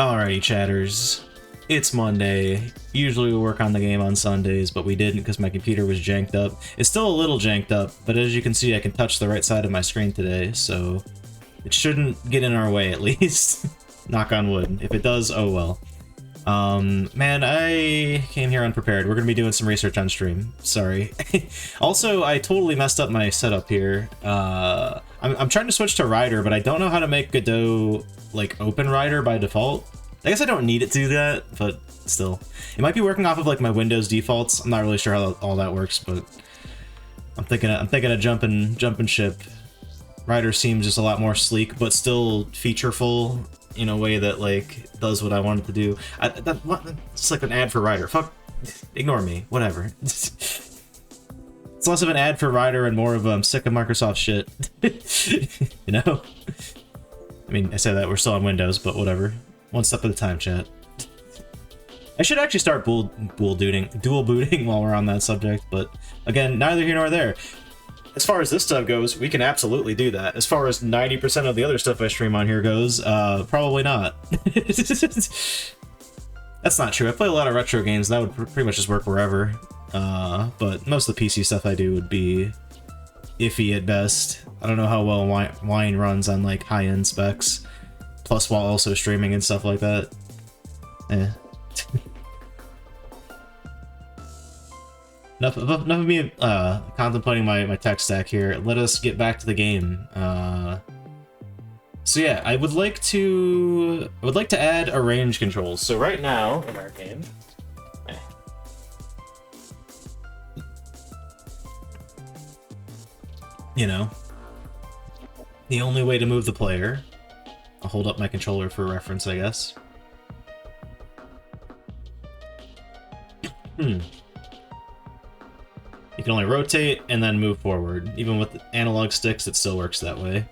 Alrighty, chatters. It's Monday. Usually we work on the game on Sundays, but we didn't because my computer was janked up. It's still a little janked up, but as you can see, I can touch the right side of my screen today, so it shouldn't get in our way, at least. Knock on wood. If it does, oh well. Man, I came here unprepared. We're gonna be doing some research on stream. Sorry. Also, I totally messed up my setup here. I'm trying to switch to Rider, but I don't know how to make Godot, like, open Rider by default. I guess I don't need it to do that, but still. It might be working off of, like, my Windows defaults. I'm not really sure how all that works, but I'm thinking of jumping ship. Rider seems just a lot more sleek, but still featureful in a way that, like, does what I wanted to do. It's like an ad for Rider. Fuck. Ignore me. Whatever. It's less of an ad for Rider and more of I'm sick of Microsoft shit. You know? I mean, I say that we're still on Windows, but whatever. One step at a time, chat. I should actually start dual booting while we're on that subject, but again, neither here nor there. As far as this stuff goes, we can absolutely do that. As far as 90% of the other stuff I stream on here goes, probably not. That's not true. I play a lot of retro games, and that would pretty much just work wherever. But most of the PC stuff I do would be iffy at best. I don't know how well Wine runs on, like, high-end specs, plus while also streaming and stuff like that. Eh. Enough of me contemplating my tech stack here. Let us get back to the game. So yeah, I would like to add a range controls. So right now in our game, you know, the only way to move the player. I'll hold up my controller for reference, I guess. You can only rotate and then move forward. Even with analog sticks, it still works that way.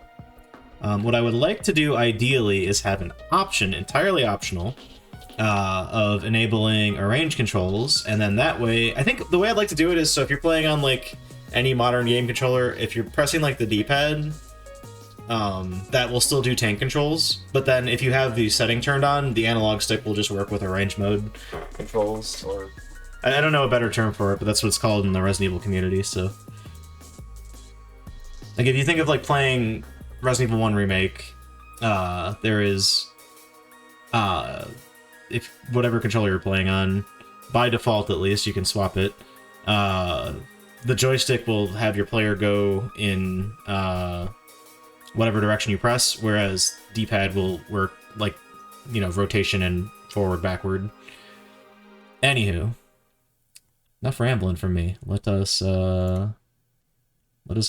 What I would like to do, ideally, is have an option, entirely optional, of enabling range controls, and then that way, I think the way I'd like to do it is, so if you're playing on, like, any modern game controller, if you're pressing, like, the D-pad, that will still do tank controls, but then if you have the setting turned on, the analog stick will just work with a range mode controls, or I don't know a better term for it, but that's what it's called in the Resident Evil community, so. Like, if you think of, like, playing Resident Evil 1 Remake, there is, if whatever controller you're playing on, by default at least, you can swap it. The joystick will have your player go in, whatever direction you press, whereas D-pad will work, like, you know, rotation and forward, backward. Anywho. Enough rambling from me. Let us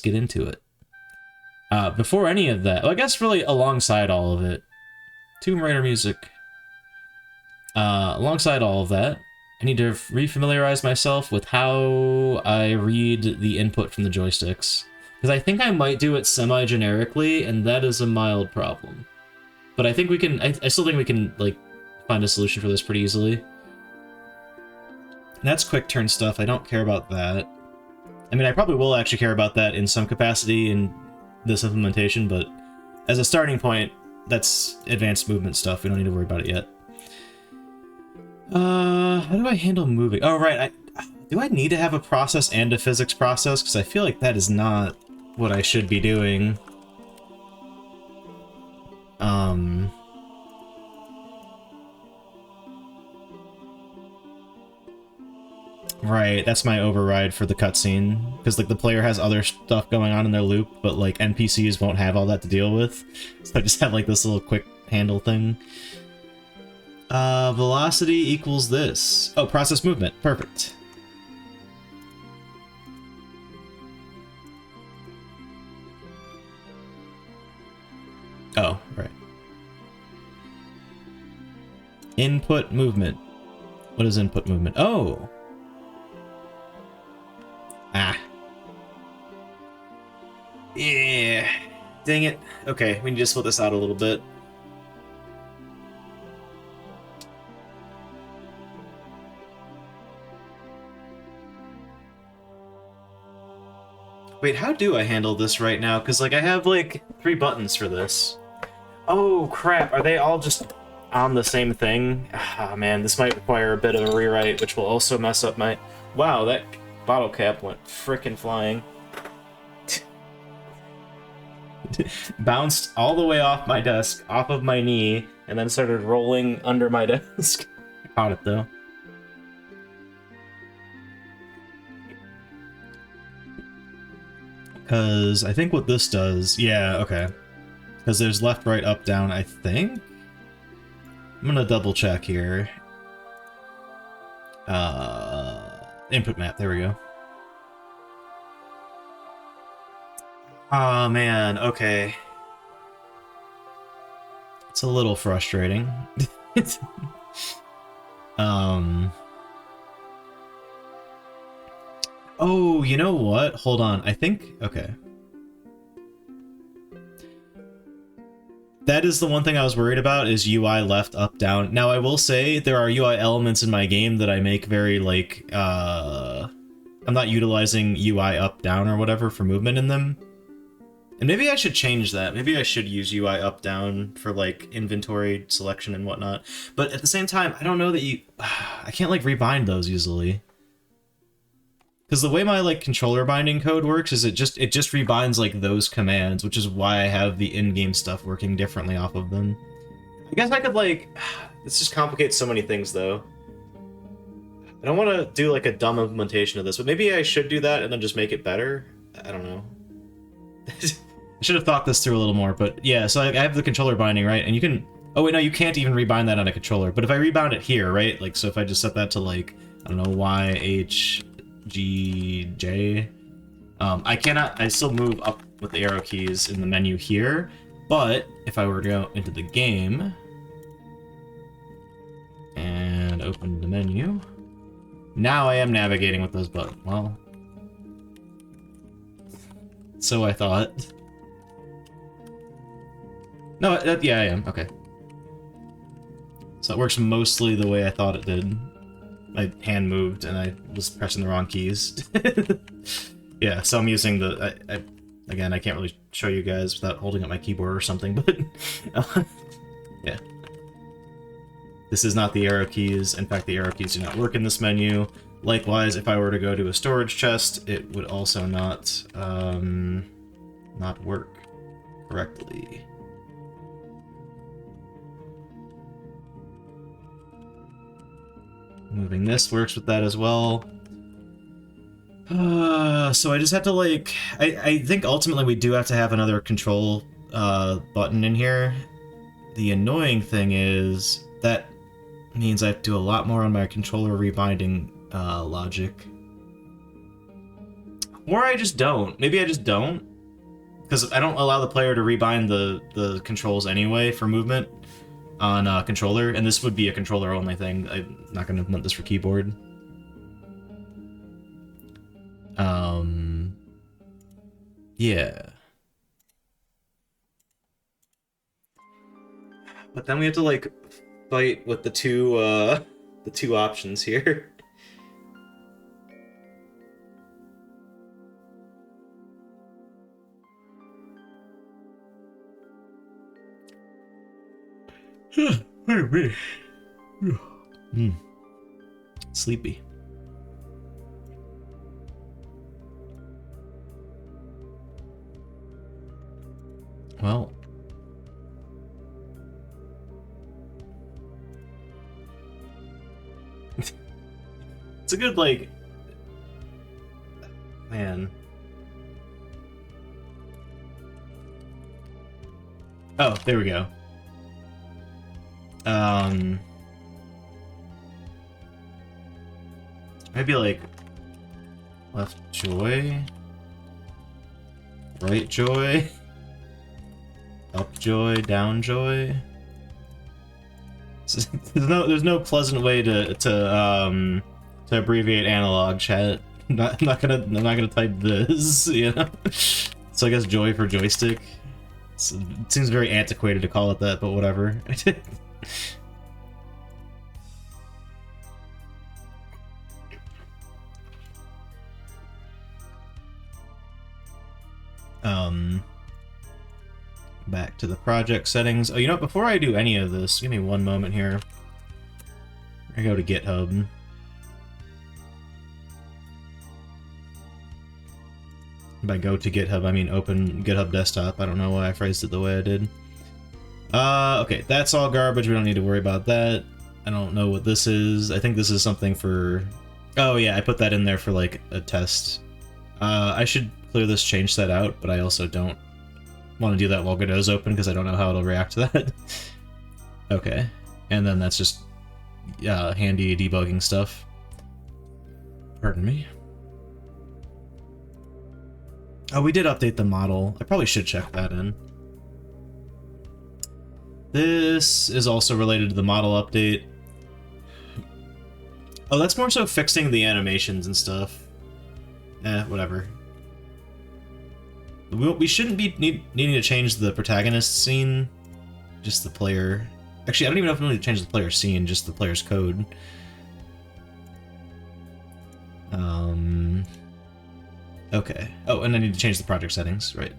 get into it. Before any of that, well, I guess really alongside all of it, Tomb Raider music. Alongside all of that, I need to refamiliarize myself with how I read the input from the joysticks. Because I think I might do it semi-generically, and that is a mild problem. But I think we can, I still think we can, like, find a solution for this pretty easily. That's quick turn stuff. I don't care about that. I mean, I probably will actually care about that in some capacity in this implementation, but as a starting point, that's advanced movement stuff. We don't need to worry about it yet. How do I handle moving? Oh, right. Do I need to have a process and a physics process? Because I feel like that is not what I should be doing. Right, that's my override for the cutscene, because, like, the player has other stuff going on in their loop, but, like, NPCs won't have all that to deal with, so I just have, like, this little quick handle thing. Velocity equals this. Oh, process movement. Perfect. Oh, right. Input movement. What is input movement? Oh! Ah. Yeah. Dang it. Okay, we need to split this out a little bit. Wait, how do I handle this right now? Because, like, I have, like, 3 buttons for this. Oh, crap. Are they all just on the same thing. Ah, man, this might require a bit of a rewrite, which will also mess up my... Wow, that bottle cap went frickin' flying. Bounced all the way off my desk, off of my knee, and then started rolling under my desk. Caught it, though. Because I think what this does... Yeah, okay. Because there's left, right, up, down, I think? I'm gonna double check here. Input map, there we go. Oh man, okay. It's a little frustrating. Oh, you know what? Hold on, I think... Okay. That is the one thing I was worried about, is UI left, up, down. Now, I will say, there are UI elements in my game that I make very, like, I'm not utilizing UI up, down, or whatever for movement in them. And maybe I should change that. Maybe I should use UI up, down for, like, inventory selection and whatnot. But at the same time, I don't know that you... I can't, like, rebind those easily. Because the way my, like, controller binding code works is it just rebinds, like, those commands, which is why I have the in-game stuff working differently off of them. I guess I could, like... This just complicates so many things, though. I don't want to do, like, a dumb implementation of this, but maybe I should do that and then just make it better? I don't know. I should have thought this through a little more, but yeah, so I have the controller binding, right? And you can... Oh, wait, no, you can't even rebind that on a controller. But if I rebound it here, right? Like, so if I just set that to, like, I don't know, Y, H... G, J. I still move up with the arrow keys in the menu here, but if I were to go into the game and open the menu, now I am navigating with those buttons. Well, so I thought. No, yeah, I am. Okay. So it works mostly the way I thought it did. My hand moved and I was pressing the wrong keys. Yeah, so I'm using the... again, I can't really show you guys without holding up my keyboard or something, but... yeah. This is not the arrow keys. In fact, the arrow keys do not work in this menu. Likewise, if I were to go to a storage chest, it would also not work correctly. Moving this works with that as well. So I just have to, like... I think ultimately we do have to have another control button in here. The annoying thing is that means I have to do a lot more on my controller rebinding logic. Or I just don't. Maybe I just don't. Because I don't allow the player to rebind the controls anyway for movement on a controller, and this would be a controller-only thing. I'm not going to implement this for keyboard. Yeah. But then we have to, like, fight with the two options here. Sleepy. Well. It's a good, like... Man. Oh, there we go. Maybe like left joy, right joy, up joy, down joy. There's no pleasant way to abbreviate analog chat. I'm not gonna type this, you know. So I guess joy for joystick. It seems very antiquated to call it that, but whatever. Back to the project settings. Oh, you know what? Before I do any of this, give me one moment here. I go to GitHub. By go to GitHub, I mean open GitHub desktop. I don't know why I phrased it the way I did. Okay, that's all garbage. We don't need to worry about that. I don't know what this is. I think this is something for... Oh yeah, I put that in there for like a test. I should clear this change set out, but I also don't want to do that while Godot's open because I don't know how it'll react to that. Okay, and then that's just handy debugging stuff. Pardon me. Oh, we did update the model. I probably should check that in. This is also related to the model update. Oh, that's more so fixing the animations and stuff. Whatever. We shouldn't be needing to change the protagonist scene. Just the player. Actually, I don't even know if we need to change the player scene, just the player's code. Okay. Oh, and I need to change the project settings, right.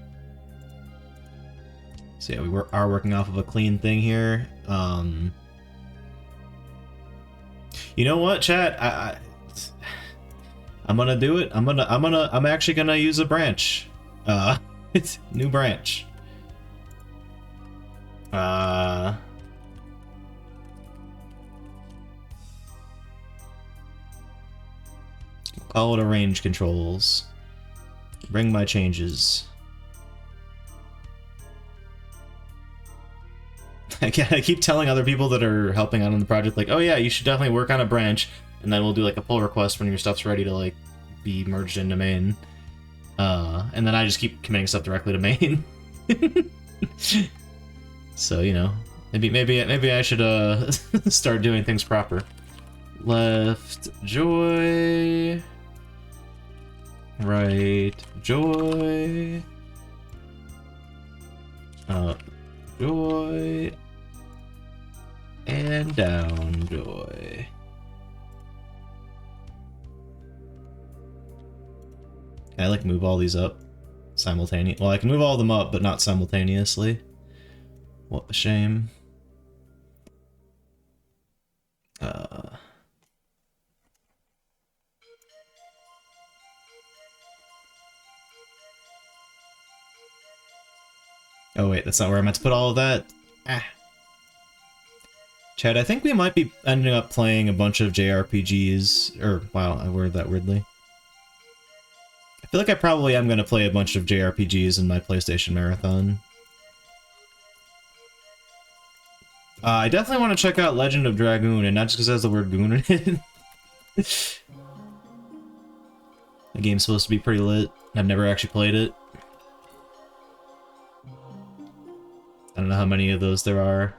So yeah, we are working off of a clean thing here. You know what, chat? I'm gonna do it. I'm actually gonna use a branch. It's new branch. Call it arrange controls. Bring my changes. I keep telling other people that are helping out on the project, like, oh yeah, you should definitely work on a branch, and then we'll do like a pull request when your stuff's ready to like be merged into main. And then I just keep committing stuff directly to main. So, you know, maybe I should start doing things proper. Left joy. Right joy. Up joy. And down joy. Can I like move all these up simultaneously? Well, I can move all of them up, but not simultaneously. What a shame. Oh wait, that's not where I meant to put all of that. Ah. Chad, I think we might be ending up playing a bunch of JRPGs, or wow, I worded that weirdly. I feel like I probably am going to play a bunch of JRPGs in my PlayStation Marathon. I definitely want to check out Legend of Dragoon, and not just because it has the word Goon in it. The game's supposed to be pretty lit. I've never actually played it. I don't know how many of those there are.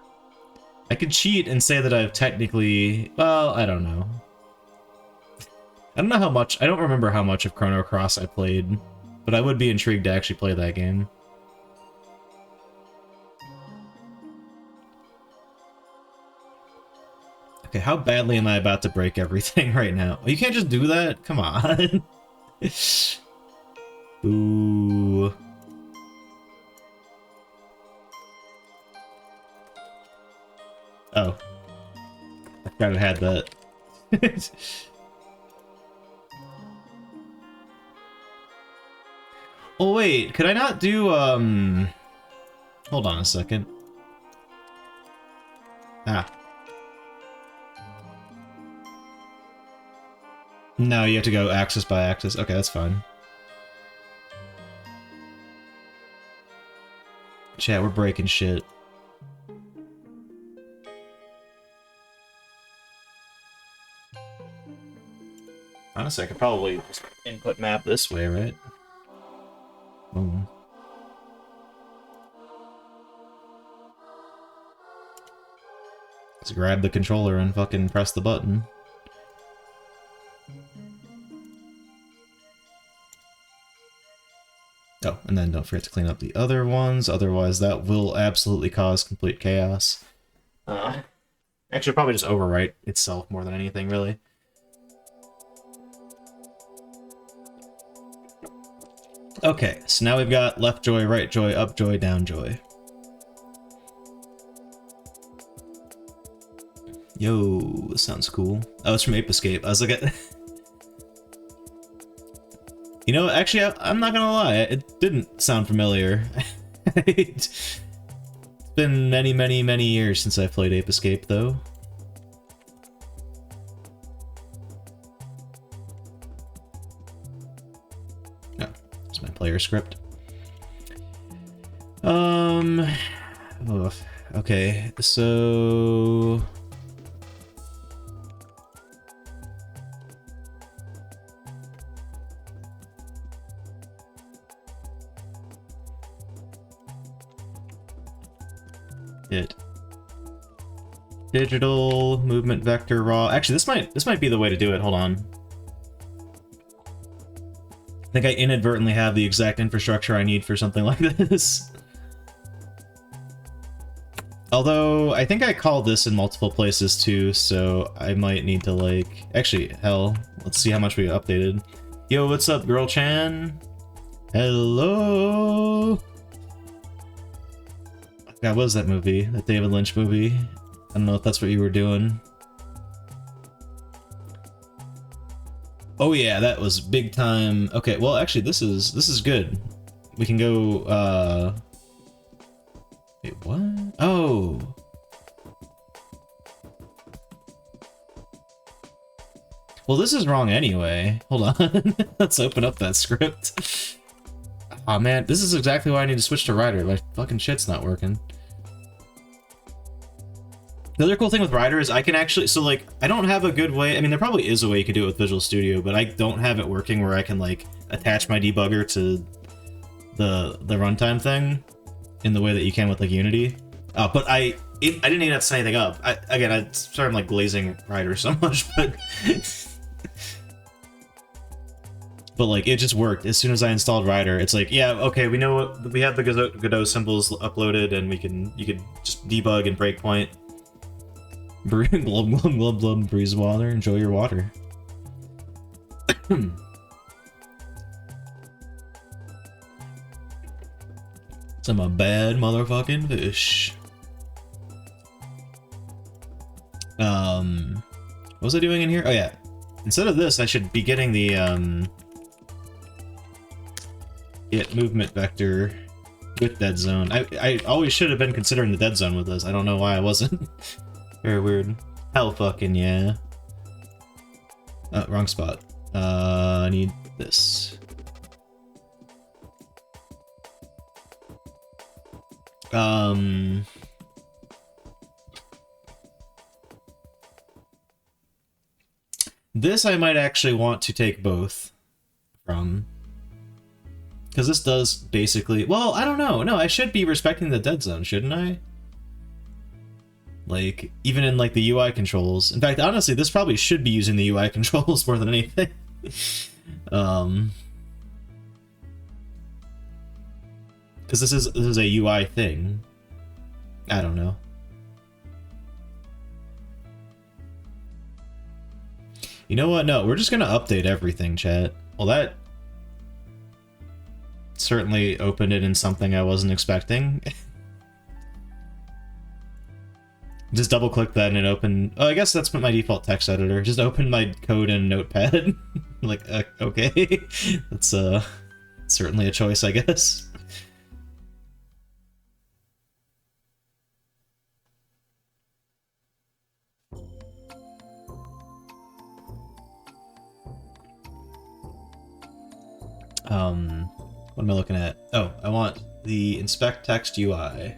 I could cheat and say that I've technically... Well, I don't know. I don't know how much... I don't remember how much of Chrono Cross I played, but I would be intrigued to actually play that game. Okay, how badly am I about to break everything right now? You can't just do that? Come on. Ooh. Oh. I forgot I had that. Oh wait, could I not do, Hold on a second. Ah. No, you have to go axis by axis. Okay, that's fine. Chat, we're breaking shit. Honestly, I could probably just input map this way, right? Boom. Just grab the controller and fucking press the button. Oh, and then don't forget to clean up the other ones, otherwise that will absolutely cause complete chaos. Actually, probably just overwrite itself more than anything, really. Okay, so now we've got left joy, right joy, up joy, down joy. Yo, this sounds cool. Oh, it's from Ape Escape. I was like, you know, actually, I'm not gonna lie, it didn't sound familiar. It's been many, many, many years since I played Ape Escape, though. No, it's my player script. Okay, so... Digital movement vector raw. Actually, this might be the way to do it. Hold on. I think I inadvertently have the exact infrastructure I need for something like this. Although I think I called this in multiple places too, so I might need to like. Actually, hell, let's see how much we updated. Yo, what's up, girl Chan? Hello. God, what was that movie? That David Lynch movie? I don't know if that's what you were doing. Oh yeah, that was big time. Okay, well actually this is good. We can go wait, what? Oh. Well, this is wrong anyway. Hold on. Let's open up that script. Aw, man, this is exactly why I need to switch to Rider. My fucking shit's not working. The other cool thing with Rider is I can actually, so like, I don't have a good way, I mean there probably is a way you could do it with Visual Studio, but I don't have it working where I can like attach my debugger to the runtime thing in the way that you can with like Unity. But I didn't even have to set anything up. I'm sorry I'm like glazing Rider so much, but but like it just worked. As soon as I installed Rider, it's like, yeah, okay, we know what, we have the Godot symbols uploaded and you could just debug and breakpoint. Glub glub glub glub, breeze water, enjoy your water. Some a bad motherfucking fish. What was I doing in here? Oh yeah. Instead of this, I should be getting the get movement vector with dead zone. I always should have been considering the dead zone with this. I don't know why I wasn't. Very weird. Hell fucking yeah. Oh, wrong spot. I need this. This I might actually want to take both from. Because this does basically... Well, I don't know. No, I should be respecting the dead zone, shouldn't I? Like, even in, like, the UI controls. In fact, honestly, this probably should be using the UI controls more than anything. Because this is a UI thing. I don't know. You know what? No, we're just gonna update everything, chat. Well, that certainly opened it in something I wasn't expecting. Just double click that and it opened. Oh, I guess that's my default text editor. Just open my code in Notepad. Like, okay. That's certainly a choice, I guess. What am I looking at? Oh, I want the inspect text UI.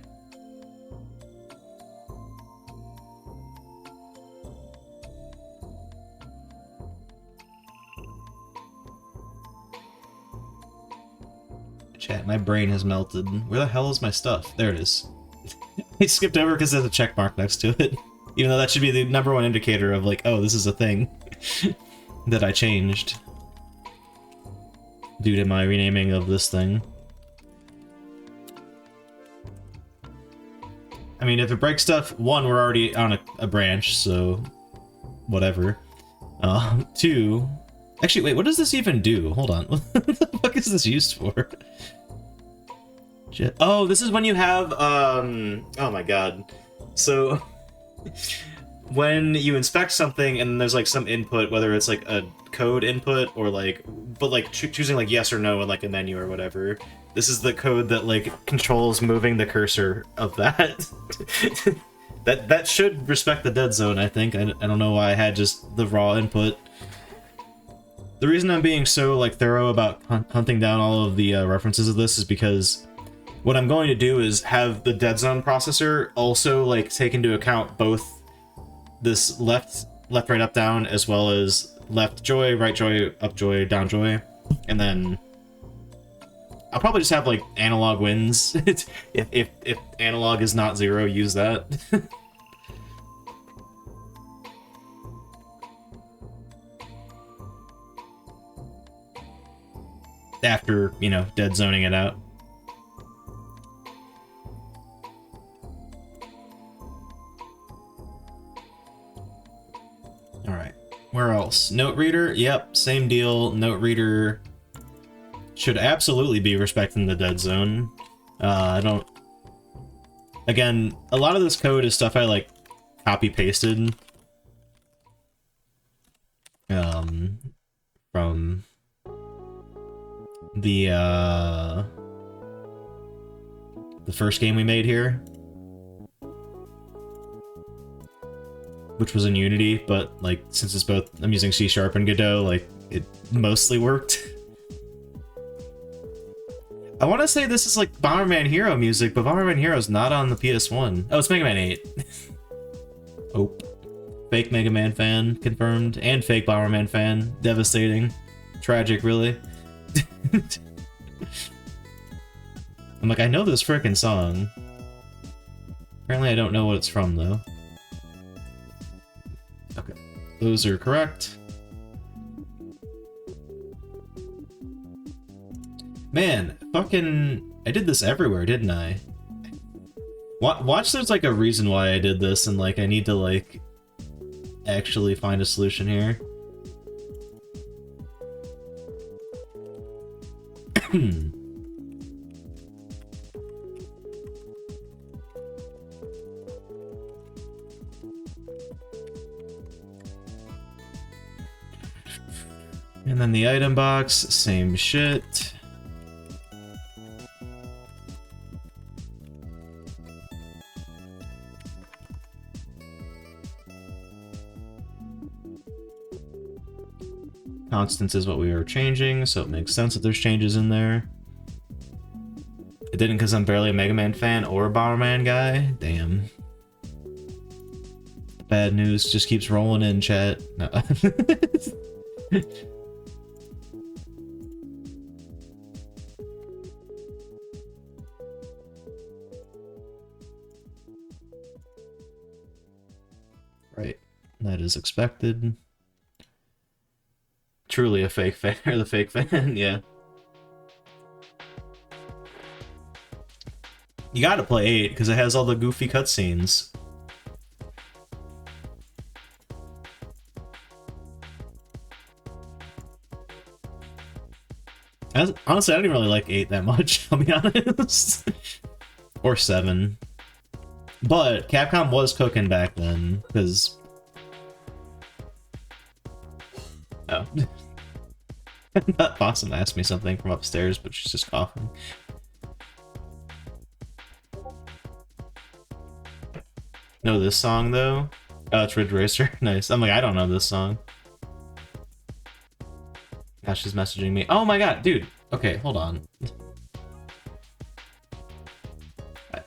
Chat, my brain has melted. Where the hell is my stuff? There it is. I skipped over because there's a check mark next to it. Even though that should be the #1 indicator of like, oh, this is a thing that I changed due to my renaming of this thing. I mean, if it breaks stuff, 1, we're already on a branch, so whatever. 2, actually, wait, what does this even do? Hold on, what the fuck is this used for? Oh, this is when you have, oh my god. So, when you inspect something and there's like some input, whether it's like a code input or like, but like choosing like yes or no in like a menu or whatever, this is the code that like controls moving the cursor of that. that should respect the dead zone, I think. I don't know why I had just the raw input. The reason I'm being so like thorough about hunting down all of the references of this is because what I'm going to do is have the dead zone processor also like take into account both this left, right, up, down, as well as left joy, right joy, up joy, down joy, and then I'll probably just have like analog wins. if analog is not 0, use that. After, you know, dead zoning it out. Alright, where else? Note reader, yep, same deal. Note reader should absolutely be respecting the dead zone. I don't... Again, a lot of this code is stuff I, like, copy-pasted. From the first game we made here, which was in Unity, but like since it's both, I'm using C# and Godot, like it mostly worked. I want to say this is like Bomberman Hero music, but Bomberman Hero is not on the PS1. Oh, it's Mega Man 8. Oh, fake Mega Man fan confirmed, and fake Bomberman fan. Devastating, tragic, really. I'm like, I know this frickin' song. Apparently I don't know what it's from, though. Okay, those are correct. Man, fucking... I did this everywhere, didn't I? Watch, there's like a reason why I did this, and like I need to like actually find a solution here. And then the item box, same shit. Constants is what we were changing, so it makes sense that there's changes in there. It didn't because I'm barely a Mega Man fan or a Bomberman guy. Damn. Bad news just keeps rolling in, chat. No. Right. That is expected. Truly a fake fan, or the fake fan, yeah. You gotta play 8, because it has all the goofy cutscenes. Honestly, I don't even really like 8 that much, I'll be honest. Or 7. But Capcom was cooking back then, because... Oh. I thought Possum asked me something from upstairs, but she's just coughing. Know this song, though? Oh, it's Ridge Racer. Nice. I'm like, I don't know this song. Now she's messaging me. Oh my god, dude. Okay, hold on.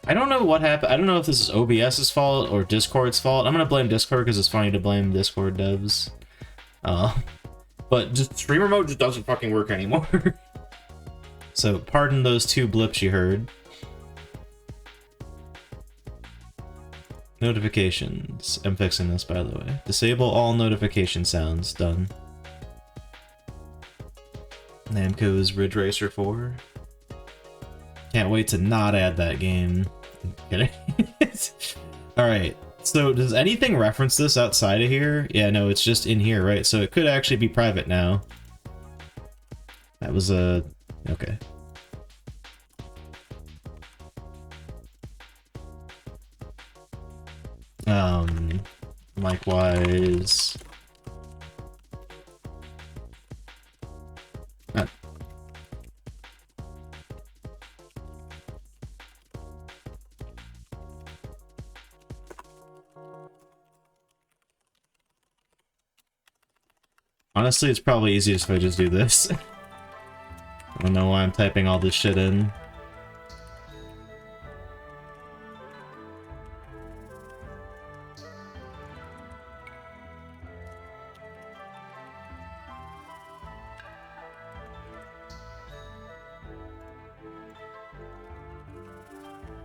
I don't know what happened. I don't know if this is OBS's fault or Discord's fault. I'm gonna blame Discord because it's funny to blame Discord devs. But just streamer mode just doesn't fucking work anymore. So pardon those 2 blips you heard. Notifications. I'm fixing this, by the way. Disable all notification sounds. Done. Namco's Ridge Racer 4. Can't wait to not add that game. I'm kidding. Alright. So, does anything reference this outside of here? Yeah, no, it's just in here, right? So it could actually be private now. That was a... okay. Likewise. Honestly, it's probably easiest if I just do this. I don't know why I'm typing all this shit in.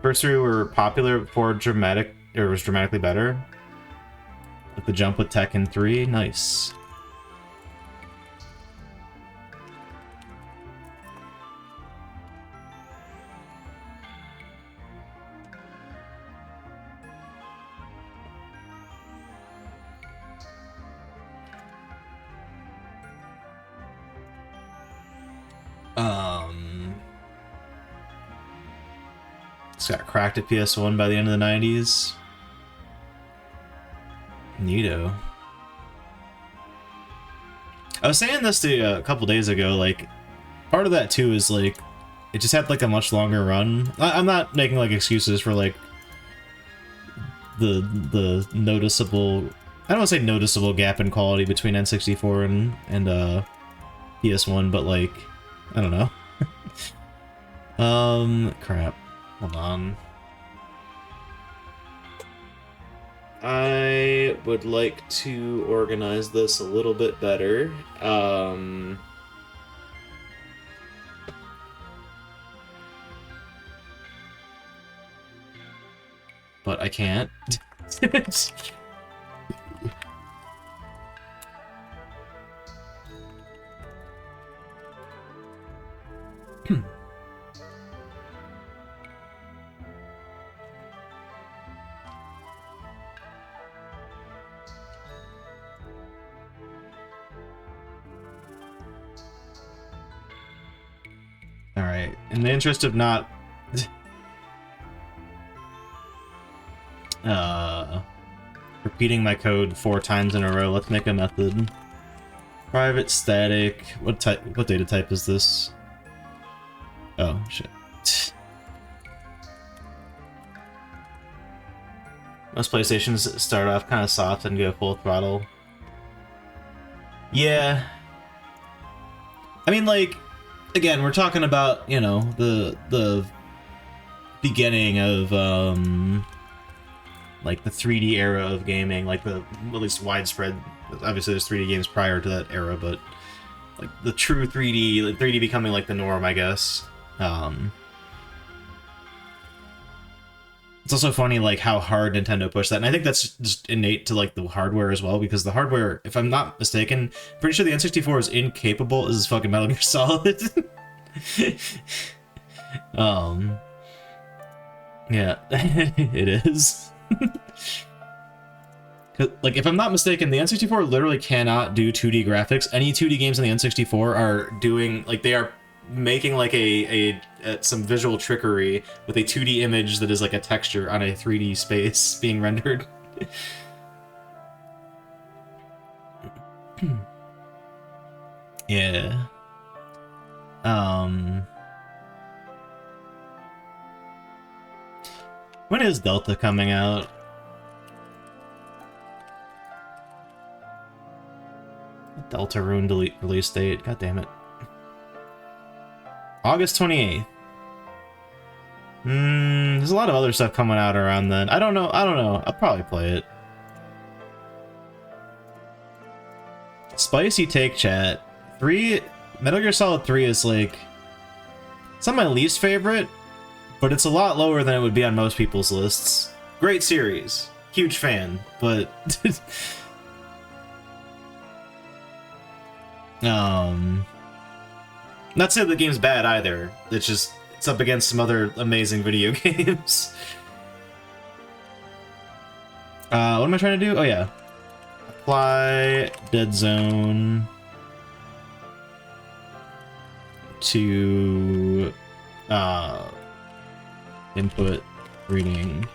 First three were popular before dramatic, or was dramatically better. Like the jump with Tekken 3, nice. It's got cracked at PS1 by the end of the 90s. Neato. I was saying this to a couple days ago, like, part of that too is like, it just had like a much longer run. I'm not making like excuses for like the noticeable, I don't want to say noticeable gap in quality between N64 and PS1, but like, I don't know. Crap. Hold on. I would like to organize this a little bit better. But I can't. Alright, in the interest of not repeating my code 4 times in a row, let's make a method. Private static, what data type is this? Oh, shit. Most PlayStations start off kind of soft and go full throttle. Yeah. I mean, like, again, we're talking about, you know, the beginning of, like, the 3D era of gaming, like, the, at least widespread, obviously there's 3D games prior to that era, but, like, the true 3D, like, 3D becoming, like, the norm, I guess. It's also funny, like, how hard Nintendo pushed that, and I think that's just innate to, like, the hardware as well, because the hardware, if I'm not mistaken, pretty sure the N64 is incapable as fucking Metal Gear Solid. Yeah, it is. Like, if I'm not mistaken, the N64 literally cannot do 2D graphics. Any 2D games on the N64 are doing, like, they are making, like, some visual trickery with a 2D image that is, like, a texture on a 3D space being rendered. Yeah. When is Delta coming out? Delta ruined release date. God damn it. August 28th. There's a lot of other stuff coming out around then. I don't know. I'll probably play it. Spicy take, chat. Metal Gear Solid 3 is like, it's not my least favorite, but it's a lot lower than it would be on most people's lists. Great series. Huge fan, but not to say the game's bad either. It's just, it's up against some other amazing video games. What am I trying to do? Oh yeah. Apply dead zone to input reading.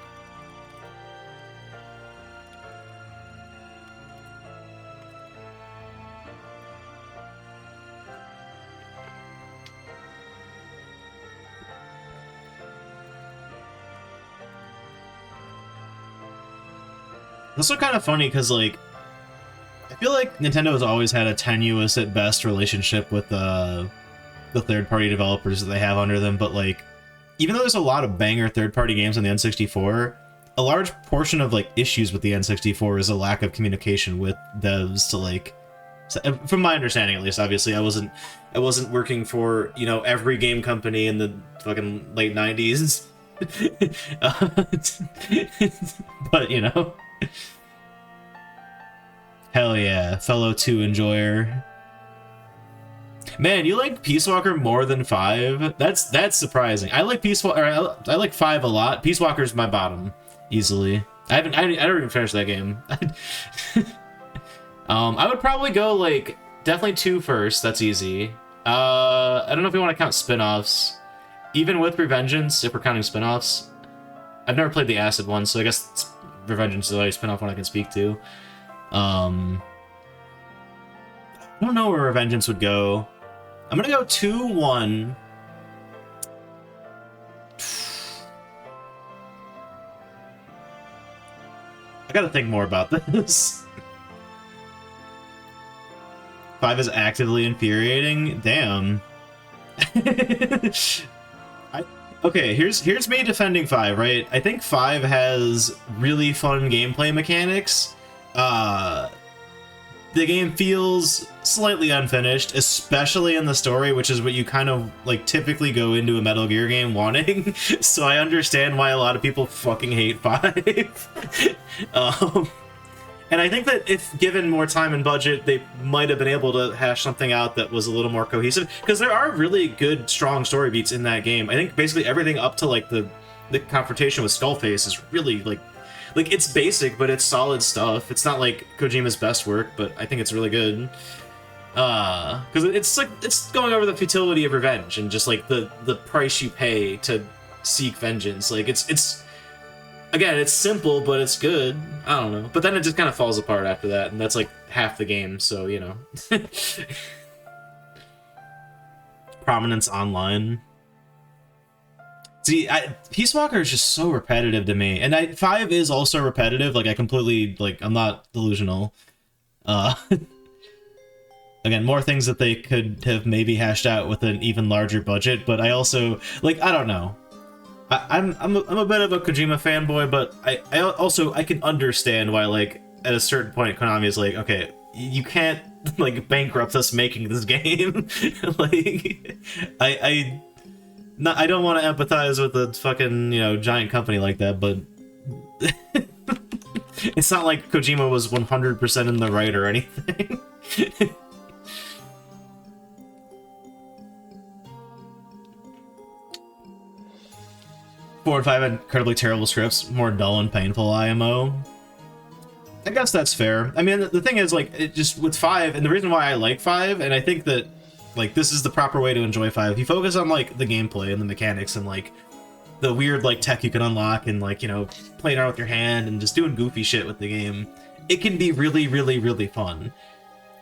It's also kind of funny because, like, I feel like Nintendo has always had a tenuous at best relationship with the third-party developers that they have under them, but, like, even though there's a lot of banger third-party games on the N64, a large portion of, like, issues with the N64 is a lack of communication with devs to, like, from my understanding at least. Obviously I wasn't working for, you know, every game company in the fucking late 90s. But, you know. Hell yeah, fellow 2 enjoyer. Man, you like Peace Walker more than 5? That's surprising. I like Peace Walker. I like 5 a lot. Peace Walker's my bottom, easily. I never even finished that game. I would probably go, like, definitely 2 first. That's easy. I don't know if you want to count spin-offs. Even with Revengeance, if we're counting spin-offs. I've never played the Acid one, so I guess Revengeance is the only spin-off one I can speak to. I don't know where Revengeance would go. I'm gonna go 2-1. I gotta think more about this. 5 is actively infuriating? Damn. Okay, here's me defending 5, right? I think 5 has really fun gameplay mechanics. The game feels slightly unfinished, especially in the story, which is what you kind of, like, typically go into a Metal Gear game wanting. So I understand why a lot of people fucking hate 5. And I think that if given more time and budget, they might have been able to hash something out that was a little more cohesive. Because there are really good, strong story beats in that game. I think basically everything up to, like, the confrontation with Skullface is really, like, it's basic, but it's solid stuff. It's not, like, Kojima's best work, but I think it's really good. Because it's, like, it's going over the futility of revenge and just, like, the price you pay to seek vengeance. Like, it's again, it's simple, but it's good. I don't know. But then it just kind of falls apart after that, and that's, like, half the game, so, you know. Prominence online. See, Peace Walker is just so repetitive to me, and 5 is also repetitive. Like, I completely, like, I'm not delusional. Again, more things that they could have maybe hashed out with an even larger budget, but I also, like, I don't know. I'm a bit of a Kojima fanboy, but I also can understand why, like, at a certain point Konami is like, okay, you can't, like, bankrupt us making this game. Like, I don't want to empathize with a fucking, you know, giant company like that, but it's not like Kojima was 100% in the right or anything. 4 and 5 had incredibly terrible scripts, more dull and painful IMO. I guess that's fair. I mean, the thing is, like, it just with 5, and the reason why I like 5, and I think that, like, this is the proper way to enjoy 5. If you focus on, like, the gameplay and the mechanics and, like, the weird, like, tech you can unlock and, like, you know, playing around with your hand and just doing goofy shit with the game, it can be really, really, really fun.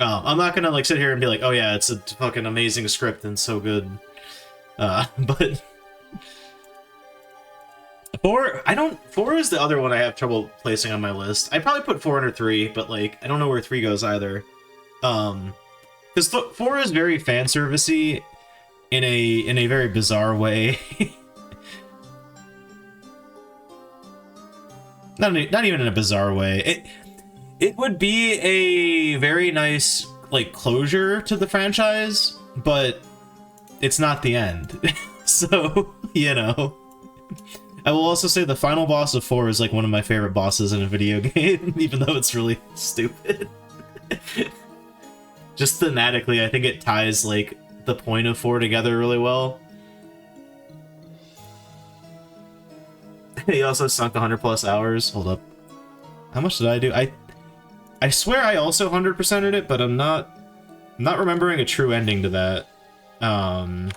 I'm not gonna, like, sit here and be like, oh yeah, it's a fucking amazing script and so good. But 4 is the other one I have trouble placing on my list. I'd probably put 4 under 3, but, like, I don't know where 3 goes either. Because 4 is very fan servicey in a very bizarre way. not even in a bizarre way. It would be a very nice, like, closure to the franchise, but it's not the end. So, you know. I will also say the final boss of 4 is, like, one of my favorite bosses in a video game, even though it's really stupid. Just thematically, I think it ties, like, the point of 4 together really well. He also sunk 100+ hours. Hold up. How much did I do? I swear I also 100%ed it, but I'm not remembering a true ending to that. And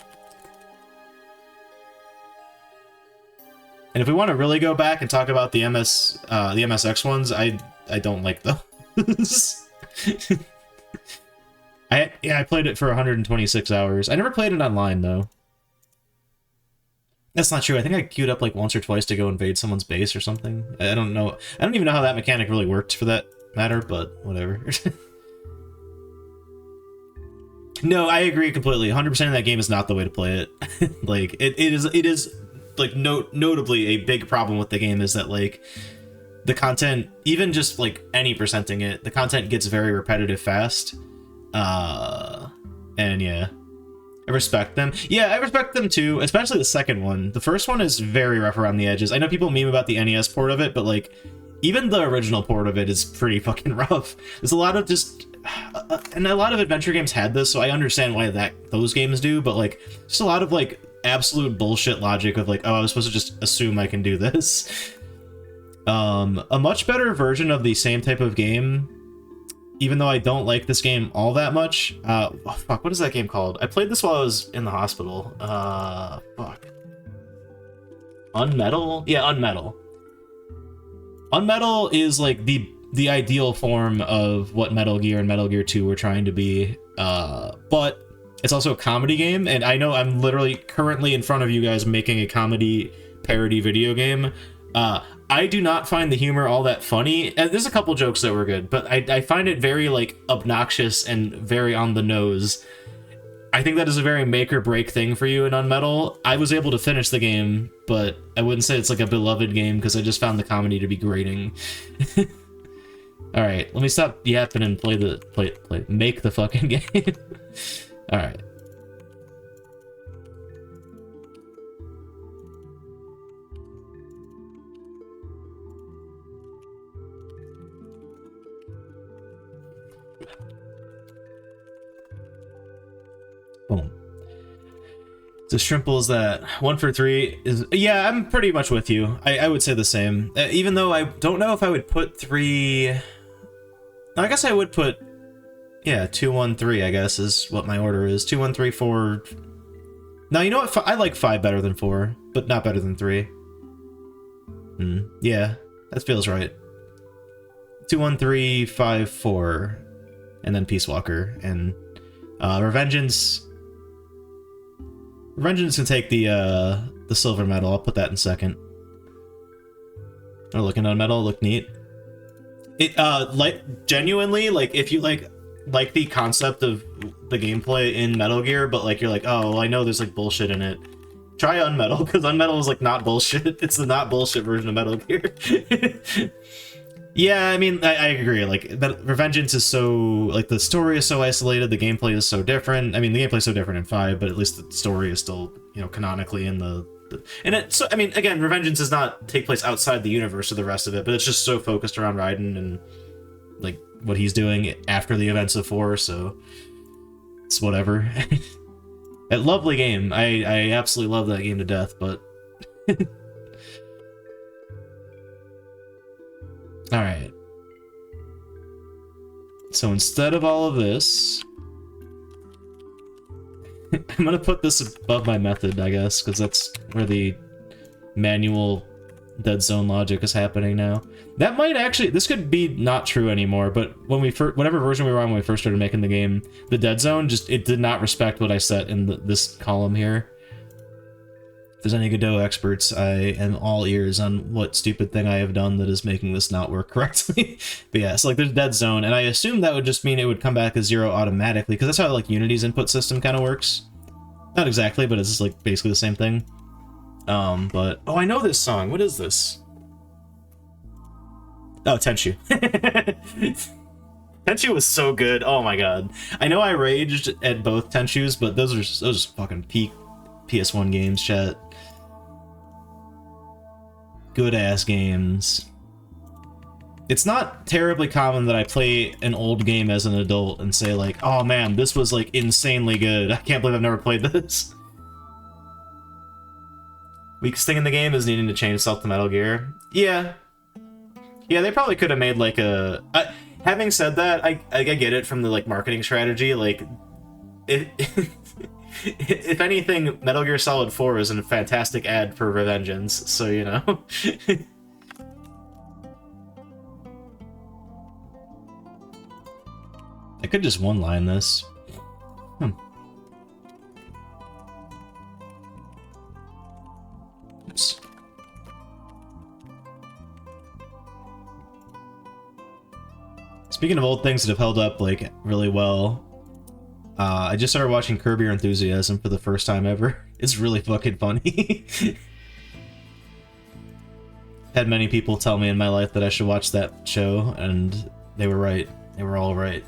if we want to really go back and talk about the MSX ones, I don't like those. I played it for 126 hours. I never played it online though. That's not true. I think I queued up like once or twice to go invade someone's base or something. I don't know. I don't even know how that mechanic really worked for that matter, but whatever. No, I agree completely. 100% of that game is not the way to play it. Like, it is like notably a big problem with the game is that like the content, even just like any percenting it, the content gets very repetitive fast. And yeah. I respect them. Yeah, I respect them too, especially the second one. The first one is very rough around the edges. I know people meme about the NES port of it, but like, even the original port of it is pretty fucking rough. There's a lot of just... and a lot of adventure games had this, so I understand why those games do, but like, just a lot of like, absolute bullshit logic of like, oh, I was supposed to just assume I can do this. A much better version of the same type of game, even though I don't like this game all that much. Fuck, what is that game called? I played this while I was in the hospital. Fuck. Unmetal? Yeah, Unmetal. Unmetal is like the ideal form of what Metal Gear and Metal Gear 2 were trying to be. But it's also a comedy game, and I know I'm literally currently in front of you guys making a comedy parody video game. I do not find the humor all that funny. There's a couple jokes that were good, but I find it very, like, obnoxious and very on the nose. I think that is a very make or break thing for you in Unmetal. I was able to finish the game, but I wouldn't say it's like a beloved game because I just found the comedy to be grating. Alright, let me stop yapping and make the fucking game. Alright. Boom. It's as simple as that. 1 for 3 is... Yeah, I'm pretty much with you. I would say the same. Even though I don't know if I would put 3... I guess I would put... Yeah, 2, 1, 3, I guess, is what my order is. 2, 1, 3, 4... No, you know what? I like 5 better than 4, but not better than 3. Yeah, that feels right. 2, 1, 3, 5, 4. And then Peace Walker. And Revengeance... Revengeance can take the silver medal. I'll put that in second. Oh, looking on medal, look neat. It like genuinely, like if you like the concept of the gameplay in Metal Gear, but like you're like, oh, well, I know there's like bullshit in it. Try Unmetal, because Unmetal is like not bullshit. It's the not bullshit version of Metal Gear. Yeah, I mean, I agree. Like, Revengeance is so... Like, the story is so isolated, the gameplay is so different. I mean, the gameplay is so different in 5, but at least the story is still, you know, canonically in the... And it... So, I mean, again, Revengeance does not take place outside the universe of the rest of it, but it's just so focused around Raiden and, like, what he's doing after the events of 4, so... It's whatever. A lovely game. I absolutely love that game to death, but... Alright. So instead of all of this... I'm gonna put this above my method, I guess, because that's where the manual dead zone logic is happening now. That might actually... This could be not true anymore, but when we whatever version we were on when we first started making the game, the dead zone just... It did not respect what I set in this column here. If there's any Godot experts, I am all ears on what stupid thing I have done that is making this not work correctly. But yeah, so like there's dead zone, and I assume that would just mean it would come back as 0 automatically, because that's how like Unity's input system kind of works. Not exactly, but it's like basically the same thing. But oh, I know this song. What is this? Oh, Tenchu. Tenchu was so good. Oh my god. I know I raged at both Tenchus, but those are fucking peak PS1 games, chat. Good-ass games. It's not terribly common that I play an old game as an adult and say like, oh man, this was like insanely good. I can't believe I've never played this. Weakest thing in the game is needing to change itself to Metal Gear. Yeah. Yeah, they probably could have made like a... having said that, I get it from the like marketing strategy, like... If anything, Metal Gear Solid 4 is a fantastic ad for Revengeance, so you know. I could just one-line this. Speaking of old things that have held up like really well, I just started watching Curb Your Enthusiasm for the first time ever. It's really fucking funny. Had many people tell me in my life that I should watch that show, and they were right. They were all right.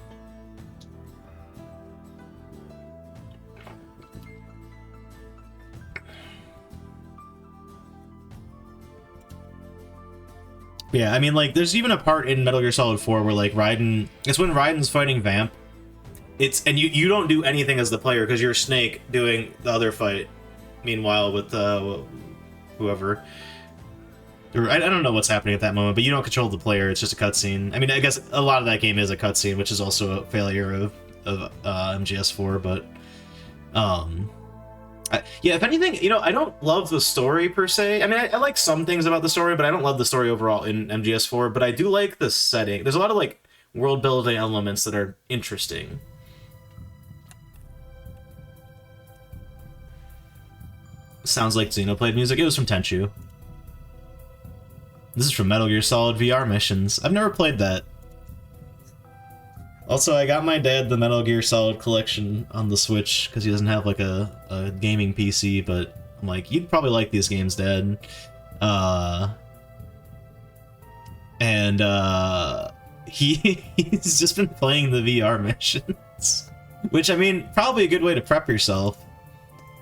Yeah, I mean, like, there's even a part in Metal Gear Solid 4 where, like, Raiden... It's when Raiden's fighting Vamp. And you don't do anything as the player, because you're Snake doing the other fight. Meanwhile, with, whoever... I don't know what's happening at that moment, but you don't control the player, it's just a cutscene. I mean, I guess a lot of that game is a cutscene, which is also a failure of MGS4, but... yeah, if anything, you know, I don't love the story per se. I mean, I like some things about the story, but I don't love the story overall in MGS4, but I do like the setting. There's a lot of, like, world-building elements that are interesting. Sounds like Xenoblade music. It was from Tenchu. This is from Metal Gear Solid VR missions. I've never played that. Also, I got my dad the Metal Gear Solid collection on the Switch because he doesn't have like a gaming PC, but I'm like, you'd probably like these games, Dad. He's just been playing the VR missions, which, I mean, probably a good way to prep yourself.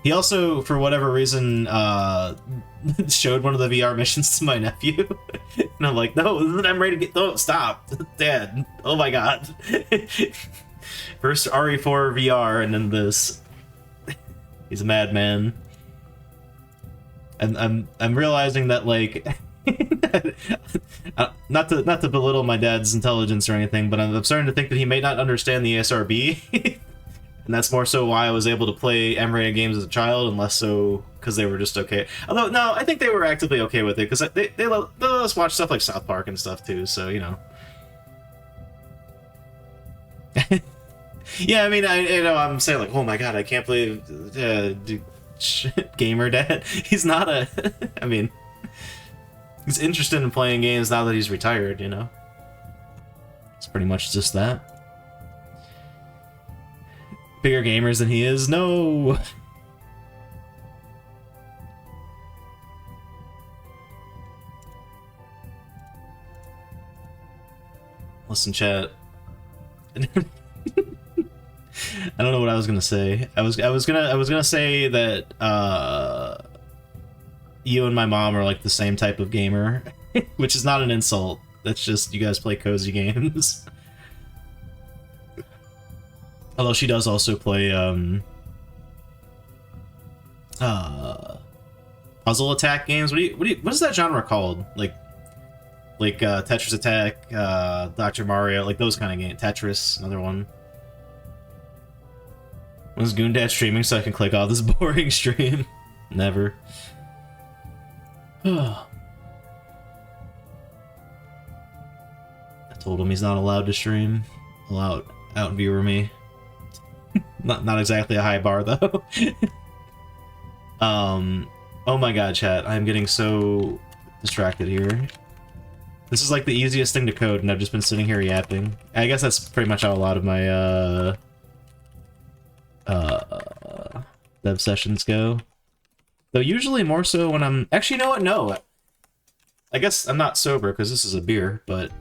He also, for whatever reason, showed one of the VR missions to my nephew, and I'm like, no, I'm ready to get. No, stop, Dad. Oh my God. First RE4 VR, and then this. He's a madman. And I'm realizing that, like, not to belittle my dad's intelligence or anything, but I'm starting to think that he may not understand the ESRB. And that's more so why I was able to play M-rated games as a child, and less so because they were just okay. Although, no, I think they were actively okay with it, because they let us watch stuff like South Park and stuff, too, so, you know. Yeah, I mean, I'm saying, like, oh my God, I can't believe... gamer dad. He's not a... I mean... He's interested in playing games now that he's retired, you know? It's pretty much just that. Bigger gamers than he is? No! Listen, chat. I don't know what I was gonna say. I was gonna say that you and my mom are like the same type of gamer, which is not an insult. That's just you guys play cozy games. Although she does also play puzzle attack games. What is that genre called? Like Tetris Attack, Dr. Mario, like those kind of games. Tetris, another one. When's Goon Dad streaming so I can click off this boring stream? Never. I told him he's not allowed to stream. He'll out-viewer me. Not exactly a high bar, though. Oh my God, chat. I'm getting so distracted here. This is like the easiest thing to code, and I've just been sitting here yapping. I guess that's pretty much how a lot of my, dev sessions go. Though usually more so when I'm... Actually, you know what? No. I guess I'm not sober, because this is a beer, but...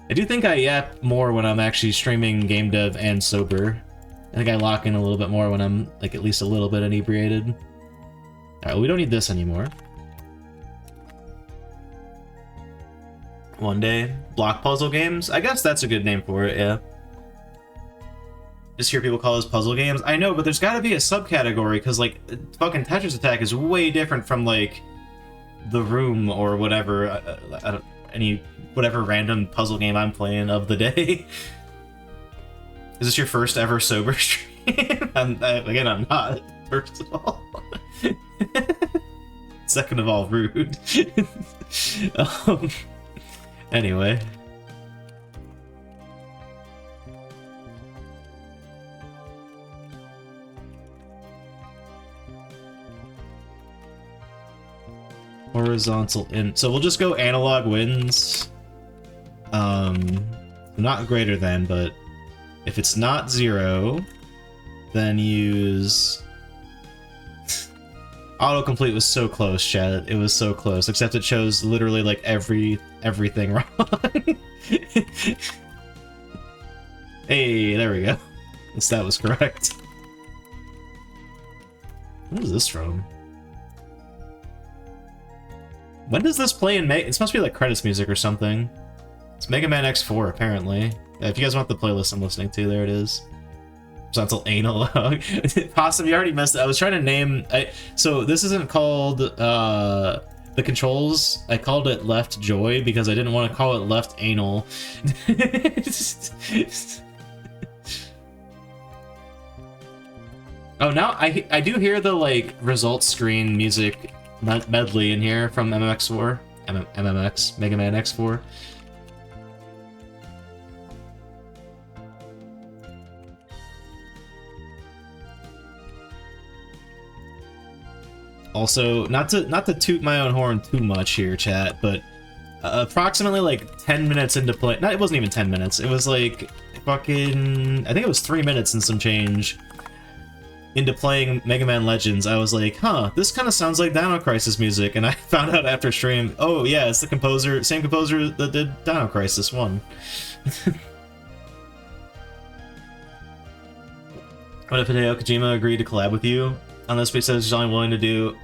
I do think I yap more when I'm actually streaming game dev and sober. I think I lock in a little bit more when I'm, like, at least a little bit inebriated. Alright, well, we don't need this anymore. One day. Block puzzle games? I guess that's a good name for it, yeah. Just hear people call those puzzle games. I know, but there's gotta be a subcategory, because, like, fucking Tetris Attack is way different from, like, The Room or whatever. I don't... whatever random puzzle game I'm playing of the day. Is this your first ever sober stream? Again, I'm not, first of all. Second of all, rude. Anyway. Horizontal in. So we'll just go analog wins. Not greater than, but if it's not 0, then use... Autocomplete was so close, chat. It was so close, except it chose literally like everything wrong. Hey, there we go. Yes, that was correct. What is this from? When does this play in It's supposed to be like credits music or something. It's Mega Man X4, apparently. Yeah, if you guys want the playlist I'm listening to, there it is. It's not until analog. Possum, you already missed it. I was trying to name... So this isn't called the controls. I called it Left Joy because I didn't want to call it Left Anal. Oh, now I do hear the like results screen music medley in here from MMX4, MMX, Mega Man X4. Also, not to toot my own horn too much here, chat, but approximately like 10 minutes into play, it wasn't even 10 minutes. It was like fucking, I think it was 3 minutes and some change into playing Mega Man Legends. I was like, huh, this kind of sounds like Dino Crisis music, and I found out after stream, oh yeah, it's the composer, same composer that did Dino Crisis 1. What if Hideo Kojima agreed to collab with you on this? But he says he's only willing to do...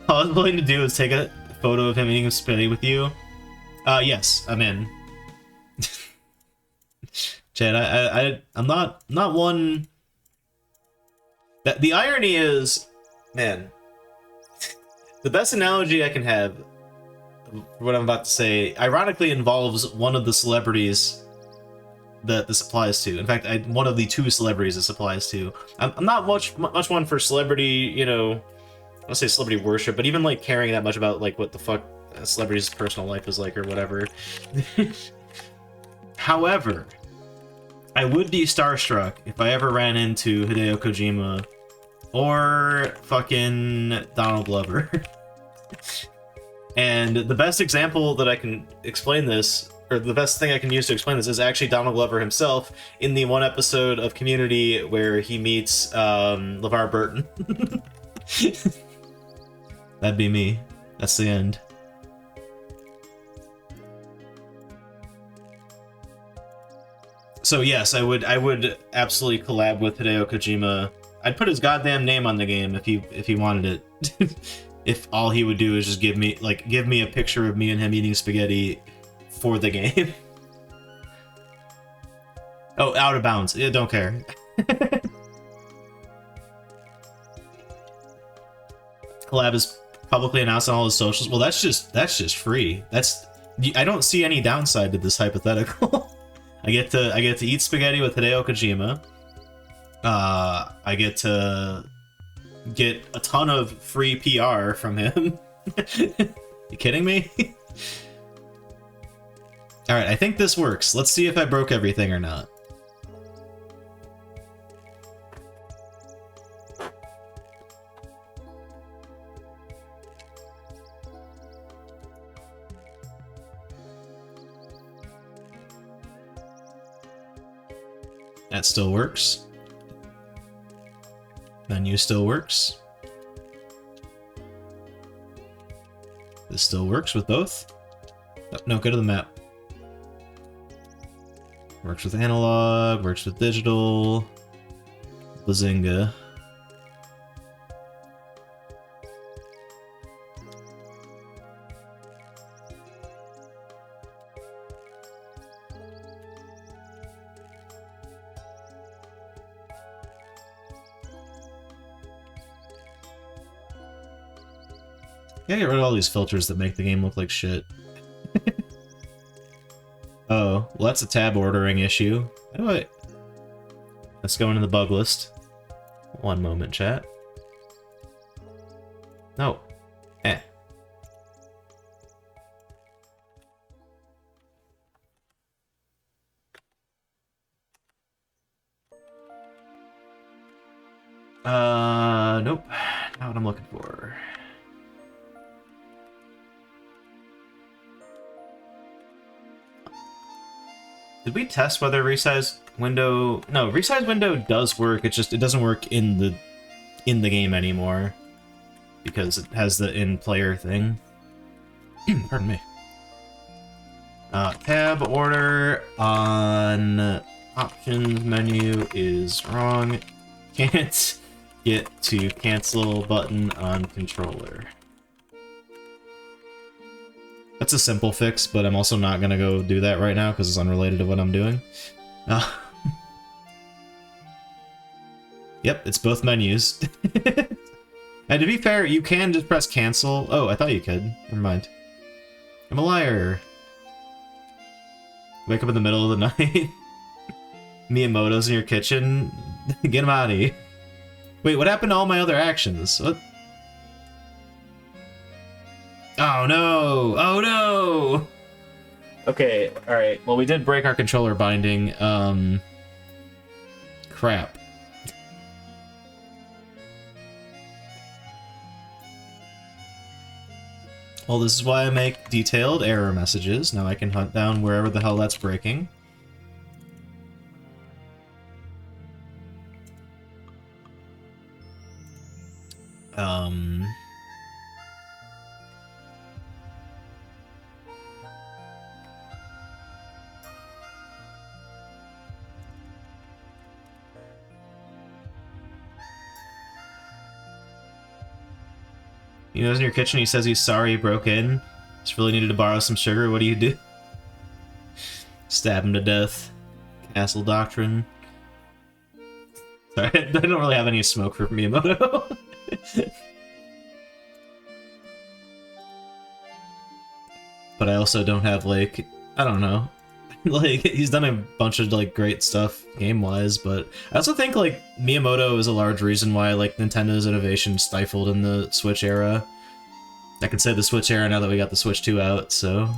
All I was willing to do is take a photo of him eating spaghetti with you. Yes, I'm in. Chad, I'm not one... The irony is, man, the best analogy I can have for what I'm about to say, ironically involves one of the celebrities that this applies to. In fact, one of the 2 celebrities this applies to. I'm not much one for celebrity, you know, I don't say celebrity worship, but even like caring that much about like what the fuck a celebrity's personal life is like or whatever. However, I would be starstruck if I ever ran into Hideo Kojima or fucking Donald Glover. And the best example that I can explain this, or the best thing I can use to explain this, is actually Donald Glover himself in the one episode of Community where he meets LeVar Burton. That'd be me. That's the end. So yes, I would absolutely collab with Hideo Kojima. I'd put his goddamn name on the game if he wanted it. If all he would do is just give me a picture of me and him eating spaghetti for the game. Oh, out of bounds. Yeah, don't care. Collab is publicly announced on all his socials. Well, that's just free. I don't see any downside to this hypothetical. I get to eat spaghetti with Hideo Kojima. I get to get a ton of free PR from him. You kidding me? Alright, I think this works. Let's see if I broke everything or not. That still works. Menu still works. This still works with both. Oh, no, go to the map. Works with analog, works with digital. Bazinga. Yeah, get rid of all these filters that make the game look like shit. Oh, well that's a tab ordering issue. How do I... Let's go into the bug list. One moment, chat. No. Eh. Nope. Not what I'm looking for. Did we test whether resize window? No, resize window does work. It's just it doesn't work in the game anymore because it has the in-player thing. Pardon me. Tab order on options menu is wrong. Can't get to cancel button on controller. That's a simple fix, but I'm also not gonna go do that right now because it's unrelated to what I'm doing. Yep, it's both menus. And to be fair, you can just press cancel. Oh, I thought you could. Never mind. I'm a liar. Wake up in the middle of the night. Miyamoto's in your kitchen. Get him out of here. Wait, what happened to all my other actions? What? Oh no! Oh no! Okay, alright. Well, we did break our controller binding. Crap. Well, this is why I make detailed error messages. Now I can hunt down wherever the hell that's breaking. He knows in your kitchen, he says he's sorry he broke in. Just really needed to borrow some sugar. What do you do? Stab him to death. Castle Doctrine. Sorry, I don't really have any smoke for Miyamoto. But I also don't have, like, I don't know. Like, he's done a bunch of, like, great stuff game-wise, but I also think, like, Miyamoto is a large reason why, like, Nintendo's innovation stifled in the Switch era. I can say the Switch era now that we got the Switch 2 out, so...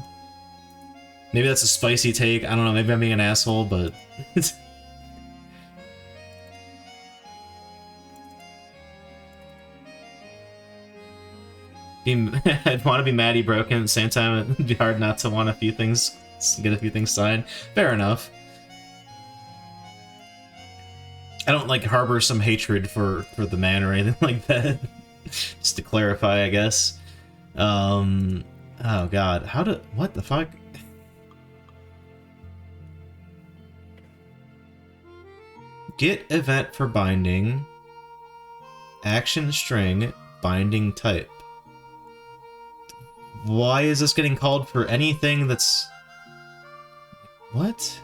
Maybe that's a spicy take, I don't know, maybe I'm being an asshole, but... I'd want to be mad he broke in, at the same time it'd be hard not to want a few things... get a few things signed. Fair enough. I don't, like, harbor some hatred for the man or anything like that. Just to clarify, I guess. Oh god. What the fuck? Get event for binding. Action string. Binding type. Why is this getting called for anything that's... What?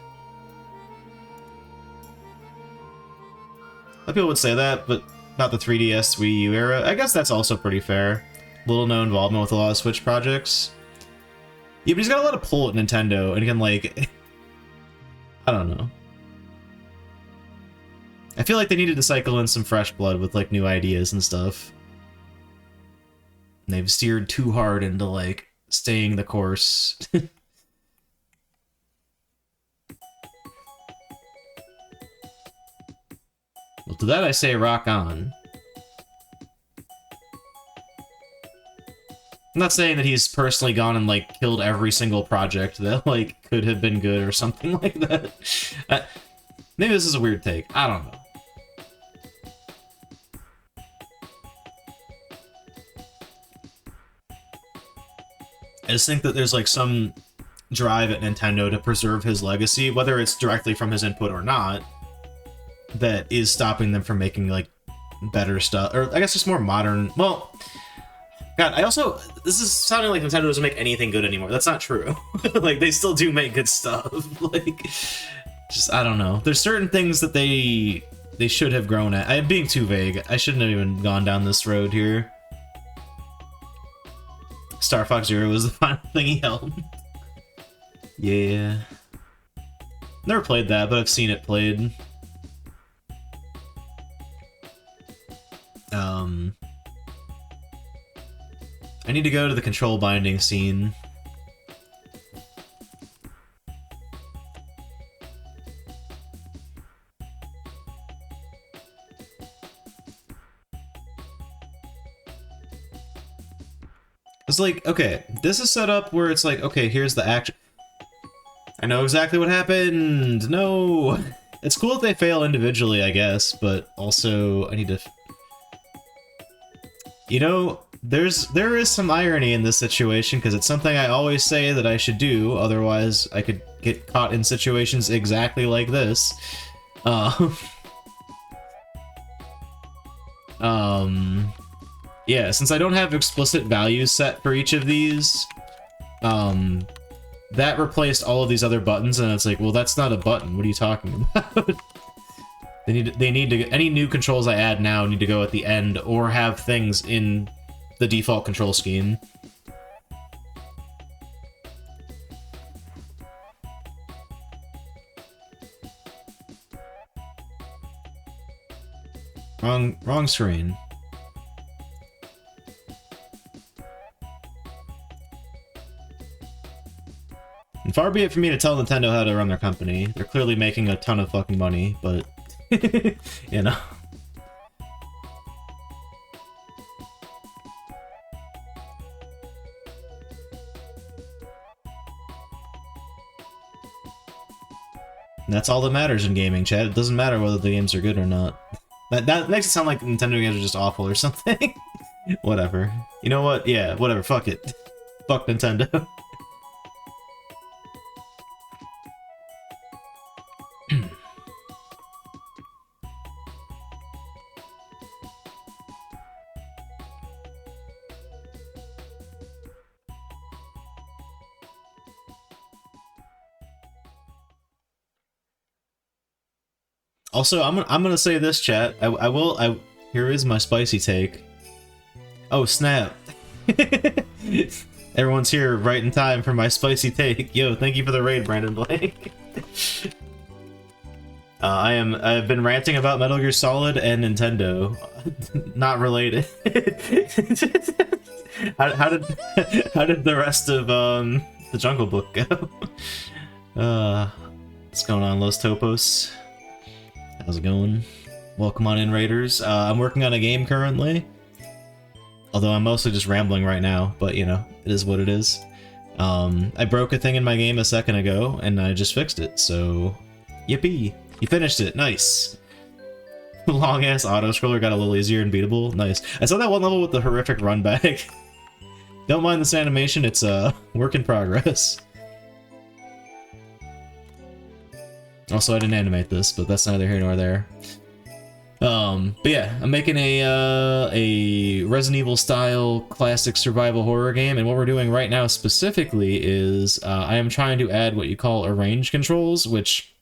A lot of people would say that, but not the 3DS Wii U era. I guess that's also pretty fair. Little no involvement with a lot of Switch projects. Yeah, but he's got a lot of pull at Nintendo, and he can, like... I don't know. I feel like they needed to cycle in some fresh blood with, like, new ideas and stuff. And they've steered too hard into, like, staying the course. Well, to that I say rock on. I'm not saying that he's personally gone and, like, killed every single project that, like, could have been good or something like that. Maybe this is a weird take. I don't know. I just think that there's, like, some drive at Nintendo to preserve his legacy, whether it's directly from his input or not, that is stopping them from making, like, better stuff, or I guess just more modern. Well, God, this is sounding like Nintendo doesn't make anything good anymore. That's not true. Like, they still do make good stuff. Like, just, I don't know. There's certain things that they should have grown at. I'm being too vague. I shouldn't have even gone down this road here. Star Fox Zero was the final thing he held. Yeah. Never played that, but I've seen it played. I need to go to the control binding scene. It's like, okay, this is set up where it's like, okay, here's the action. I know exactly what happened! No! It's cool if they fail individually, I guess, but also I need to... You know, there is some irony in this situation, because it's something I always say that I should do, otherwise I could get caught in situations exactly like this. Yeah, since I don't have explicit values set for each of these, that replaced all of these other buttons, and it's like, well, that's not a button. What are you talking about? They need to, any new controls I add now need to go at the end or have things in the default control scheme. Wrong screen. And far be it for me to tell Nintendo how to run their company. They're clearly making a ton of fucking money, but, you know. And that's all that matters in gaming, chat. It doesn't matter whether the games are good or not. That makes it sound like Nintendo games are just awful or something. Whatever. You know what? Yeah, whatever. Fuck it. Fuck Nintendo. Also, I'm gonna say this, chat. Here is my spicy take. Oh snap! Everyone's here right in time for my spicy take. Yo, thank you for the raid, Brandon Blake. I've been ranting about Metal Gear Solid and Nintendo. Not related. how did the rest of the Jungle Book go? What's going on, Los Topos? How's it going? Welcome on in, Raiders. I'm working on a game currently. Although I'm mostly just rambling right now, but you know, it is what it is. I broke a thing in my game a second ago, and I just fixed it, so... Yippee! You finished it, nice! Long-ass auto-scroller got a little easier and beatable, nice. I saw that one level with the horrific run back. Don't mind this animation, it's a work in progress. Also, I didn't animate this, but that's neither here nor there. But yeah, I'm making a Resident Evil style classic survival horror game, and what we're doing right now specifically is I am trying to add what you call arrange controls, which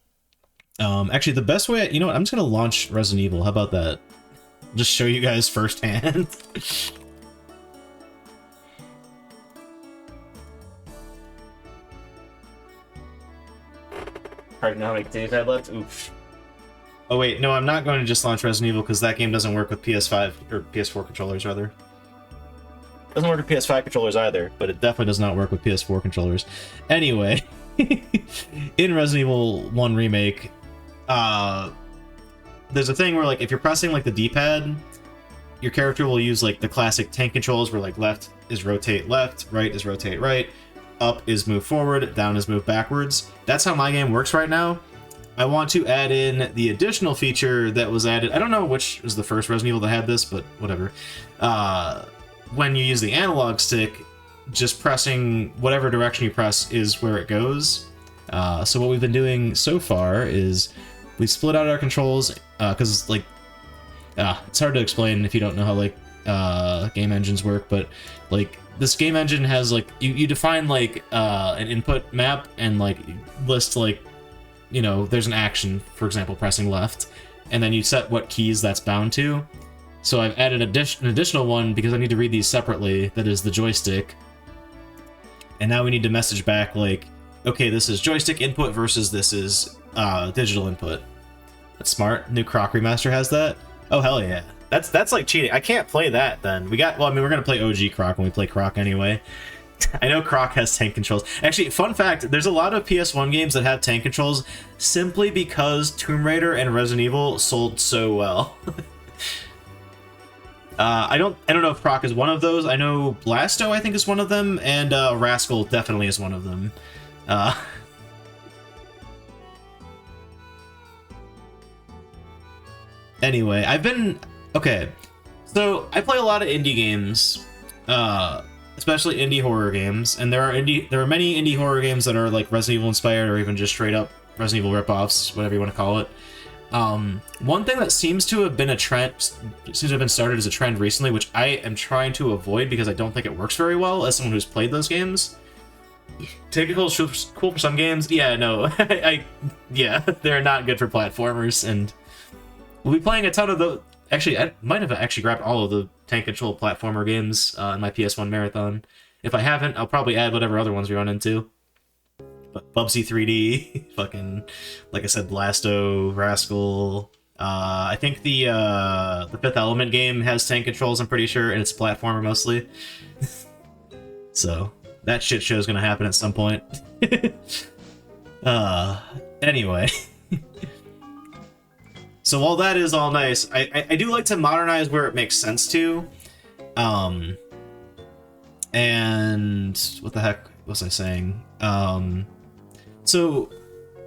actually the best way, you know what, I'm just gonna launch Resident Evil. How about that? Just show you guys firsthand. Hard to know how many days I left. Oof. Oh wait, no, I'm not going to just launch Resident Evil because that game doesn't work with PS5 or PS4 controllers, rather. It doesn't work with PS5 controllers either, but it definitely does not work with PS4 controllers. Anyway, in Resident Evil 1 Remake, there's a thing where, like, if you're pressing like the D-pad, your character will use like the classic tank controls where like left is rotate left, right is rotate right, up is move forward, down is move backwards. That's how my game works right now. I want to add in the additional feature that was added. I don't know which was the first Resident Evil that had this, but whatever. When you use the analog stick, just pressing whatever direction you press is where it goes. So what we've been doing so far is we split out our controls, because like, it's hard to explain if you don't know how like game engines work, but like this game engine has like, you define like an input map and like list like, you know, there's an action, for example, pressing left, and then you set what keys that's bound to. So I've added an additional one because I need to read these separately, that is the joystick. And now we need to message back like, okay, this is joystick input versus this is digital input. That's smart. New Croc Remaster has that? Oh, hell yeah. That's like cheating. I can't play that then. Well, I mean, we're gonna play OG Croc when we play Croc anyway. I know Croc has tank controls. Actually, fun fact, there's a lot of PS1 games that have tank controls simply because Tomb Raider and Resident Evil sold so well. I don't know if Croc is one of those. I know Blasto, I think, is one of them, and Rascal definitely is one of them. Anyway, okay. So I play a lot of indie games, especially indie horror games, and there are many indie horror games that are like Resident Evil inspired or even just straight up Resident Evil ripoffs, whatever you want to call it. One thing that seems to have been started as a trend recently, which I am trying to avoid because I don't think it works very well as someone who's played those games. Technical cool for some games, yeah, no, yeah, they're not good for platformers, and we'll be playing a ton of the. Actually, I might have actually grabbed all of the tank control platformer games in my PS1 marathon. If I haven't, I'll probably add whatever other ones we run into. But Bubsy 3D, fucking, like I said, Blasto, Rascal. I think the Fifth Element game has tank controls, I'm pretty sure, and it's a platformer mostly. So that shit show is gonna happen at some point. Anyway. So while that is all nice, I do like to modernize where it makes sense to. And what the heck was I saying? So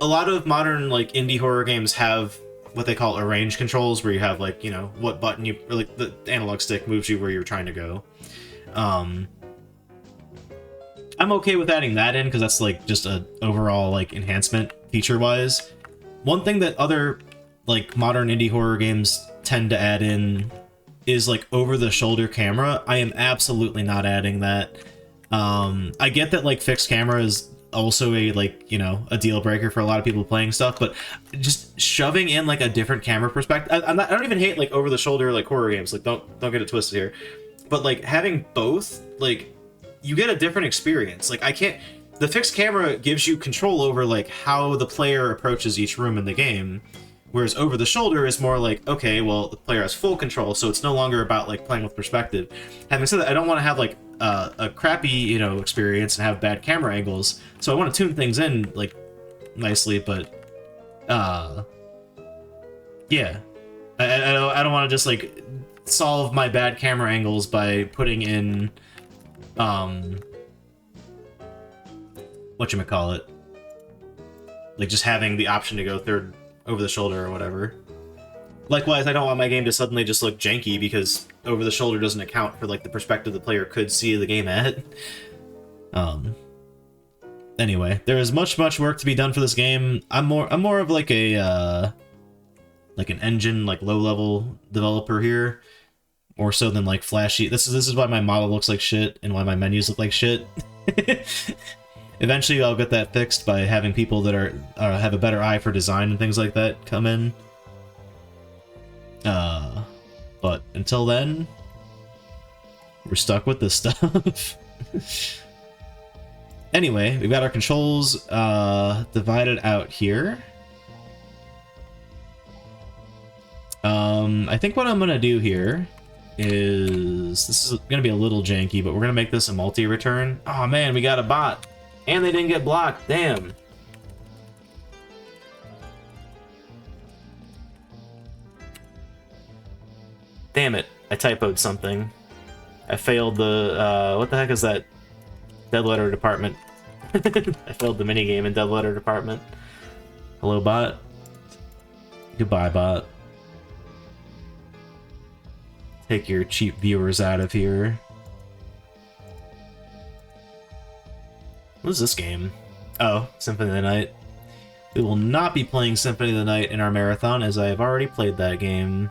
a lot of modern like indie horror games have what they call arrange controls, where you have like, you know, what button you, or like the analog stick moves you where you're trying to go. I'm okay with adding that in because that's like just a overall like enhancement feature wise. One thing that other like modern indie horror games tend to add in is like over-the-shoulder camera. I am absolutely not adding that. I get that like fixed camera is also a like, you know, a deal breaker for a lot of people playing stuff, but just shoving in like a different camera perspective. I don't even hate like over-the-shoulder like horror games. Like don't get it twisted here, but like having both, like you get a different experience. Like the fixed camera gives you control over like how the player approaches each room in the game. Whereas over the shoulder is more like, okay, well, the player has full control, so it's no longer about like playing with perspective. Having said that, I don't want to have like a crappy, you know, experience and have bad camera angles. So I want to tune things in like nicely, but yeah, I don't want to just like solve my bad camera angles by putting in whatchamacallit, like just having the option to go third over the shoulder or whatever. Likewise, I don't want my game to suddenly just look janky because over the shoulder doesn't account for like the perspective the player could see the game at. Anyway, there is much work to be done for this game. I'm more of like a like an engine, like low-level developer here, more so than like flashy. This is why my model looks like shit and why my menus look like shit. Eventually, I'll get that fixed by having people that are have a better eye for design and things like that come in. But until then, we're stuck with this stuff. Anyway, we've got our controls divided out here. I think what I'm gonna do here is, this is gonna be a little janky, but we're gonna make this a multi-return. Oh man, we got a bot. And they didn't get blocked, damn. Damn it, I typoed something. I failed the, what the heck is that? Dead letter department. I failed the minigame in dead letter department. Hello, bot. Goodbye, bot. Take your cheap viewers out of here. What is this game? Oh, Symphony of the Night. We will not be playing Symphony of the Night in our marathon, as I have already played that game.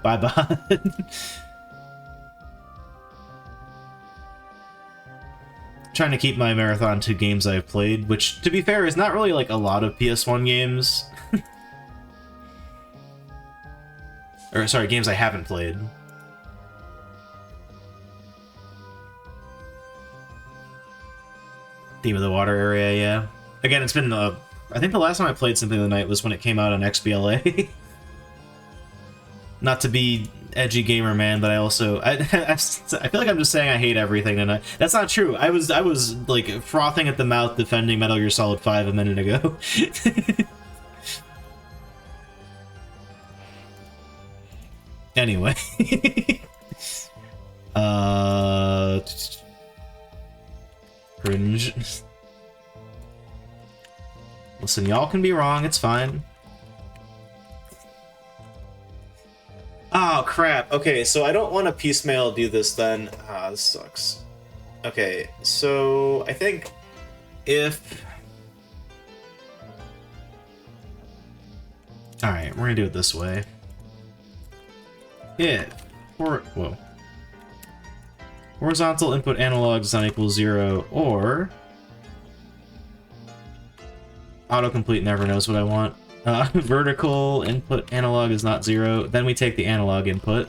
Bye-bye. Trying to keep my marathon to games I've played, which, to be fair, is not really like a lot of PS1 games. Or, sorry, games I haven't played. Theme of the Water area, yeah. Again, it's been, I think the last time I played Symphony of the Night was when it came out on XBLA. Not to be edgy gamer man, but I also, I feel like I'm just saying I hate everything, and that's not true. I was like frothing at the mouth defending Metal Gear Solid 5 a minute ago. Anyway. Cringe. Listen, y'all can be wrong, it's fine. Oh, crap. Okay, so I don't want to piecemeal do this then. Ah, this sucks. Okay, so I think if... Alright, we're gonna do it this way. If... Whoa. Horizontal input analog does not equal 0, or... Autocomplete never knows what I want. Vertical input analog is not 0. Then we take the analog input.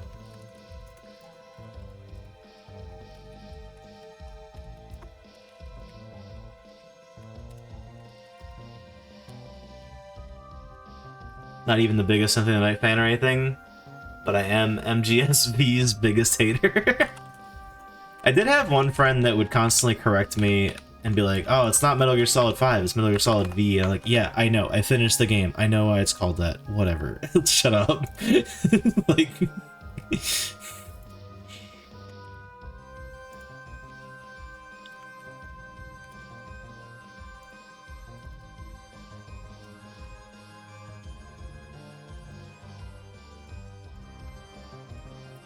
Not even the biggest Symphony of the Night fan or anything, but I am MGSV's biggest hater. I did have one friend that would constantly correct me and be like, oh, it's not Metal Gear Solid 5, it's Metal Gear Solid V. And I'm like, yeah, I know, I finished the game. I know why it's called that. Whatever. Shut up. Like...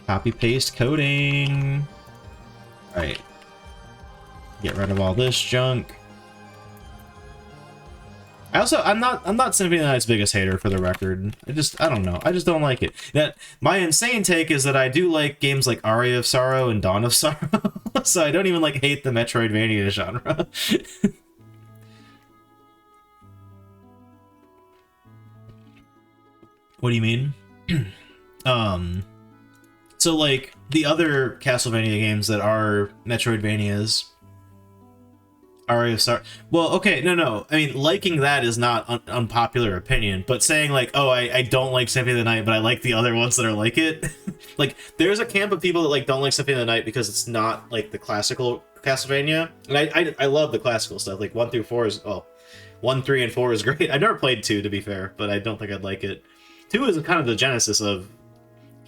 Copy-paste coding. Alright. Get rid of all this junk. I'm not Symphony of the Night's biggest hater, for the record. I don't know. I just don't like it. My insane take is that I do like games like Aria of Sorrow and Dawn of Sorrow, so I don't even like hate the Metroidvania genre. What do you mean? So like the other Castlevania games that are Metroidvanias, Aria of Sorrow. Well, okay, no. I mean, liking that is not unpopular opinion, but saying like, oh, I don't like Symphony of the Night, but I like the other ones that are like it. Like, there's a camp of people that like don't like Symphony of the Night because it's not like the classical Castlevania, and I love the classical stuff. Like 1 through 4 is 1, 3, and 4 is great. I've never played 2, to be fair, but I don't think I'd like it. 2 is kind of the genesis of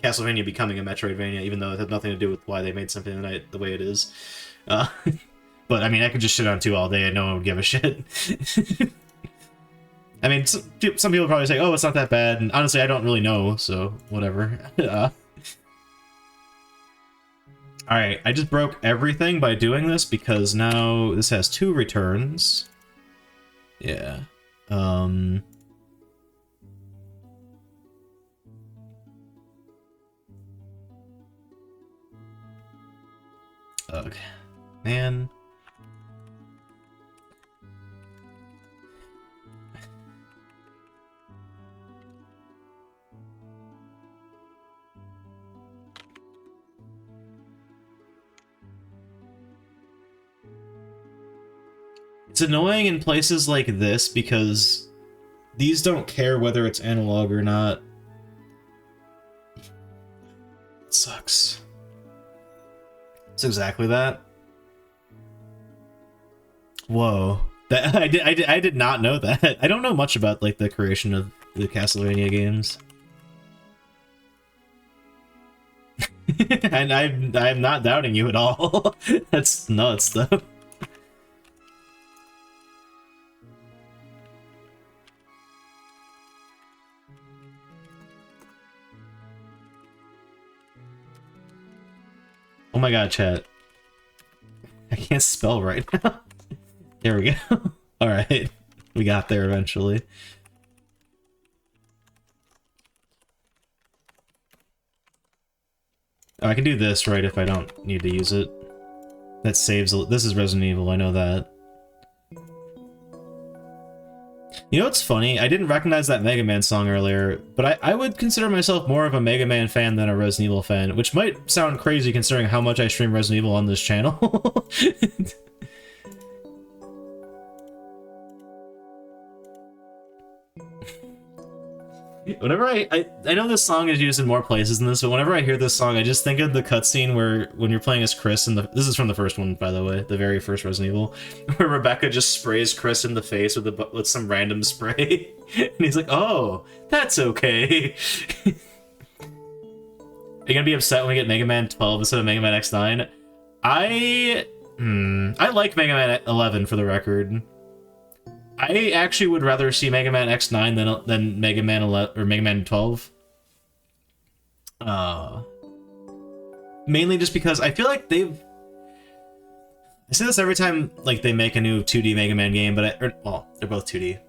Castlevania becoming a Metroidvania, even though it had nothing to do with why they made Symphony of the Night the way it is. But, I mean, I could just shit on 2 all day and no one would give a shit. I mean, some people probably say, oh, it's not that bad, and honestly, I don't really know, so whatever. Alright, I just broke everything by doing this, because now this has 2 returns. Yeah. Ugh. Man. It's annoying in places like this because these don't care whether it's analog or not. It sucks. It's exactly that. Whoa. That I did not know that. I don't know much about like the creation of the Castlevania games. And I'm not doubting you at all. That's nuts though. Oh my god, chat. I can't spell right now. There we go. Alright. We got there eventually. Oh, I can do this, right, if I don't need to use it. That saves... This is Resident Evil, I know that. You know what's funny? I didn't recognize that Mega Man song earlier, but I would consider myself more of a Mega Man fan than a Resident Evil fan, which might sound crazy considering how much I stream Resident Evil on this channel. Whenever I know this song is used in more places than this, but whenever I hear this song, I just think of the cutscene where when you're playing as Chris, and this is from the first one, by the way, the very first Resident Evil, where Rebecca just sprays Chris in the face with some random spray, and he's like, "Oh, that's okay." Are you gonna be upset when we get Mega Man 12 instead of Mega Man X9? I like Mega Man 11 for the record. I actually would rather see Mega Man X9 than Mega Man 11 or Mega Man 12. Uh, Mainly just because I feel like I say this every time like they make a new 2D Mega Man game, but well, they're both 2D.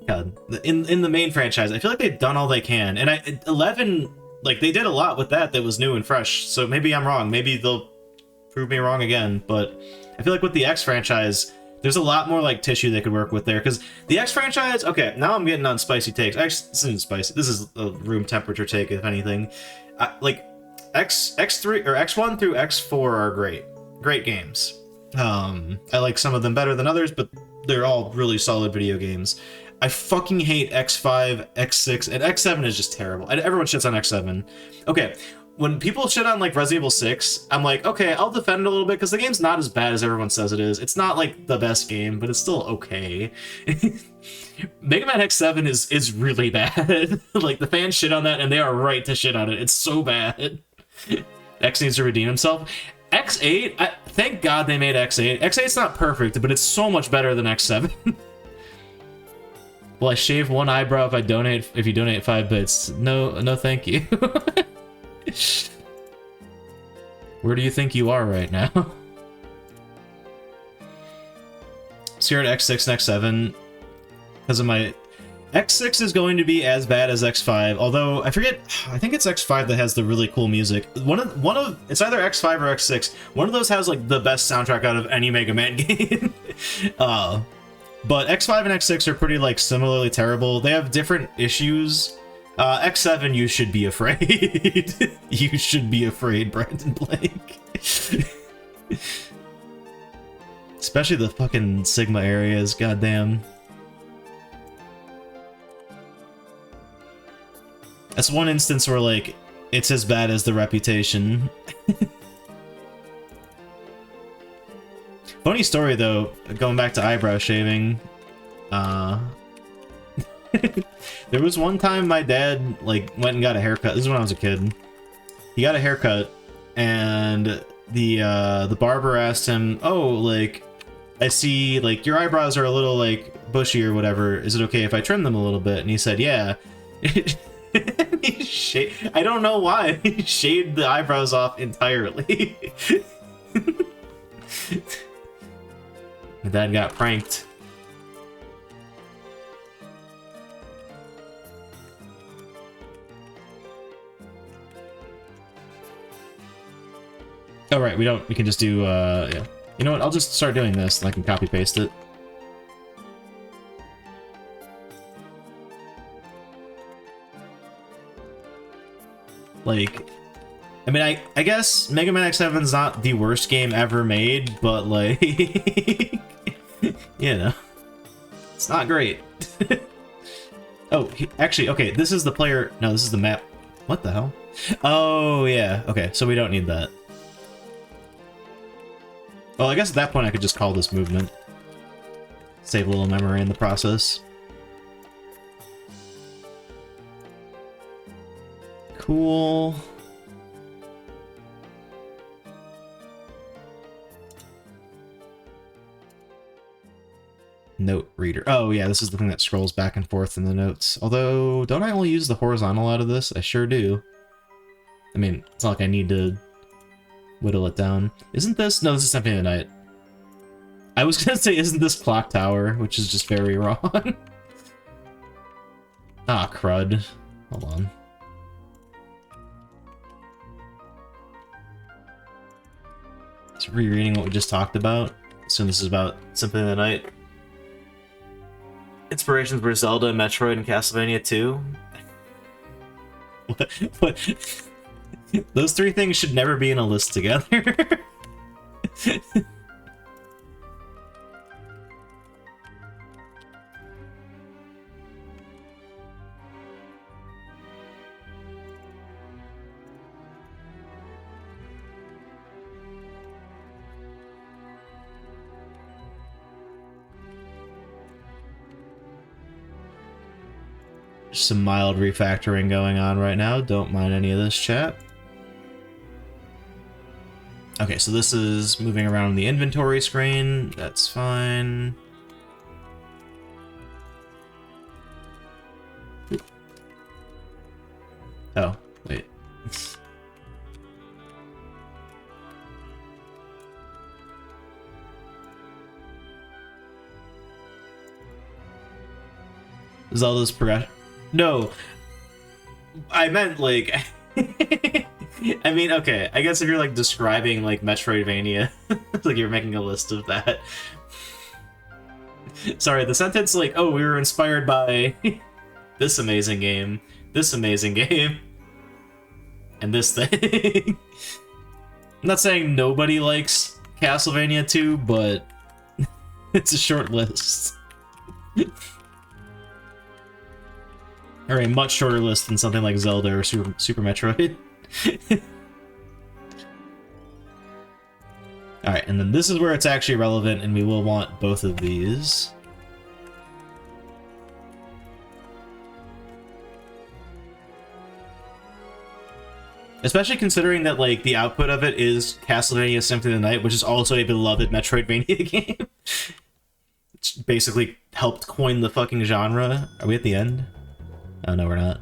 God, in the main franchise, I feel like they've done all they can, and 11, like they did a lot with that was new and fresh. So maybe I'm wrong. Maybe they'll prove me wrong again. But I feel like with the X franchise, there's a lot more like tissue they could work with there. Because the X franchise, okay, now I'm getting on spicy takes. Actually, this isn't spicy. This is a room temperature take, if anything. Like X3 or X1 through X4 are great games. I like some of them better than others, but they're all really solid video games. I fucking hate X5, X6, and X7 is just terrible. And everyone shits on X7. Okay, when people shit on like Resident Evil 6, I'm like, okay, I'll defend it a little bit because the game's not as bad as everyone says it is. It's not like the best game, but it's still okay. Mega Man X7 is really bad. Like the fans shit on that, and they are right to shit on it. It's so bad. X needs to redeem himself. X8, thank God they made X8. X8's not perfect, but it's so much better than X7. Will I shave one eyebrow if you donate 5 bits? No, thank you. Where do you think you are right now? So you're at X6 and X7 because of my X6 is going to be as bad as X5, although I forget. I think it's X5 that has the really cool music. One of it's either X5 or X6. One of those has like the best soundtrack out of any Mega Man game. But X5 and X6 are pretty like similarly terrible. They have different issues. X7, you should be afraid. You should be afraid, Brandon Blake. Especially the fucking Sigma areas, goddamn. That's one instance where, like, it's as bad as the Reputation. Funny story, though, going back to eyebrow shaving. There was one time my dad, like, went and got a haircut. This is when I was a kid. He got a haircut, and the barber asked him, oh, like, I see, like, your eyebrows are a little, like, bushy or whatever. Is it okay if I trim them a little bit? And he said, yeah. I don't know why. He shaved the eyebrows off entirely. My dad got pranked. Oh, right, we can just do, yeah. You know what, I'll just start doing this, and I can copy paste it. Like, I mean, I guess Mega Man X7's not the worst game ever made, but like, you know, it's not great. Oh, actually, okay, this is the player, no, this is the map. What the hell? Oh, yeah, okay, so we don't need that. Well, I guess at that point I could just call this movement. Save a little memory in the process. Cool. Note reader. Oh yeah, this is the thing that scrolls back and forth in the notes. Although, don't I only use the horizontal out of this? I sure do. I mean, it's not like I need to whittle it down. Isn't this? No, this is Symphony of the Night. I was gonna say, isn't this Clock Tower? Which is just very wrong. Ah, crud. Hold on. Just rereading what we just talked about. Assume this is about Symphony of the Night. Inspirations were Zelda, Metroid, and Castlevania 2. What? Those three things should never be in a list together. Some mild refactoring going on right now. Don't mind any of this, chat. Okay, so this is moving around the inventory screen. That's fine. Oh, wait. Zelda's progression. No, I meant like. I mean, okay. I guess if you're like describing like Metroidvania, like you're making a list of that. Sorry, the sentence like, oh, we were inspired by this amazing game, and this thing. I'm not saying nobody likes Castlevania 2, but it's a short list. Or a much shorter list than something like Zelda or Super Metroid. Alright, and then this is where it's actually relevant, and we will want both of these. Especially considering that, like, the output of it is Castlevania Symphony of the Night, which is also a beloved Metroidvania game. It's basically helped coin the fucking genre. Are we at the end? Oh, no, we're not.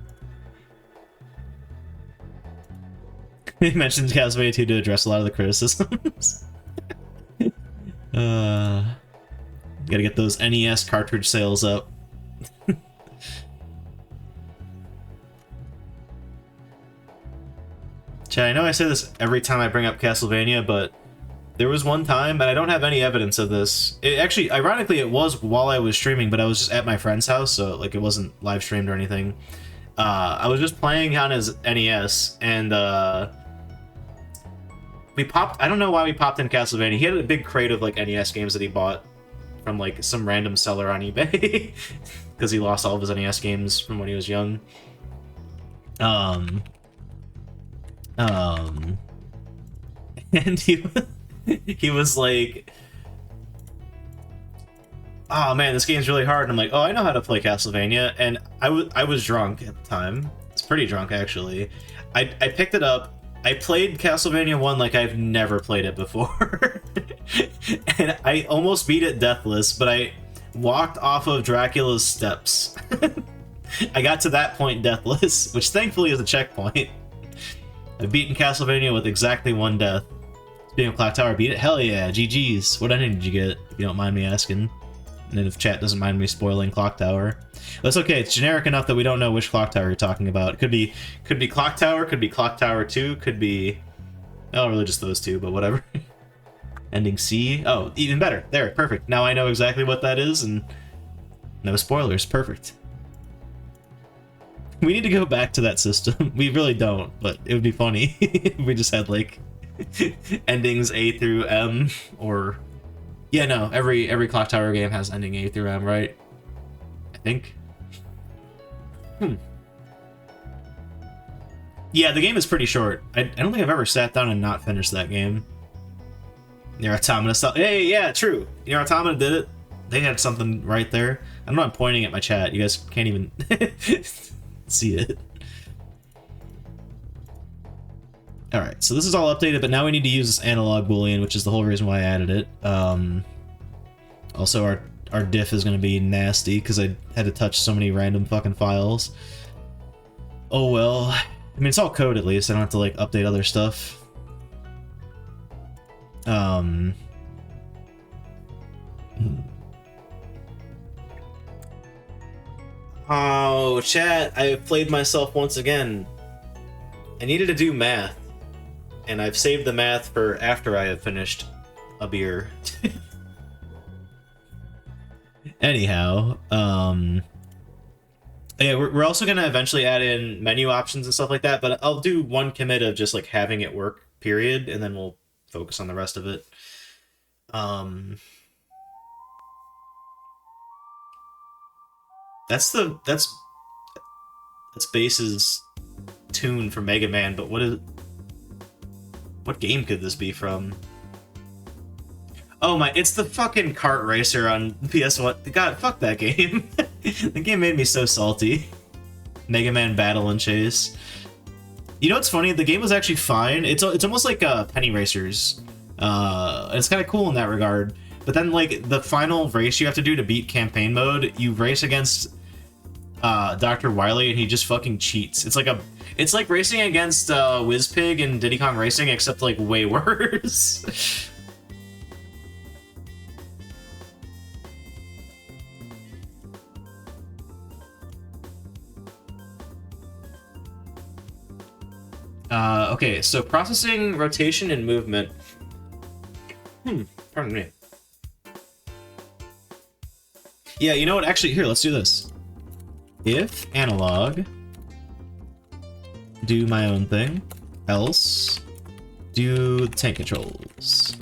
He mentioned Castlevania 2 to address a lot of the criticisms. Gotta get those NES cartridge sales up. Chad, I know I say this every time I bring up Castlevania, but there was one time, and I don't have any evidence of this. It actually, ironically, it was while I was streaming, but I was just at my friend's house, so like it wasn't live streamed or anything. I was just playing on his NES, and we popped. I don't know why we popped in Castlevania. He had a big crate of like NES games that he bought from like some random seller on eBay because he lost all of his NES games from when he was young. And he was like, oh man, this game's really hard. And I'm like, oh, I know how to play Castlevania. And I was drunk at the time. It's pretty drunk, actually. I picked it up. I played Castlevania 1 like I've never played it before. And I almost beat it deathless, but I walked off of Dracula's steps. I got to that point deathless, which thankfully is a checkpoint. I've beaten Castlevania with exactly one death. Speaking of Clock Tower, beat it? Hell yeah, GG's. What ending did you get, if you don't mind me asking? And then if chat doesn't mind me spoiling Clock Tower. That's okay, it's generic enough that we don't know which Clock Tower you're talking about. It could be Clock Tower, could be Clock Tower 2, could be... Oh, really just those two, but whatever. Ending C? Oh, even better. There, perfect. Now I know exactly what that is, and no spoilers. Perfect. We need to go back to that system. We really don't, but it would be funny if we just had, like, endings A through M, or... Yeah, no, every Clock Tower game has ending A through M, right? I think. Yeah, the game is pretty short. I don't think I've ever sat down and not finished that game. Nier Automata stuff. Hey, yeah, true. Nier Automata did it. They had something right there. I'm not pointing at my chat. You guys can't even see it. Alright, so this is all updated, but now we need to use this analog boolean, which is the whole reason why I added it. Also, our diff is going to be nasty, because I had to touch so many random fucking files. Oh well. I mean, it's all code at least. I don't have to, like, update other stuff. Oh, chat, I played myself once again. I needed to do math. And I've saved the math for after I have finished a beer. Anyhow, yeah, we're also gonna eventually add in menu options and stuff like that, but I'll do one commit of just like having it work, period, and then we'll focus on the rest of it. That's Bass's tune for Mega Man, but what game could this be from? Oh my, it's the fucking kart racer on PS1. God, fuck that game. The game made me so salty. Mega Man Battle and Chase. You know what's funny? The game was actually fine. It's almost like Penny Racers. It's kind of cool in that regard. But then, like, the final race you have to do to beat campaign mode, you race against Dr. Wily, and he just fucking cheats. It's like racing against Whizpig and Diddy Kong Racing, except like way worse. Okay, so processing, rotation, and movement. Pardon me. Yeah, you know what? Actually, here, let's do this. If analog, do my own thing, else, do the tank controls.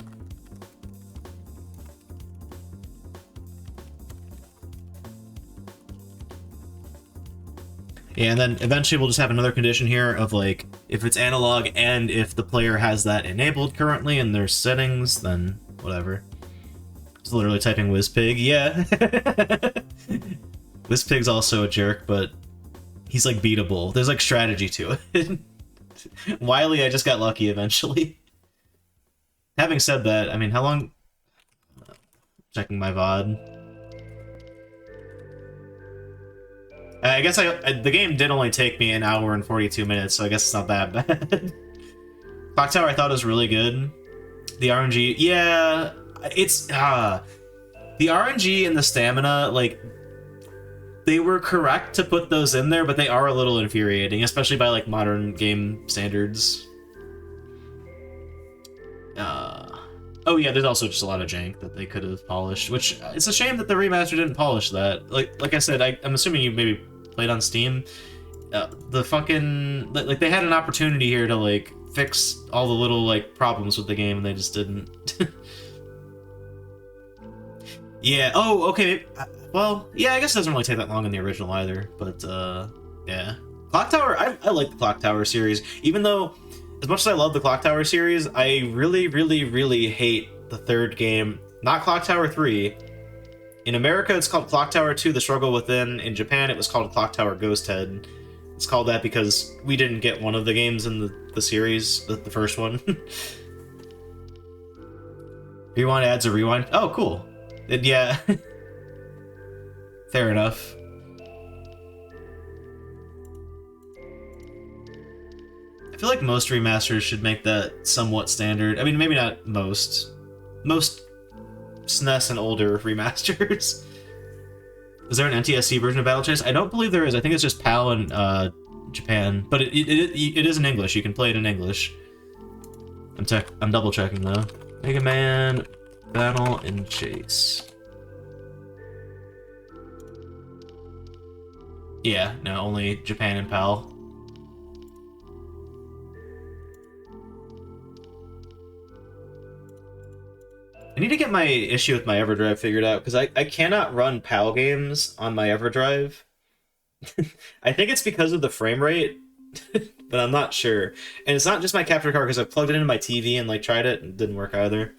Yeah, and then eventually we'll just have another condition here of like, if it's analog and if the player has that enabled currently in their settings, then whatever. It's literally typing WizPig, yeah. WizPig's also a jerk, but he's like beatable. There's like strategy to it. Wily, I just got lucky eventually. Having said that, I mean, how long... Checking my VOD. I guess the game did only take me an hour and 42 minutes, so I guess it's not that bad. Clock Tower I thought was really good. The RNG, yeah, it's the RNG and the stamina, like, they were correct to put those in there, but they are a little infuriating, especially by like modern game standards. Oh yeah, there's also just a lot of jank that they could have polished, which it's a shame that the remaster didn't polish that. Like I said, I'm assuming you maybe played on Steam. The fucking like they had an opportunity here to like fix all the little like problems with the game, and they just didn't. Yeah. Oh, okay. Well, yeah. I guess it doesn't really take that long in the original either. But yeah, Clock Tower. I like the Clock Tower series, even though. As much as I love the Clock Tower series, I really, really, really hate the third game. Not Clock Tower 3. In America, it's called Clock Tower 2, The Struggle Within. In Japan, it was called Clock Tower Ghost Head. It's called that because we didn't get one of the games in the series, the first one. Rewind adds a rewind. Oh, cool. Yeah. Fair enough. I feel like most remasters should make that somewhat standard. I mean, maybe not most. Most SNES and older remasters. Is there an NTSC version of Battle Chase? I don't believe there is. I think it's just PAL in Japan. But it is in English. You can play it in English. I'm double checking though. Mega Man Battle and Chase. Yeah, no, only Japan and PAL. I need to get my issue with my EverDrive figured out, because I cannot run PAL games on my EverDrive. I think it's because of the frame rate, but I'm not sure. And it's not just my capture card, because I've plugged it into my TV and like tried it, and it didn't work either.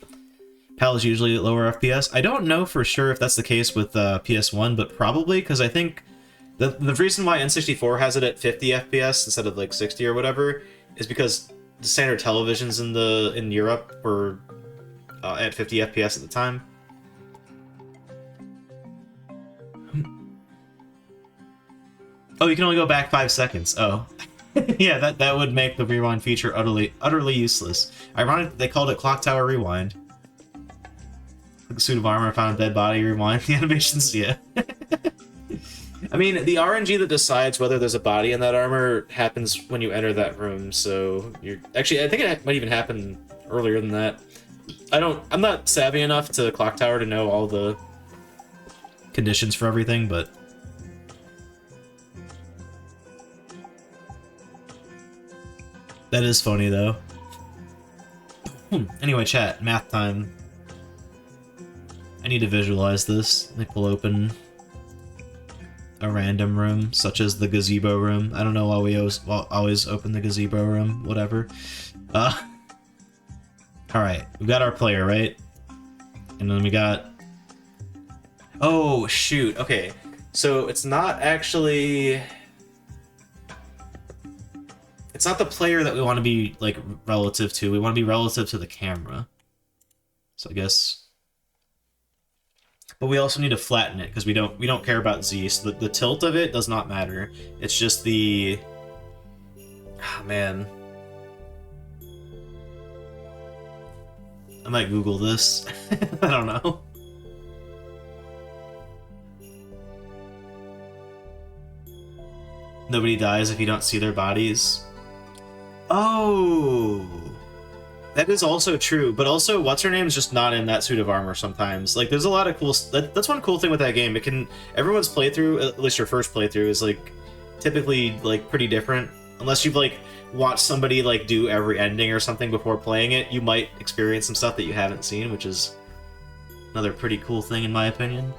PAL is usually at lower FPS. I don't know for sure if that's the case with PS1, but probably, because I think the reason why N64 has it at 50 FPS instead of like 60 or whatever is because the standard televisions in Europe were at 50 FPS at the time. Oh, you can only go back 5 seconds. Oh. Yeah, that would make the rewind feature utterly useless. Ironic they called it Clock Tower Rewind. Like a suit of armor, found a dead body, rewind the animations, yeah. I mean, the RNG that decides whether there's a body in that armor happens when you enter that room, so you're... Actually, I think it might even happen earlier than that. I'm not savvy enough to Clock Tower to know all the conditions for everything, but... That is funny, though. Anyway, chat, math time. I need to visualize this. I think we'll open a random room, such as the gazebo room. I don't know why we always open the gazebo room, whatever. Alright, we got our player, right? And then we got... Oh, shoot, okay. So it's not actually... It's not the player that we want to be, like, relative to. We want to be relative to the camera. So I guess... But we also need to flatten it, because we don't care about Z, so the tilt of it does not matter. It's just the... Ah, man. I might Google this. I don't know. Nobody dies if you don't see their bodies. Oh, that is also true. But also, what's her name is just not in that suit of armor sometimes. Like, there's a lot of cool. That's one cool thing with that game. It can everyone's playthrough, at least your first playthrough, is like typically like pretty different. Unless you've like watched somebody like do every ending or something before playing it, you might experience some stuff that you haven't seen, which is another pretty cool thing in my opinion.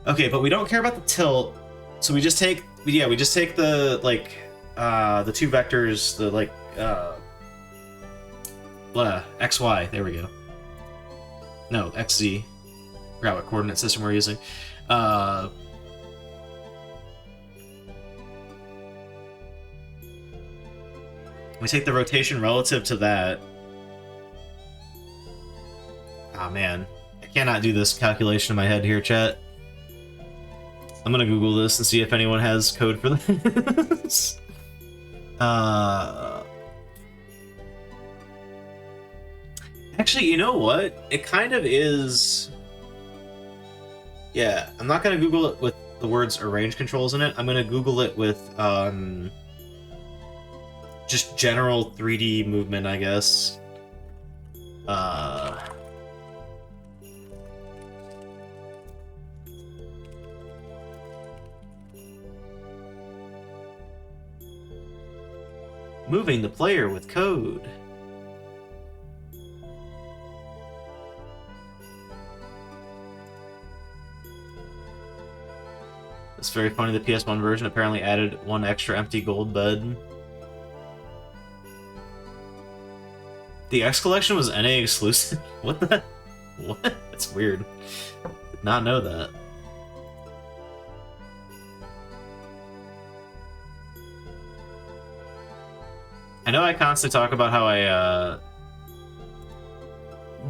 Okay, but we don't care about the tilt, so we just take the like the two vectors, the like XY, there we go. No, XZ. Forgot what coordinate system we're using. We take the rotation relative to that. Ah, man. I cannot do this calculation in my head here, chat. I'm gonna Google this and see if anyone has code for this. Actually, you know what? It kind of is... Yeah, I'm not gonna Google it with the words arrange controls in it. I'm gonna Google it with, just general 3D movement, I guess. Moving the player with code. It's very funny, the PS1 version apparently added one extra empty gold bed. The X Collection was NA exclusive? What the? What? That's weird. Did not know that. I know I constantly talk about how I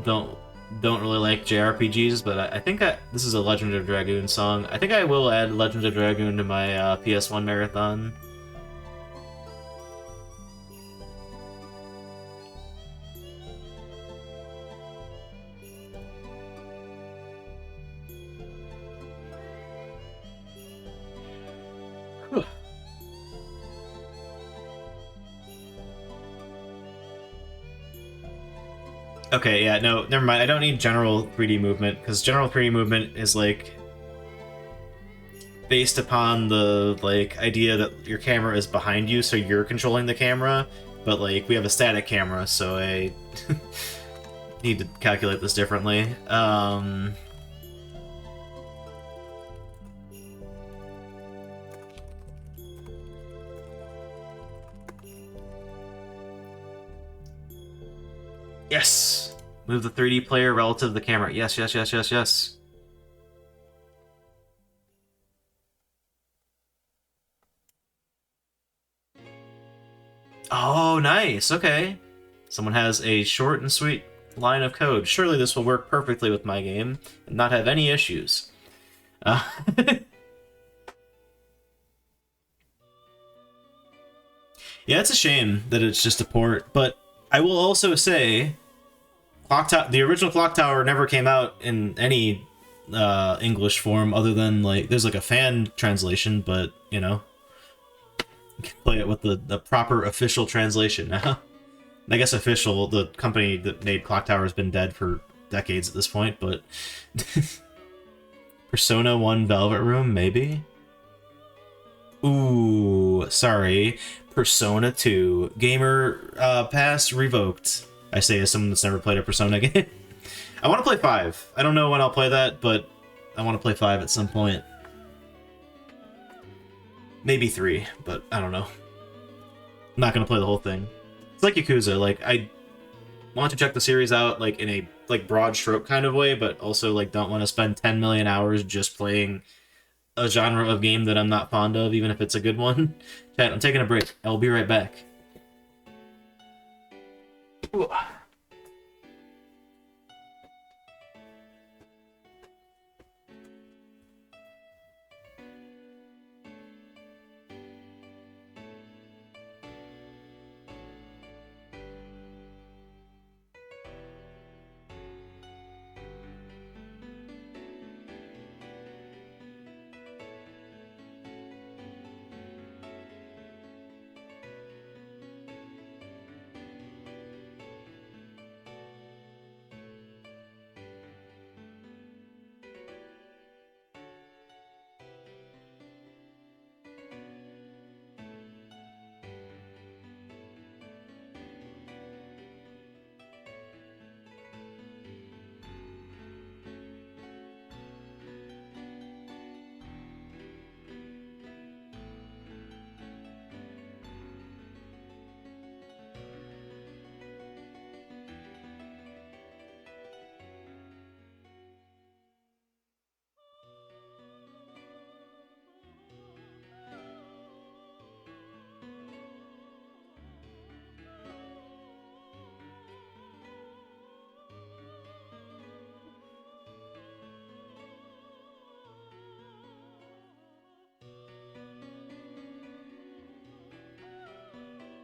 don't really like JRPGs, but I think this is a Legend of Dragoon song. I think I will add Legend of Dragoon to my PS1 marathon. Okay, yeah, no, never mind. I don't need general 3D movement, because general 3D movement is, like, based upon the, like, idea that your camera is behind you, so you're controlling the camera, but, like, we have a static camera, so I need to calculate this differently. Yes! Move the 3D player relative to the camera. Yes, yes, yes, yes, yes. Oh, nice. Okay. Someone has a short and sweet line of code. Surely this will work perfectly with my game and not have any issues. Yeah, it's a shame that it's just a port, but I will also say the original Clock Tower never came out in any English form other than, like, there's like a fan translation, but, you know, you can play it with the proper official translation now. I guess official, the company that made Clock Tower has been dead for decades at this point, but Persona 1 Velvet Room, maybe? Ooh, sorry. Persona 2. Gamer pass revoked. I say as someone that's never played a Persona game. I want to play 5. I don't know when I'll play that, but I want to play 5 at some point. Maybe 3, but I don't know. I'm not going to play the whole thing. It's like Yakuza. Like, I want to check the series out, like, in a, like, broad stroke kind of way, but also, like, don't want to spend 10 million hours just playing a genre of game that I'm not fond of, even if it's a good one. Chat, I'm taking a break. I'll be right back. Ooh.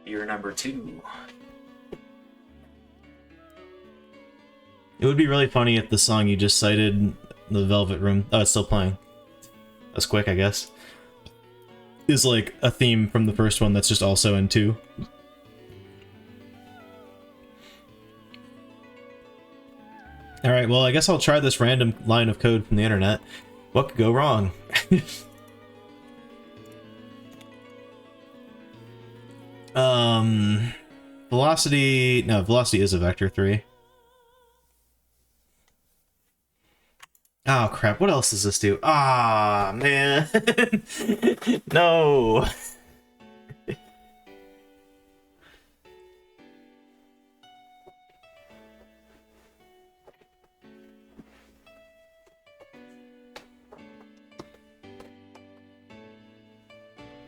You're number 2. It would be really funny if the song you just cited, the Velvet Room... Oh, it's still playing. That's quick, I guess. Is like a theme from the first one that's just also in 2. Alright, well, I guess I'll try this random line of code from the internet. What could go wrong? Velocity... No, velocity is a vector 3. Oh crap, what else does this do? Ah, man. No.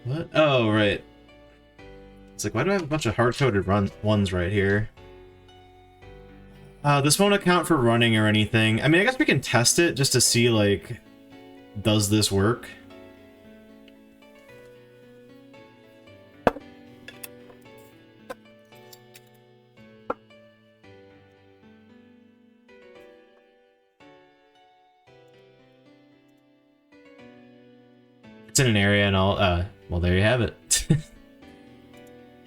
What? Oh, right. It's like, why do I have a bunch of hard-coded ones right here? This won't account for running or anything. I mean, I guess we can test it just to see, like, does this work? It's in an area and I'll, well, there you have it.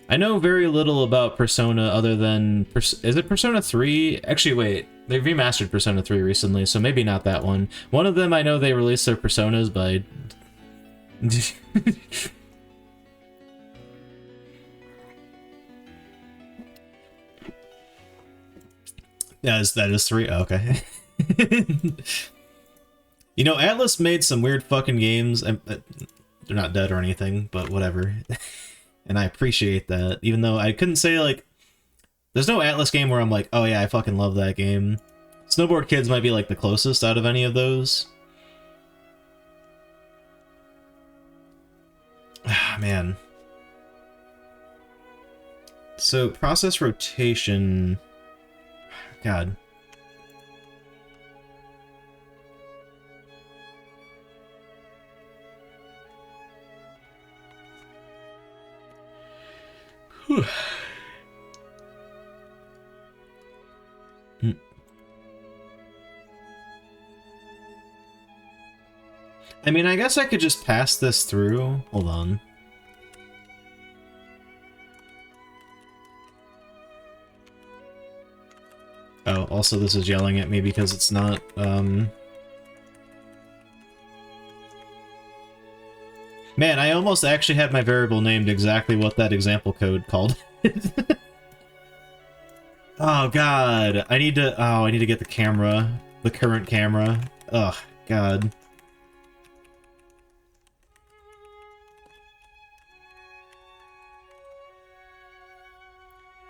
I know very little about Persona other than... Is it Persona 3? Actually, wait. They remastered Persona 3 recently, so maybe not that one. One of them, I know they released their Personas, but... that is 3? Oh, okay. You know, Atlas made some weird fucking games. They're not dead or anything, but whatever. And I appreciate that, even though I couldn't say, like... There's no Atlas game where I'm like, oh yeah, I fucking love that game. Snowboard Kids might be, like, the closest out of any of those. Ah, man. So, process rotation... God. Whew. I mean, I guess I could just pass this through. Hold on. Oh, also this is yelling at me because it's not, Man, I almost actually had my variable named exactly what that example code called. Oh god, I need to get the camera, the current camera. Ugh, god.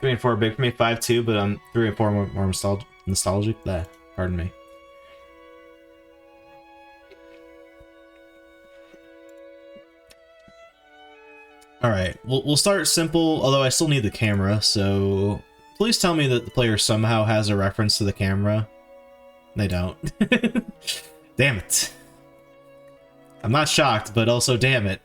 Three and 4 are big for me, 5 too, but 3 and 4 more nostalgic. Pardon me. Alright, we'll start simple, although I still need the camera, so... Please tell me that the player somehow has a reference to the camera. They don't. Damn it. I'm not shocked, but also damn it.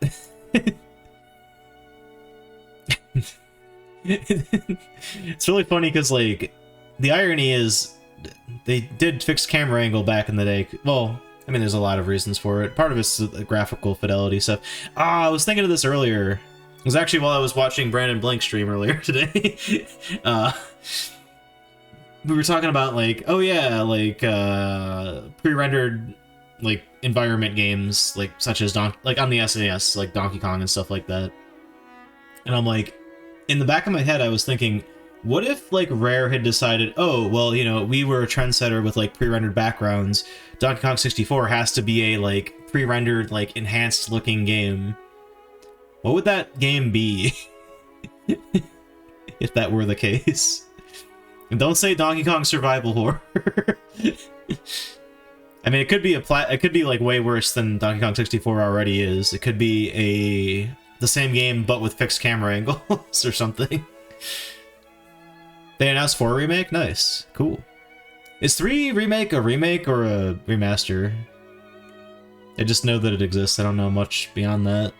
It's really funny because, like, the irony is they did fix camera angle back in the day. Well, I mean, there's a lot of reasons for it. Part of it's the graphical fidelity stuff. I was thinking of this earlier. It was actually while I was watching Brandon Blink stream earlier today. We were talking about, like, oh yeah, like, pre-rendered, like, environment games, like, such as, on the SNES, like Donkey Kong and stuff like that. And I'm like, in the back of my head, I was thinking, what if, like, Rare had decided, oh, well, you know, we were a trendsetter with, like, pre-rendered backgrounds. Donkey Kong 64 has to be a, like, pre-rendered, like, enhanced-looking game. What would that game be? If that were the case. And don't say Donkey Kong Survival Horror. I mean, it could be like way worse than Donkey Kong 64 already is. It could be the same game but with fixed camera angles or something. They announced 4 remake? Nice. Cool. Is 3 remake a remake or a remaster? I just know that it exists. I don't know much beyond that.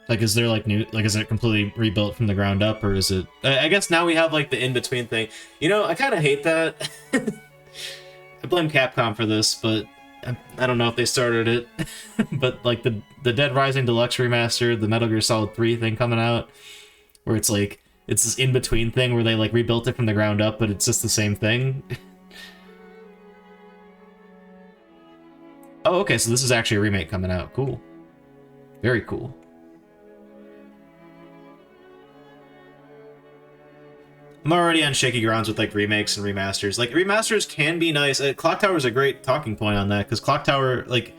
Like, is there like new, like, is it completely rebuilt from the ground up, or is it? I guess now we have like the in between thing. You know, I kind of hate that. I blame Capcom for this, but I don't know if they started it. But like the Dead Rising Deluxe remaster, the Metal Gear Solid 3 thing coming out, where it's like it's this in between thing where they like rebuilt it from the ground up, but it's just the same thing. Oh, okay, so this is actually a remake coming out. Cool. Very cool. I'm already on shaky grounds with, like, remakes and remasters. Like, remasters can be nice. Clock Tower is a great talking point on that, because Clock Tower, like,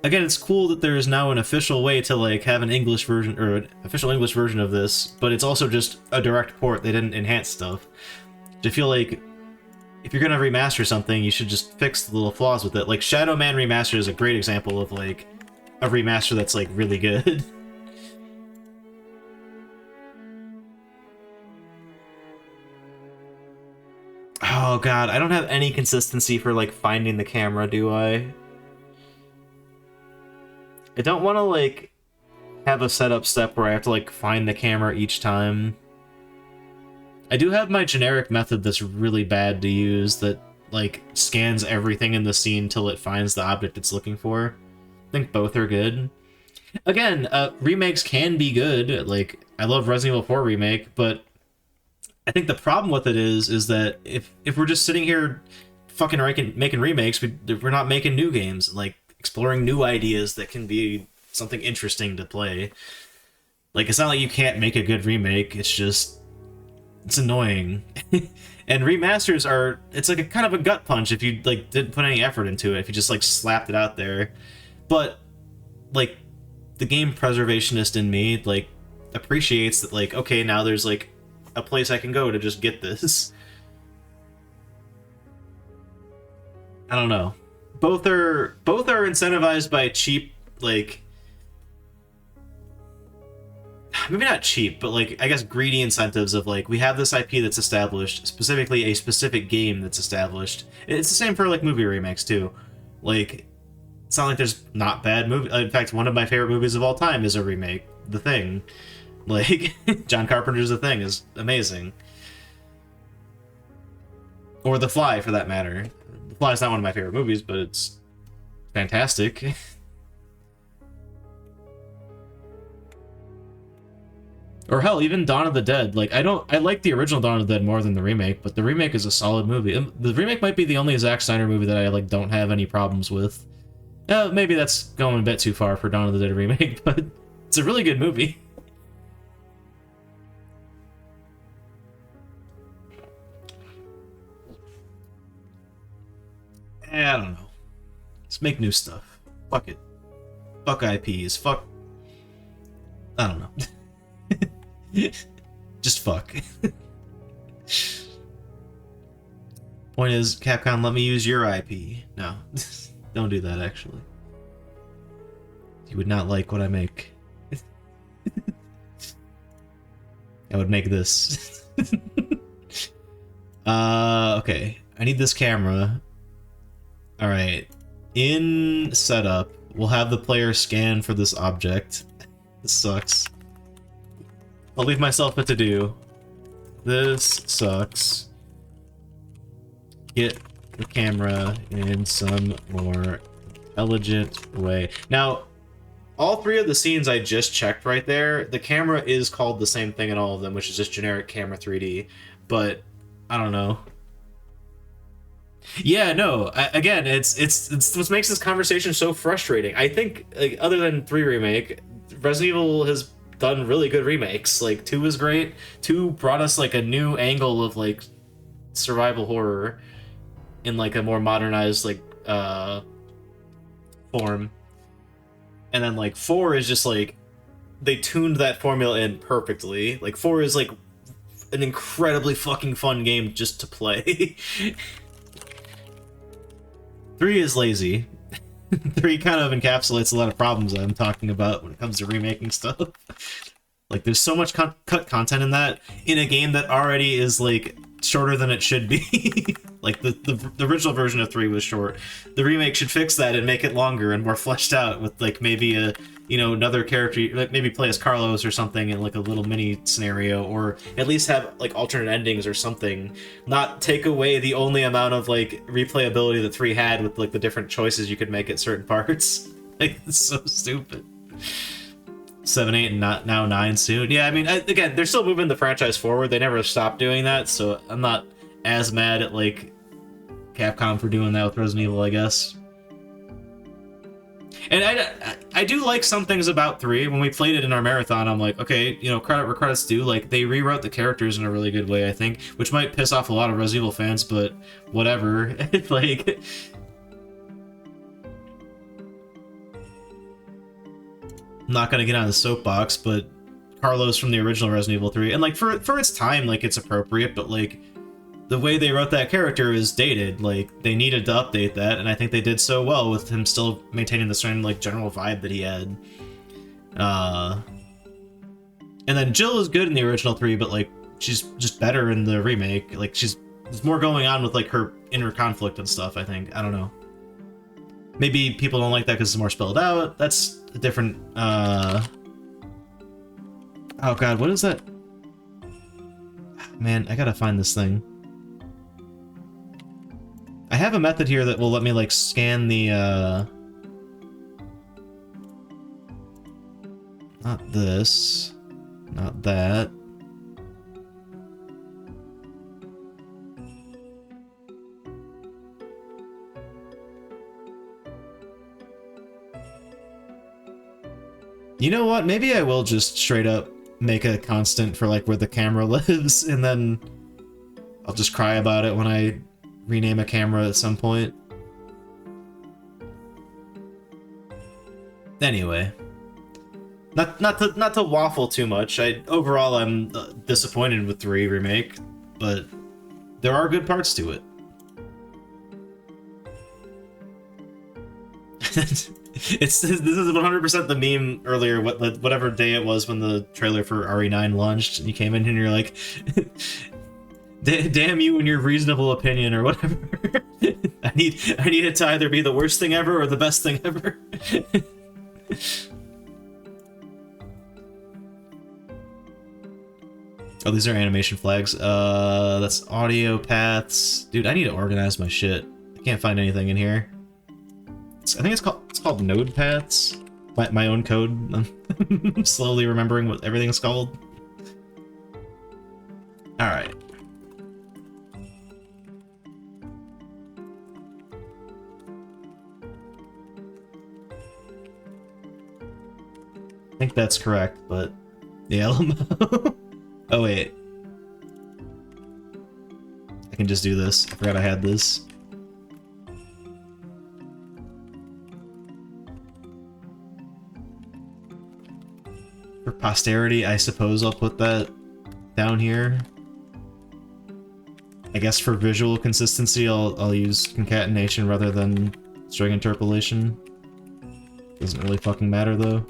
again, it's cool that there's now an official way to, like, have an English version, or an official English version of this, but it's also just a direct port. They didn't enhance stuff. I feel like if you're gonna remaster something, you should just fix the little flaws with it. Like, Shadow Man Remastered is a great example of, like, a remaster that's, like, really good. Oh god, I don't have any consistency for, like, finding the camera, do I? I don't want to, like, have a setup step where I have to, like, find the camera each time. I do have my generic method that's really bad to use that, like, scans everything in the scene till it finds the object it's looking for. I think both are good. Again, remakes can be good. Like, I love Resident Evil 4 Remake, but I think the problem with it is that if we're just sitting here fucking making remakes, we're not making new games, like exploring new ideas that can be something interesting to play. Like, it's not like you can't make a good remake, it's just, it's annoying. And remasters are, it's like a kind of a gut punch if you, like, didn't put any effort into it, if you just, like, slapped it out there. But, like, the game preservationist in me, like, appreciates that, like, okay, now there's, like, a place I can go to just get this. I don't know. Both are incentivized by cheap, like, maybe not cheap, but, like, I guess greedy incentives of, like, we have this IP that's established, specifically a specific game that's established. It's the same for, like, movie remakes too. Like, it's not like there's not bad movies. In fact, one of my favorite movies of all time is a remake, The Thing. Like, John Carpenter's The Thing is amazing. Or The Fly, for that matter. The Fly is not one of my favorite movies, but it's fantastic. Or hell, even Dawn of the Dead. Like, I like the original Dawn of the Dead more than the remake, but the remake is a solid movie. The remake might be the only Zack Snyder movie that I, like, don't have any problems with. Maybe that's going a bit too far for Dawn of the Dead remake, but it's a really good movie. I don't know. Let's make new stuff. Fuck it. Fuck IPs. Fuck... I don't know. Just fuck. Point is, Capcom, let me use your IP. No. Don't do that, actually. You would not like what I make. I would make this. Okay. I need this camera. Alright. In setup, we'll have the player scan for this object. This sucks. I'll leave myself a to-do. This sucks. Get the camera in some more intelligent way. Now, all three of the scenes I just checked right there, the camera is called the same thing in all of them, which is just generic camera 3D. But, I don't know. Yeah, no. Again, it's what makes this conversation so frustrating. I think, like, other than 3 Remake, Resident Evil has done really good remakes. Like, 2 was great. 2 brought us, like, a new angle of, like, survival horror in, like, a more modernized, like, form. And then, like, 4 is just, like, they tuned that formula in perfectly. Like, 4 is, like, an incredibly fucking fun game just to play. 3 is lazy. 3 kind of encapsulates a lot of problems I'm talking about when it comes to remaking stuff. Like, there's so much cut content in that, in a game that already is, like, shorter than it should be. Like the original version of 3 was short. The remake should fix that and make it longer and more fleshed out with like maybe a, you know, another character, like maybe play as Carlos or something in like a little mini scenario, or at least have like alternate endings or something. Not take away the only amount of like replayability that 3 had with like the different choices you could make at certain parts. Like, it's so stupid. 7, 8, and not now 9 soon. Yeah, I mean, again, they're still moving the franchise forward. They never stopped doing that, so I'm not as mad at like Capcom for doing that with Resident Evil, I guess. And I do like some things about 3. When we played it in our marathon, I'm like, okay, you know, credit where credit's due. Like, they rewrote the characters in a really good way, I think, which might piss off a lot of Resident Evil fans, but whatever. Like, I'm not gonna get on the soapbox, but Carlos from the original Resident Evil 3, and like for its time, like it's appropriate, but like the way they wrote that character is dated. Like they needed to update that, and I think they did so well with him still maintaining the same like general vibe that he had. And then Jill is good in the original 3, but like she's just better in the remake. Like there's more going on with like her inner conflict and stuff, I think. I don't know. Maybe people don't like that because it's more spelled out. That's a different, oh god, what is that? Man, I gotta find this thing. I have a method here that will let me, like, scan the, not this. Not that. You know what? Maybe I will just straight up make a constant for like where the camera lives, and then I'll just cry about it when I rename a camera at some point. Anyway, not to waffle too much. Overall I'm disappointed with 3 remake, but there are good parts to it. This is 100% the meme earlier, whatever day it was when the trailer for RE9 launched, and you came in and you're like, damn you and your reasonable opinion or whatever. I need it to either be the worst thing ever or the best thing ever. Oh, these are animation flags. That's audio paths. Dude, I need to organize my shit. I can't find anything in here. I think it's called node paths. My own code. I'm slowly remembering what everything's called. All right. I think that's correct, but yeah. Oh wait. I can just do this. I forgot I had this. For posterity, I suppose I'll put that down here. I guess for visual consistency, I'll use concatenation rather than string interpolation. Doesn't really fucking matter though.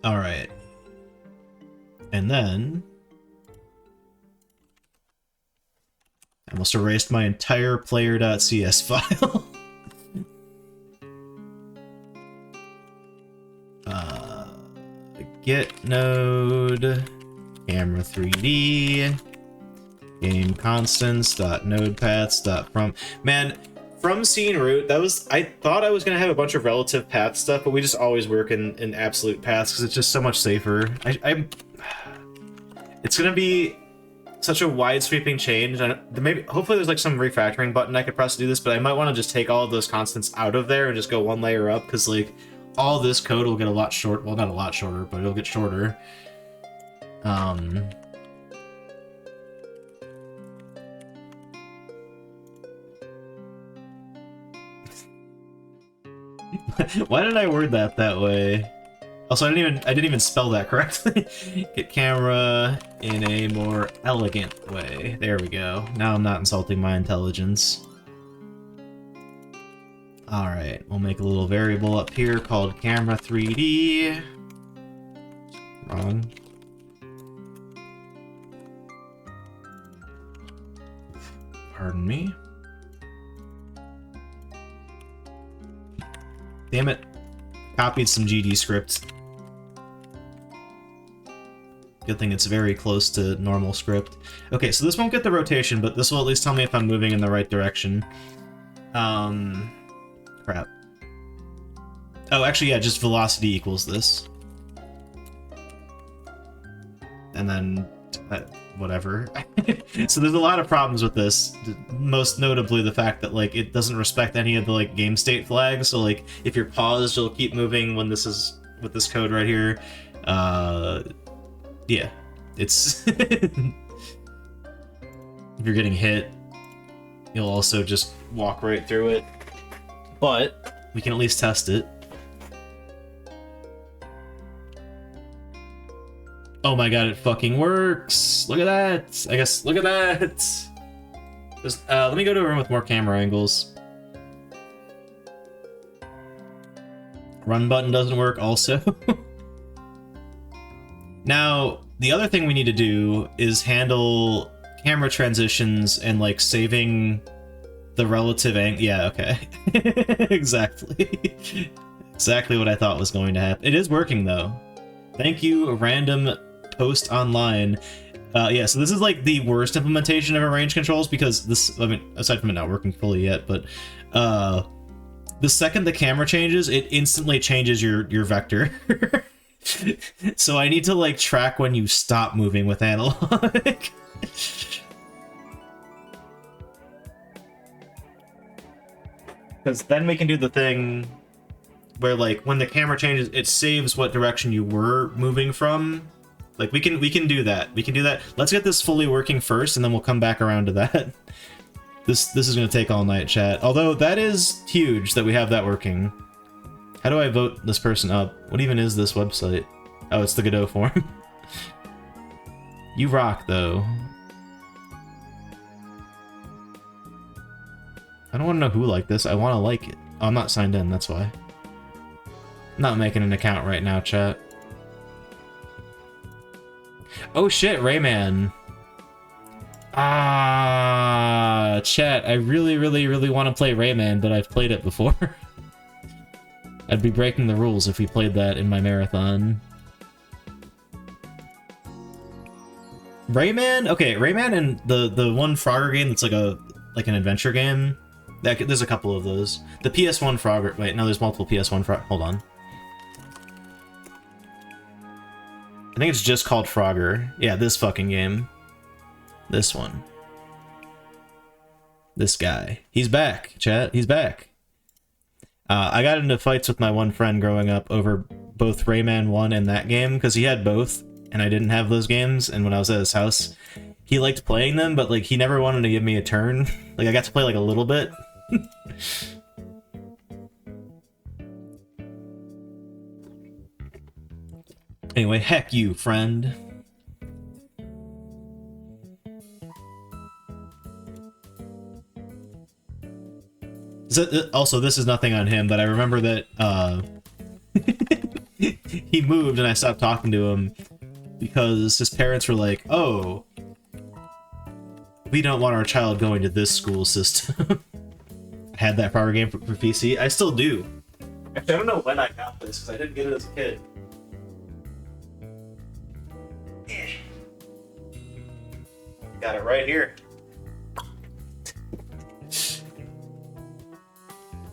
All right. And then I almost erased my entire player.cs file. Get node camera 3D game constants node paths from. Man, from scene root, that was, I thought I was gonna have a bunch of relative path stuff, but we just always work in absolute paths because it's just so much safer. It's gonna be such a wide sweeping change. And maybe, hopefully there's like some refactoring button I could press to do this, but I might want to just take all of those constants out of there and just go one layer up, because like all this code will get a lot short. Well, not a lot shorter, but it'll get shorter. Why did I word that way? Also, I didn't even spell that correctly. Get camera in a more elegant way. There we go. Now I'm not insulting my intelligence. Alright, we'll make a little variable up here called camera 3D. Wrong. Pardon me. Damn it. Copied some GD script. Good thing it's very close to normal script. Okay, so this won't get the rotation, but this will at least tell me if I'm moving in the right direction. Crap. Oh, actually, yeah, just velocity equals this. And then, whatever. So there's a lot of problems with this, most notably the fact that, like, it doesn't respect any of the, like, game state flags, so, like, if you're paused, you'll keep moving when this is, with this code right here. Yeah, it's... if you're getting hit, you'll also just walk right through it. But we can at least test it. Oh my god, it fucking works! Look at that! I guess, look at that! Just, let me go to a room with more camera angles. Run button doesn't work also. Now, the other thing we need to do is handle camera transitions and, like, saving the relative angle. Yeah, okay. Exactly. Exactly what I thought was going to happen. It is working, though. Thank you, random post online. Yeah, so this is, like, the worst implementation of range controls, because this, I mean, aside from it not working fully yet, but, the second the camera changes, it instantly changes your vector. So I need to, like, track when you stop moving with analog. Because then we can do the thing where, like, when the camera changes, it saves what direction you were moving from. Like, we can do that. We can do that. Let's get this fully working first, and then we'll come back around to that. This is going to take all night, chat. Although, that is huge that we have that working. How do I vote this person up? What even is this website? Oh, it's the Godot form. You rock, though. I don't want to know who liked this. I want to like it. Oh, I'm not signed in, that's why. I'm not making an account right now, chat. Oh shit, Rayman. Ah, chat, I really, really, really want to play Rayman, but I've played it before. I'd be breaking the rules if we played that in my marathon. Rayman? Okay, Rayman and the one Frogger game that's like an adventure game. There's a couple of those. The PS1 Frogger... Wait, no, there's multiple PS1 Frogger... Hold on. I think it's just called Frogger. Yeah, this fucking game. This one. This guy. He's back, chat. He's back. I got into fights with my one friend growing up over both Rayman 1 and that game, because he had both, and I didn't have those games, and when I was at his house, he liked playing them, but, like, he never wanted to give me a turn. Like, I got to play, like, a little bit. Anyway, heck you, friend. Also, this is nothing on him, but I remember that he moved and I stopped talking to him because his parents were like, oh, we don't want our child going to this school system. I had that Frogger game for PC. I still do. Actually, I don't know when I got this because I didn't get it as a kid. Got it right here.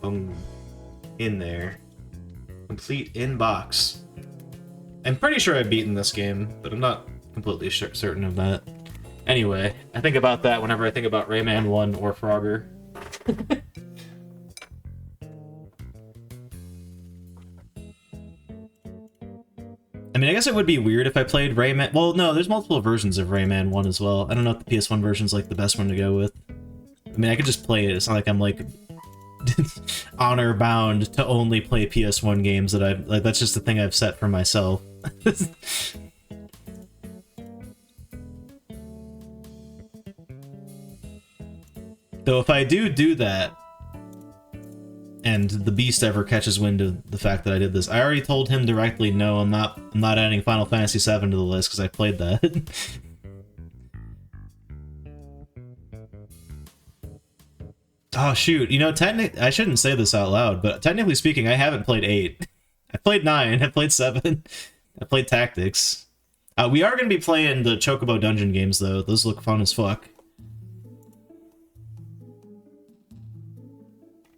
Boom. In there. Complete inbox. I'm pretty sure I've beaten this game, but I'm not completely certain of that. Anyway, I think about that whenever I think about Rayman 1 or Frogger. I mean, I guess it would be weird if I played Rayman... Well, no, there's multiple versions of Rayman 1 as well. I don't know if the PS1 version's, like, the best one to go with. I mean, I could just play it. It's not like I'm, like, honor bound to only play PS1 games that I've like. That's just the thing I've set for myself. So if I do that, and the Beast ever catches wind of the fact that I did this, I already told him directly, no, I'm not adding Final Fantasy VII to the list because I played that. Oh shoot, you know, I shouldn't say this out loud, but technically speaking, I haven't played 8. I played 9, I played 7, I played Tactics. We are going to be playing the Chocobo Dungeon games, though. Those look fun as fuck.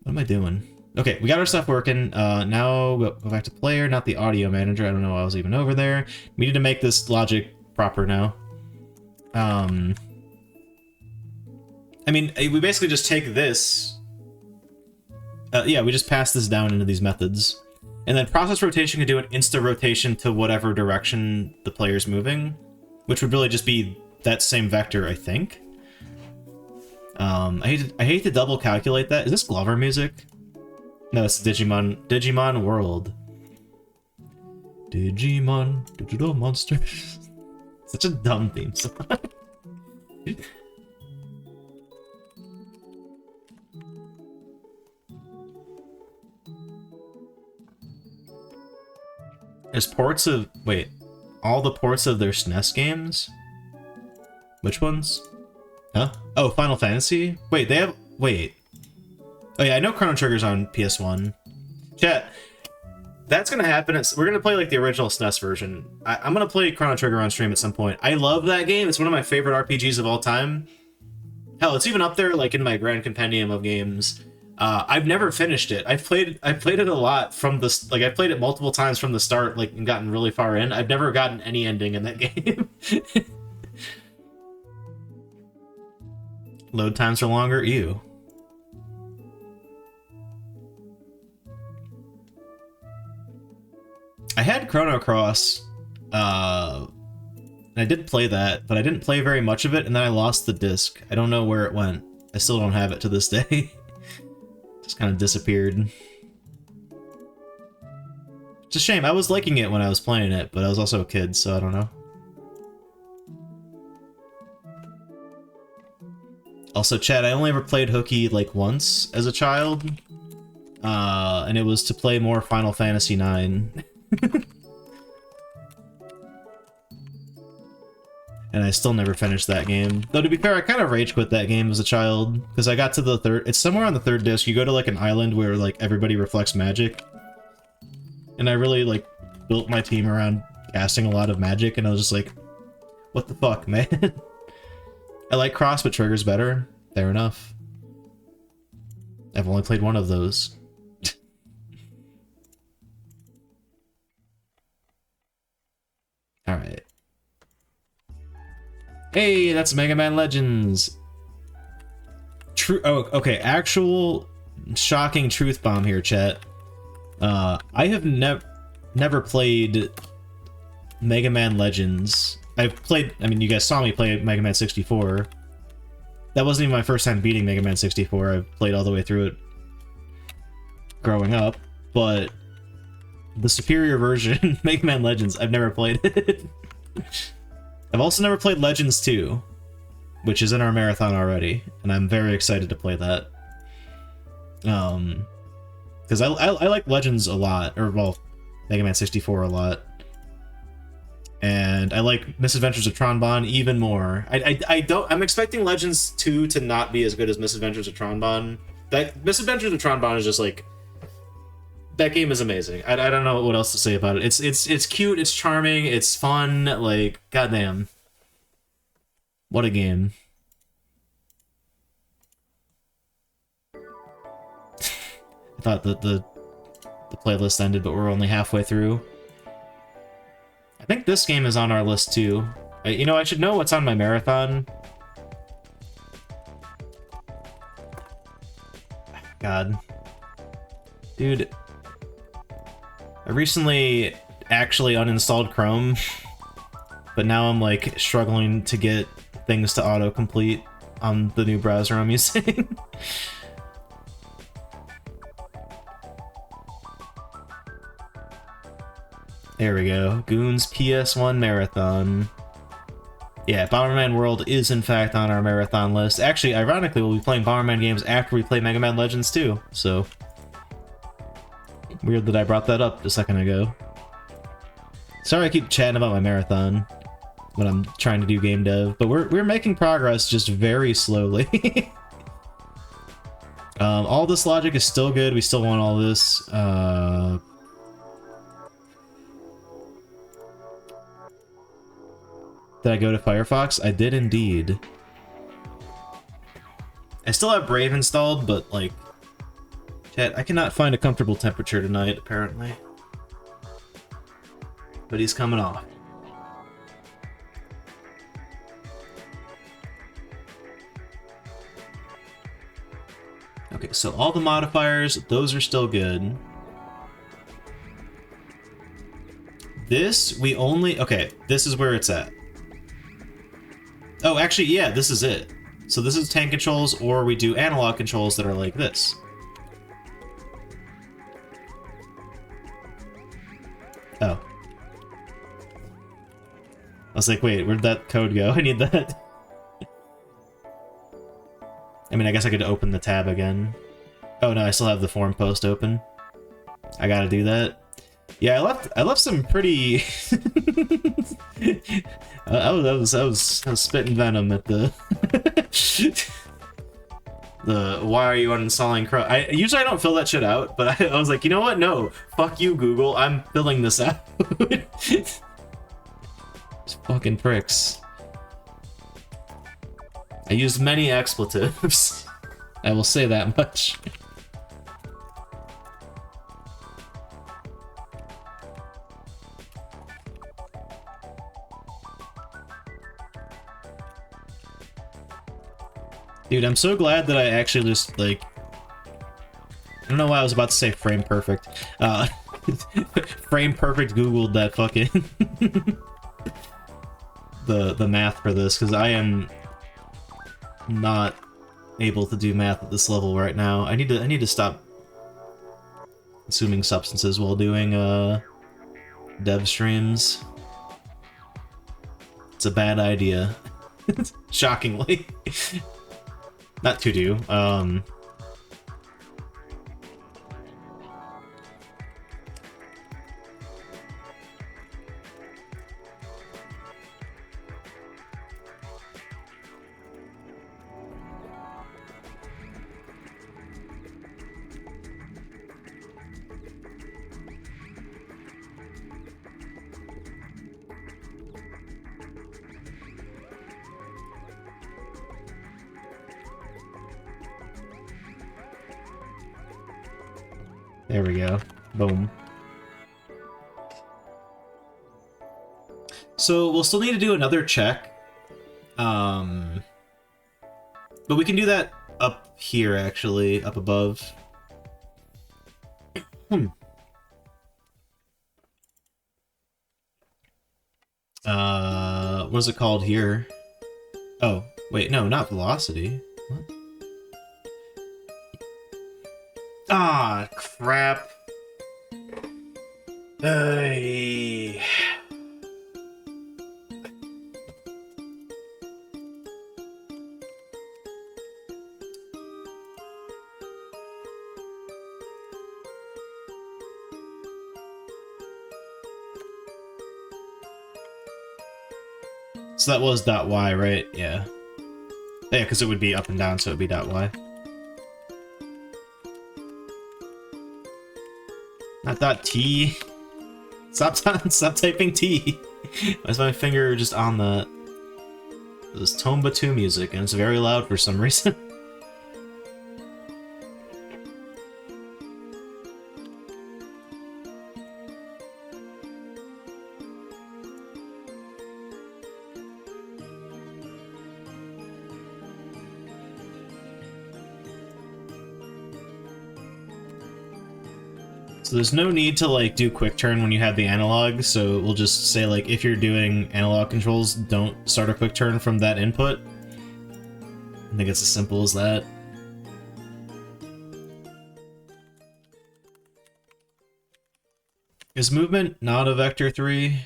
What am I doing? Okay, we got our stuff working. Now go back to player, not the audio manager. I don't know why I was even over there. We need to make this logic proper now. I mean, we basically just take this. Yeah, we just pass this down into these methods. And then process rotation can do an insta rotation to whatever direction the player's moving, which would really just be that same vector, I think. I hate to double calculate that. Is this Glover music? No, it's Digimon World. Digimon, digital monsters. Such a dumb theme song. There's ports of... Wait. All the ports of their SNES games? Which ones? Huh? Oh, Final Fantasy? Wait, they have... Wait. Oh yeah, I know Chrono Trigger's on PS1. Chat. That's gonna happen. We're gonna play like the original SNES version. I'm gonna play Chrono Trigger on stream at some point. I love that game. It's one of my favorite RPGs of all time. Hell, it's even up there like in my grand compendium of games. I've never finished it. I've played it a lot from the like I've played it multiple times from the start, like and gotten really far in. I've never gotten any ending in that game. Load times are longer. Ew. I had Chrono Cross. I did play that, but I didn't play very much of it, and then I lost the disc. I don't know where it went. I still don't have it to this day. Just kind of disappeared. It's a shame. I was liking it when I was playing it, but I was also a kid, so I don't know. Also, chat, I only ever played Hooky like once as a child, and it was to play more Final Fantasy IX. And I still never finished that game. Though, to be fair, I kind of rage quit that game as a child, because I got to the third... It's somewhere on the third disc. You go to, like, an island where, like, everybody reflects magic. And I really, like, built my team around casting a lot of magic, and I was just like, what the fuck, man? I like Cross, but Trigger's better. Fair enough. I've only played one of those. Alright. Hey, that's Mega Man Legends! True. Oh, okay. Actual shocking truth bomb here, chat. I have never played Mega Man Legends. I've played... I mean, you guys saw me play Mega Man 64. That wasn't even my first time beating Mega Man 64. I've played all the way through it growing up, but the superior version, Mega Man Legends, I've never played it. I've also never played Legends 2, which is in our marathon already, and I'm very excited to play that. Because I like Legends a lot, or, well, Mega Man 64 a lot. And I like Misadventures of Tron-Bonne even more. I'm expecting Legends 2 to not be as good as Misadventures of Tron-Bonne. Misadventures of Tron-Bonne is just like... That game is amazing. I don't know what else to say about it. It's cute, it's charming, it's fun, like, goddamn. What a game. I thought that the playlist ended, but we're only halfway through. I think this game is on our list too. You know, I should know what's on my marathon. God. Dude. I recently actually uninstalled Chrome, but now I'm like struggling to get things to autocomplete on the new browser I'm using. There we go. Goon's PS1 Marathon. Yeah, Bomberman World is in fact on our marathon list. Actually, ironically, we'll be playing Bomberman games after we play Mega Man Legends too, so... Weird that I brought that up a second ago. Sorry I keep chatting about my marathon when I'm trying to do game dev, but we're making progress just very slowly. All this logic is still good, we still want all this. Did I go to Firefox? I did indeed. I still have Brave installed, but like... Chat, I cannot find a comfortable temperature tonight, apparently. But he's coming off. Okay, so all the modifiers, those are still good. This, we only... Okay, this is where it's at. Oh, actually, yeah, this is it. So this is tank controls, or we do analog controls that are like this. Oh. I was like, wait, where'd that code go? I need that. I mean, I guess I could open the tab again. Oh no, I still have the forum post open. I gotta do that. Yeah, I left some pretty... I was spitting venom at the... the why are you uninstalling Chrome? Usually I don't fill that shit out, but I was like, you know what? No, fuck you, Google. I'm filling this out. These fucking pricks. I used many expletives. I will say that much. Dude, I'm so glad that I actually just, like... I don't know why I was about to say frame perfect. Frame perfect Googled that fucking... the math for this, because I am not able to do math at this level right now. I need to stop consuming substances while doing, dev streams. It's a bad idea. Shockingly. Not to do. There we go. Boom. So we'll still need to do another check. But we can do that up here, actually, up above. What is it called here? Oh, wait, no, not velocity. What? Ah, crap. Hey. So that was .y, right? Yeah. Yeah, because it would be up and down, so it would be .y. Not .t. Stop typing T. Why is my finger just on the... This Tomba 2 music, and it's very loud for some reason. So there's no need to like do quick turn when you have the analog, so we'll just say like if you're doing analog controls, don't start a quick turn from that input. I think it's as simple as that. Is movement not a vector 3?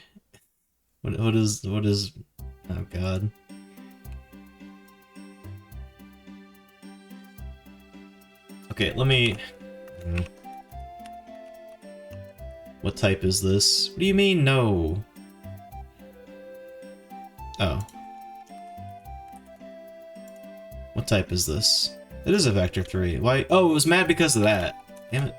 What is... Oh god. Okay, let me... What type is this? What do you mean, no? Oh. What type is this? It is a vector 3. Why? Oh, it was mad because of that. Damn it.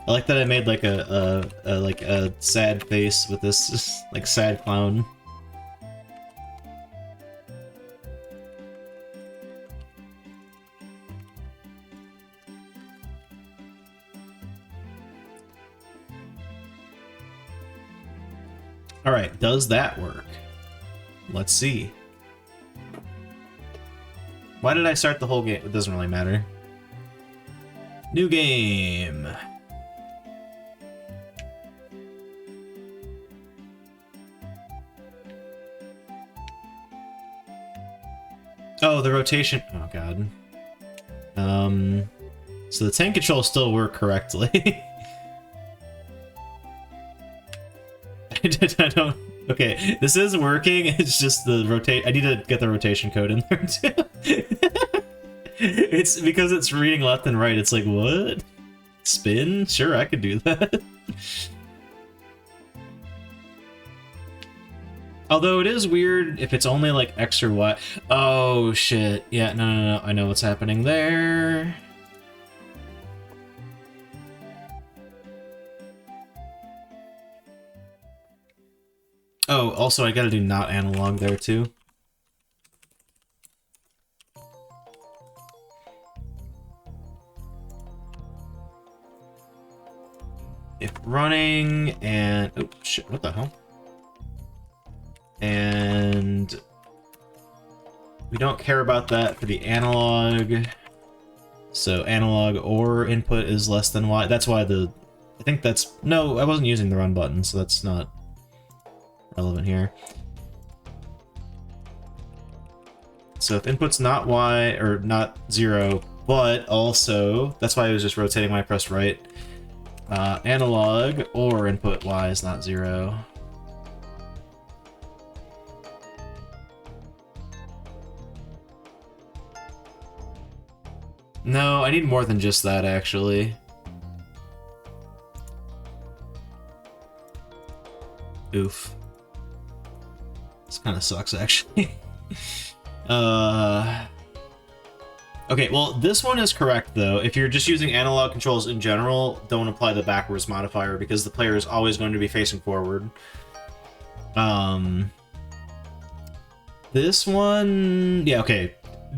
I like that I made like a sad face with this like sad clown. All right, does that work? Let's see. Why did I start the whole game? It doesn't really matter. New game. Oh, the rotation. Oh god. So the tank controls still work correctly. I don't. Okay, this is working. It's just the rotate. I need to get the rotation code in there too. It's because it's reading left and right. It's like, what? Spin? Sure, I could do that. Although it is weird if it's only like X or Y. Oh shit. Yeah, no. I know what's happening there. Oh, also I gotta do not analog there too. If running and... Oh shit, what the hell? And we don't care about that for the analog. So analog or input is less than Y. That's why the... I think that's... No, I wasn't using the run button, so that's not relevant here. So if input's not Y, or not 0, but also... That's why I was just rotating when I pressed right. Analog or input Y is not 0. No, I need more than just that, actually. Oof. This kind of sucks, actually. Okay, well, this one is correct, though. If you're just using analog controls in general, don't apply the backwards modifier, because the player is always going to be facing forward. This one... Yeah, okay.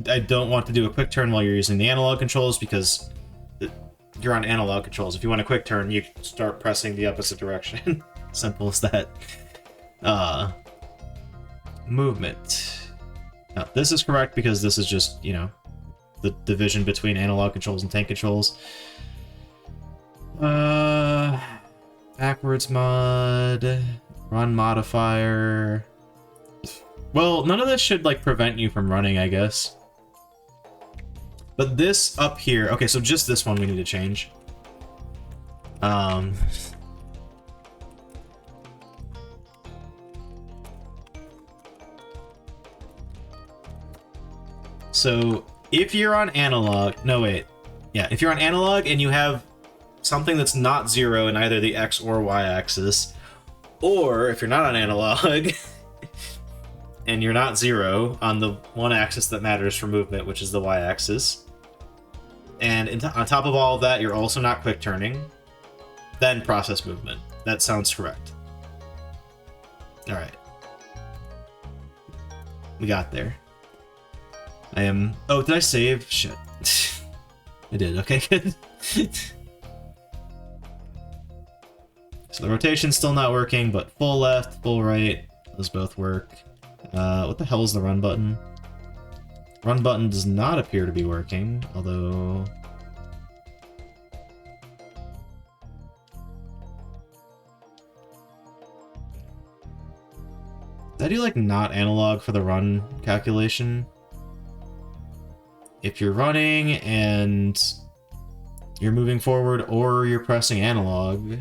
I don't want to do a quick turn while you're using the analog controls, because you're on analog controls. If you want a quick turn, you start pressing the opposite direction. Simple as that. Movement. Now, this is correct because this is just, you know, the division between analog controls and tank controls. Backwards mod, run modifier. Well, none of this should, like, prevent you from running, I guess. But this up here... Okay, so just this one we need to change. So, if you're on analog... No, wait. Yeah, if you're on analog and you have something that's not 0 in either the X or Y axis, or if you're not on analog... and you're not 0 on the one axis that matters for movement, which is the Y-axis, and on top of all of that, you're also not quick turning, then process movement. That sounds correct. Alright. We got there. I am... Oh, did I save? Shit. I did. Okay, good. So the rotation's still not working, but full left, full right, those both work. What the hell is the run button? Run button does not appear to be working, although... Did I do, like, not analog for the run calculation? If you're running and You're moving forward or you're pressing analog.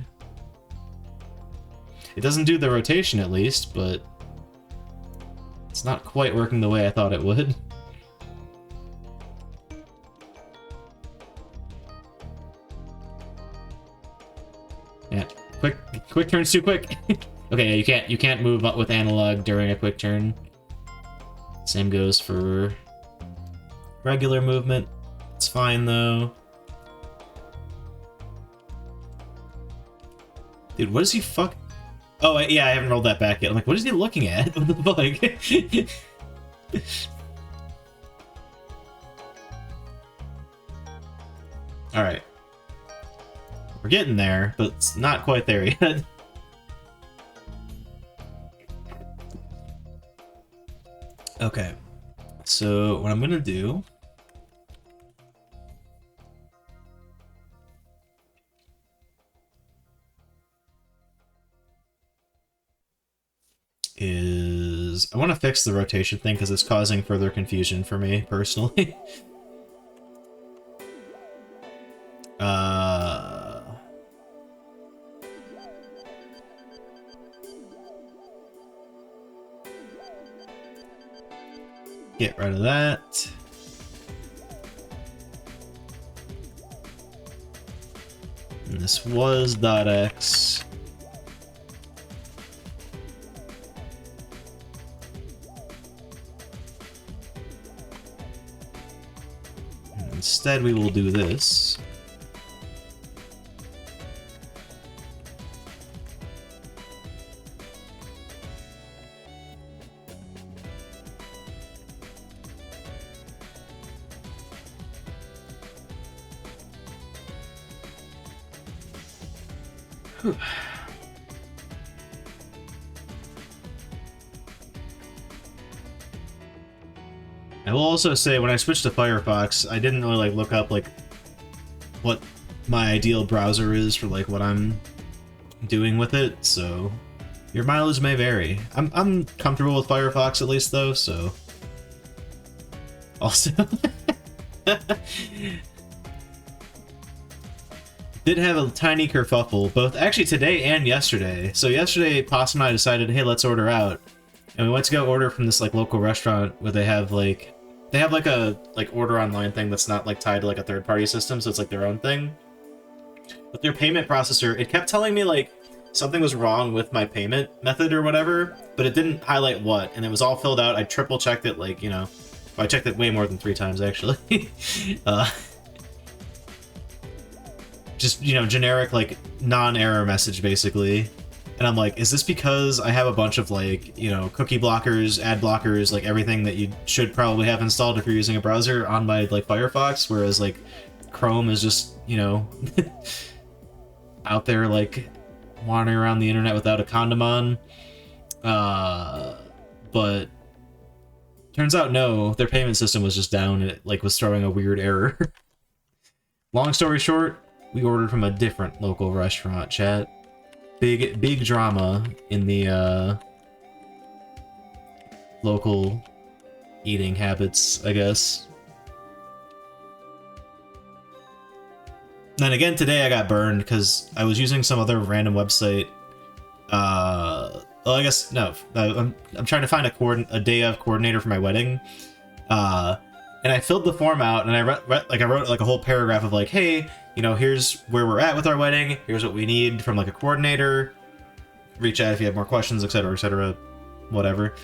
It doesn't do the rotation at least, but it's not quite working the way I thought it would. Yeah, quick turn's too quick. Okay, you can't move up with analog during a quick turn. Same goes for regular movement. It's fine though. Dude, what is he fuck? Oh, yeah, I haven't rolled that back yet. I'm like, what is he looking at? What the fuck? Alright. We're getting there, but it's not quite there yet. Okay. So, what I'm gonna do... is I want to fix the rotation thing because it's causing further confusion for me personally. Get rid of that. And this was .x. Instead, we will do this. Whew. I will also say, when I switched to Firefox, I didn't really look up what my ideal browser is for what I'm doing with it. So your mileage may vary. I'm comfortable with Firefox at least though. So also did have a tiny kerfuffle both actually today and yesterday. So yesterday, Possum and I decided, hey, let's order out. And we went to go order from this local restaurant where they have a order online thing that's not tied to a third-party system, so it's their own thing. But their payment processor, it kept telling me something was wrong with my payment method or whatever, but it didn't highlight what, and it was all filled out. I triple checked it I checked it way more than 3 times actually. Just generic non-error message basically. And I'm like, is this because I have a bunch of cookie blockers, ad blockers, everything that you should probably have installed if you're using a browser on my Firefox, whereas Chrome is just, out there wandering around the internet without a condom on. But turns out no, their payment system was just down and it was throwing a weird error. Long story short, we ordered from a different local restaurant, chat. Big drama in the local eating habits, I guess. Then again, today I got burned because I was using some other random website. Well, I guess no. I'm trying to find a day of coordinator for my wedding. And I filled the form out, and I wrote a whole paragraph of hey, here's where we're at with our wedding. Here's what we need from a coordinator. Reach out if you have more questions, etc., whatever.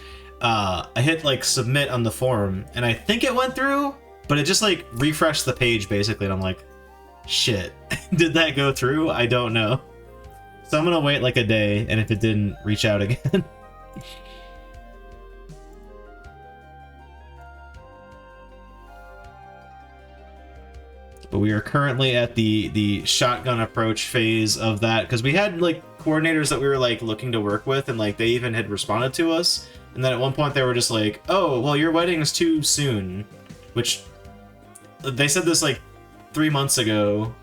I hit submit on the form, and I think it went through, but it just refreshed the page basically, and I'm like, shit, did that go through? I don't know. So I'm gonna wait a day, and if it didn't, reach out again. But we are currently at the shotgun approach phase of that, because we had coordinators that we were like looking to work with, and like they even had responded to us, and then at one point they were just like, oh well, your wedding is too soon, which they said this like 3 months ago.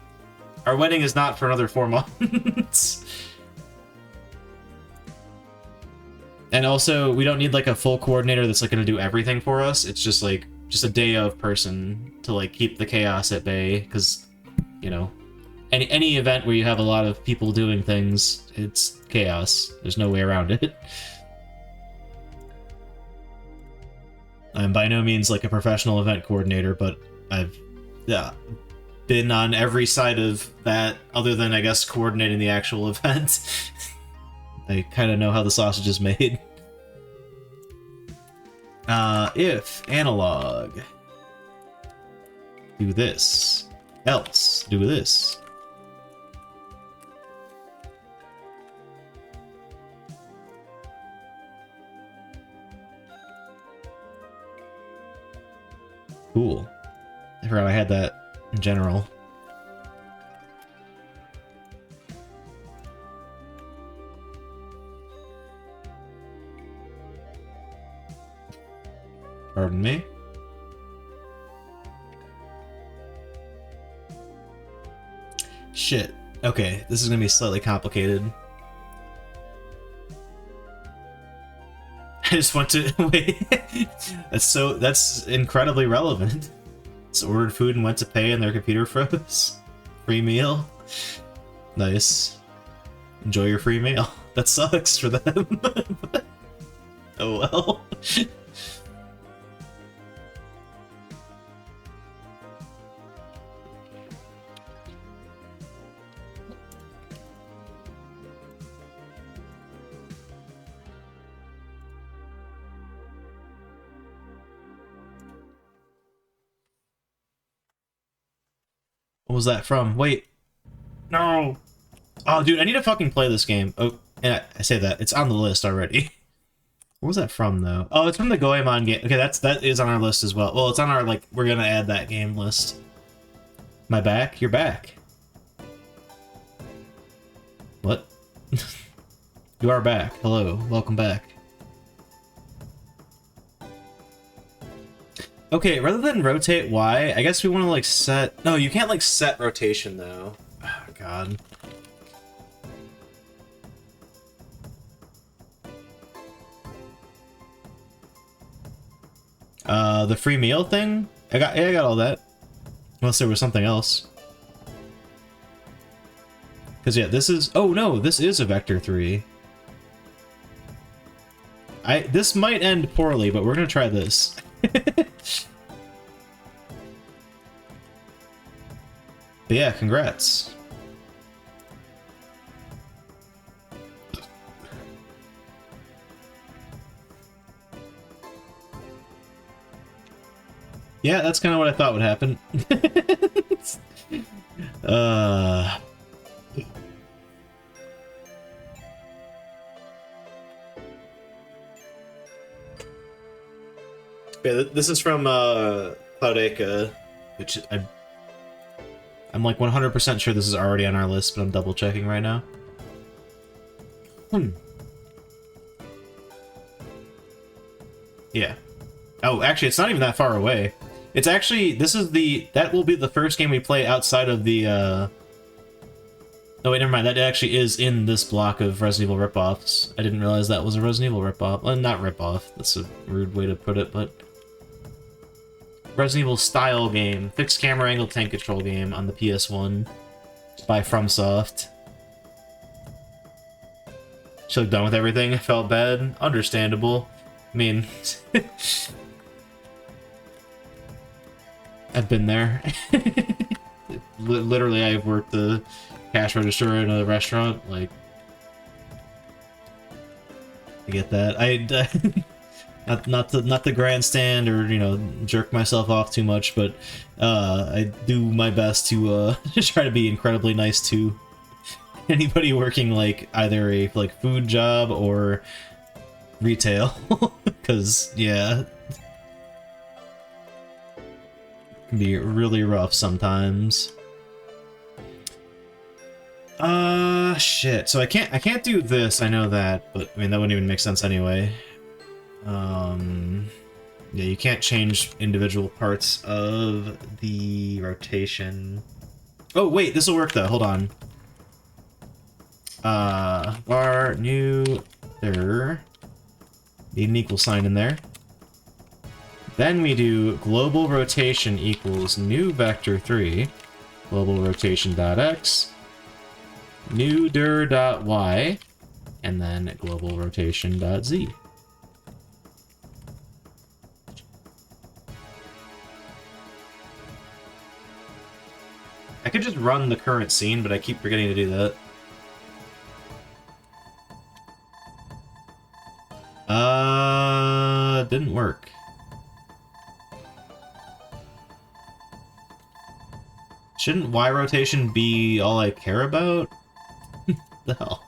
Our wedding is not for another 4 months. And also, we don't need like a full coordinator that's like going to do everything for us. It's just like a day of person to like keep the chaos at bay, because, you know, any event where you have a lot of people doing things, it's chaos. There's no way around it. I'm by no means like a professional event coordinator, but I've been on every side of that, other than, I guess, coordinating the actual event. I kind of know how the sausage is made. If analog, do this, else do this. Cool. I forgot I had that in general. Pardon me? Shit. Okay, this is gonna be slightly complicated. I just want to wait. That's incredibly relevant. Just ordered food and went to pay and their computer froze. Free meal. Nice. Enjoy your free meal. That sucks for them. Oh well. What was that from? Wait. No. Oh, dude, I need to fucking play this game. Oh, and I say that. It's on the list already. What was that from, though? Oh, it's from the Goemon game. Okay, that is on our list as well. Well, it's on our, like, we're gonna add that game list. Am I back? You're back. What? You are back. Hello. Welcome back. Okay, rather than rotate Y, I guess we want to, like, set... No, you can't, like, set rotation, though. Oh, God. The free meal thing? I got all that. Unless there was something else. Because, yeah, this is... Oh, no, this is a Vector 3. This might end poorly, but we're gonna try this. But yeah, congrats. Yeah, that's kind of what I thought would happen. Yeah, this is from Cloudacre, which I'm like 100% sure this is already on our list, but I'm double checking right now. Yeah. Oh, actually, it's not even that far away. It's actually, that will be the first game we play outside of the, Oh wait, never mind, that actually is in this block of Resident Evil ripoffs. I didn't realize that was a Resident Evil ripoff. Well, not ripoff, that's a rude way to put it, but... Resident Evil style game, fixed camera angle tank control game on the PS1 by FromSoft. She looked done with everything, felt bad, understandable. I mean... I've been there. Literally, I've worked the cash register in a restaurant. Like, I get that. Not the grandstand or, you know, jerk myself off too much, but I do my best to try to be incredibly nice to anybody working like either a food job or retail, because yeah. Can be really rough sometimes. Shit. So I can't do this, I know that, but I mean that wouldn't even make sense anyway. Yeah, you can't change individual parts of the rotation. Oh wait, this will work though, hold on. Var new there. Need an equal sign in there. Then we do global rotation equals new vector 3. global rotation.x, new dir.y, and then global rotation.z. I could just run the current scene, but I keep forgetting to do that. Didn't work. Shouldn't Y rotation be all I care about? The hell?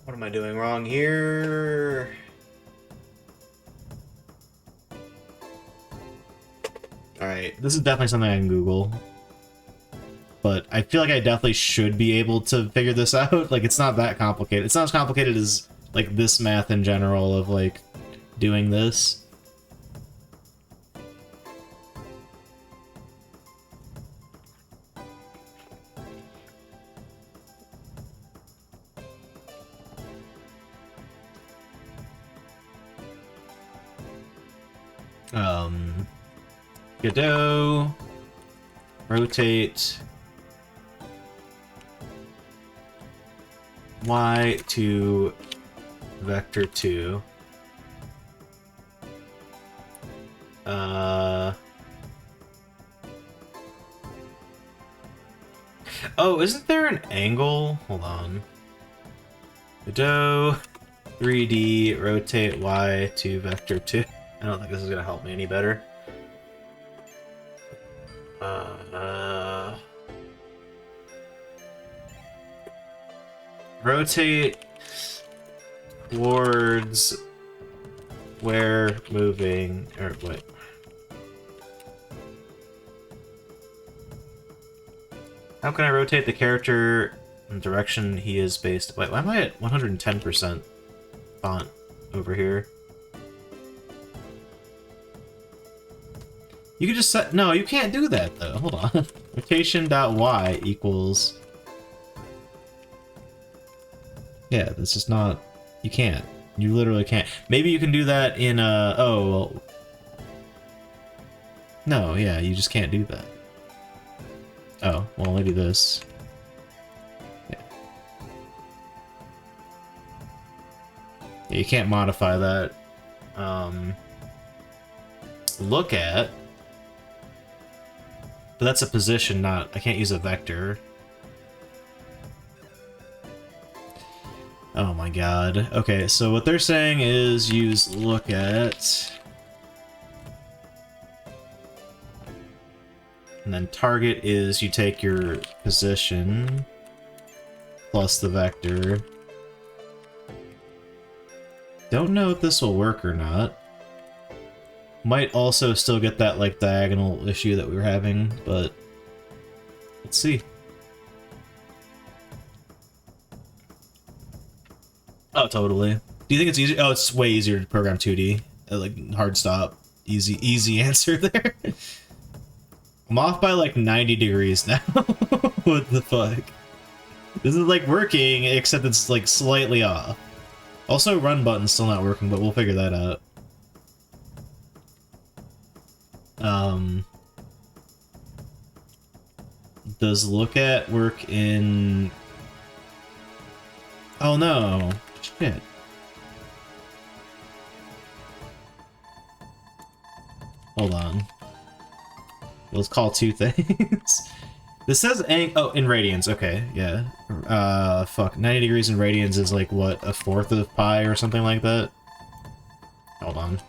What am I doing wrong here? Alright, this is definitely something I can Google. But I feel like I definitely should be able to figure this out. Like, it's not that complicated. It's not as complicated as, like, this math in general of, like, doing this. Godot, rotate Y to vector 2. Oh, isn't there an angle? Hold on. Godot, 3D, rotate Y to vector 2. I don't think this is gonna help me any better. Rotate towards where moving, or what? How can I rotate the character in the direction he is based? Wait, why am I at 110% font over here? You can just set... No, you can't do that, though. Hold on. Rotation.y equals... Yeah, this is not... You can't. You literally can't. Maybe you can do that in oh, well... No, yeah, you just can't do that. Oh, well, maybe this. Yeah. Yeah, you can't modify that. Look at... But that's a position, not... I can't use a vector. Oh my god. Okay, so what they're saying is use look at... And then target is you take your position plus the vector. Don't know if this will work or not. Might also still get that, like, diagonal issue that we were having, but let's see. Oh, totally. Do you think it's easy? Oh, it's way easier to program 2D. Like, hard stop. Easy answer there. I'm off by, like, 90 degrees now. What the fuck? This is, like, working, except it's, like, slightly off. Also, run button's still not working, but we'll figure that out. Does look at work in... Oh no. Shit. Hold on. Let's call two things. This says oh, in radians. Okay, yeah. Fuck. 90 degrees in radians is like, what, a fourth of pi or something like that? Hold on.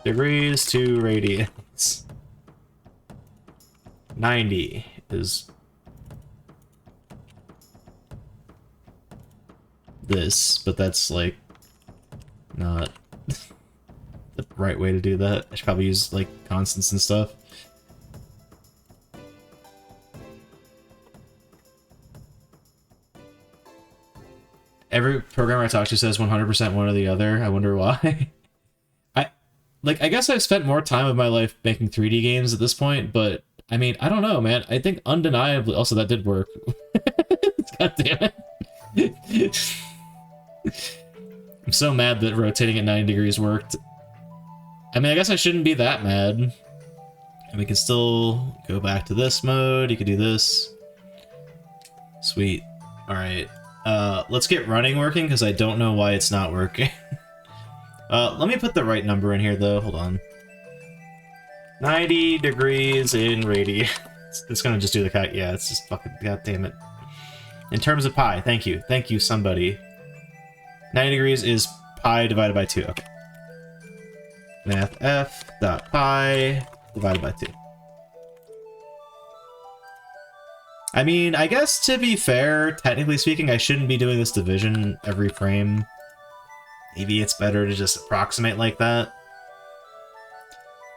Degrees to radians. 90 is... this, but that's, like, not the right way to do that. I should probably use, like, constants and stuff. Every programmer I talk to says 100% one or the other. I wonder why. like, I guess I've spent more time of my life making 3D games at this point, but I mean, I don't know, man. I think undeniably, also that did work. God damn it. I'm so mad that rotating at 90 degrees worked. I mean, I guess I shouldn't be that mad. And we can still go back to this mode. You could do this. Sweet. Alright. Let's get running working, because I don't know why it's not working. Let me put the right number in here, though. Hold on. 90 degrees in radius. It's gonna just do the cut. Yeah, it's just fucking... God damn it. In terms of pi. Thank you. Thank you, somebody. 90 degrees is pi divided by 2. Okay. Math f dot pi divided by 2. I mean, I guess to be fair, technically speaking, I shouldn't be doing this division every frame. Maybe it's better to just approximate like that.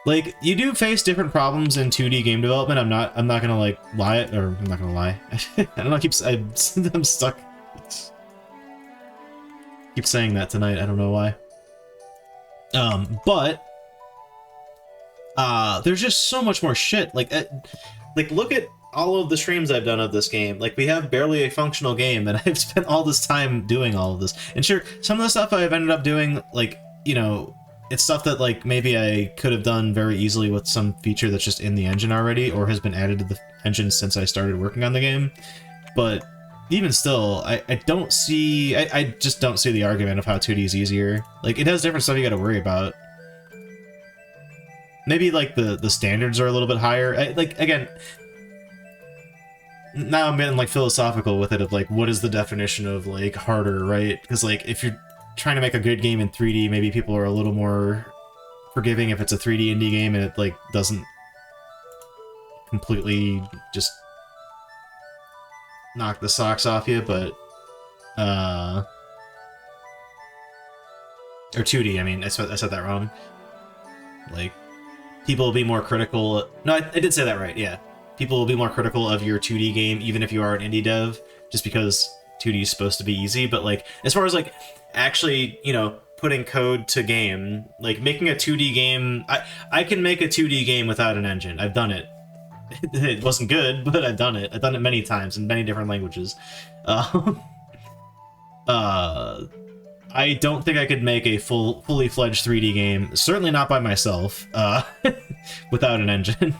Like, you do face different problems in 2D game development. I'm not gonna like lie, or I'm not gonna lie. I don't know. I'm stuck. Keep saying that tonight. I don't know why. But there's just so much more shit. Like look at all of the streams I've done of this game. Like, we have barely a functional game, and I've spent all this time doing all of this. And sure, some of the stuff I've ended up doing, like, you know, it's stuff that, like, maybe I could have done very easily with some feature that's just in the engine already, or has been added to the engine since I started working on the game. But even still, I don't see... I just don't see the argument of how 2D is easier. Like, it has different stuff you gotta worry about. Maybe, like, the standards are a little bit higher. Like, again... Now I'm getting, like, philosophical with it of, like, what is the definition of, like, harder, right? Because, like, if you're trying to make a good game in 3D, maybe people are a little more forgiving if it's a 3D indie game and it, like, doesn't completely just knock the socks off you, but, or 2D, I mean, I said that wrong. Like, people will be more critical... No, I did say that right, yeah. People will be more critical of your 2D game, even if you are an indie dev, just because 2D is supposed to be easy. But, like, as far as, like, actually, you know, putting code to game, like, making a 2D game... I can make a 2D game without an engine. I've done it. It wasn't good, but I've done it. I've done it many times in many different languages. I don't think I could make a fully fledged 3D game, certainly not by myself, without an engine.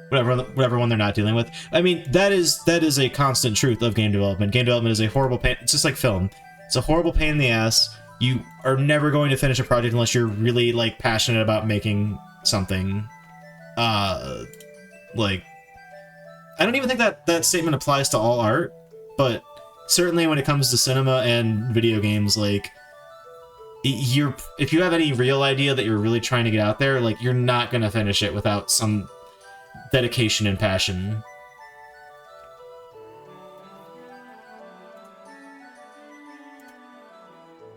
Whatever one they're not dealing with. I mean, that is a constant truth of game development. Game development is a horrible pain. It's just like film. It's a horrible pain in the ass. You are never going to finish a project unless you're really, like, passionate about making something. Like, I don't even think that statement applies to all art, but certainly when it comes to cinema and video games, like, if you have any real idea that you're really trying to get out there, like, you're not gonna finish it without some dedication and passion.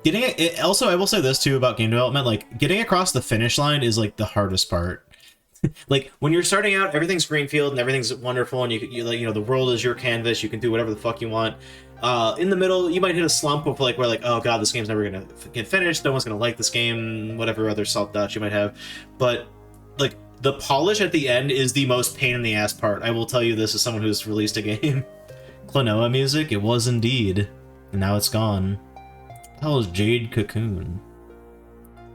Getting it also, I will say this too about game development, like, getting across the finish line is, like, the hardest part. Like, when you're starting out, everything's greenfield and everything's wonderful, and you like, you know, the world is your canvas, you can do whatever the fuck you want. In the middle, you might hit a slump of, like, where, like, oh god, this game's never gonna get finished, no one's gonna like this game, whatever other self-doubts you might have. But, like, the polish at the end is the most pain in the ass part. I will tell you this as someone who's released a game. Klonoa music, it was indeed. And now it's gone. What the hell is Jade Cocoon?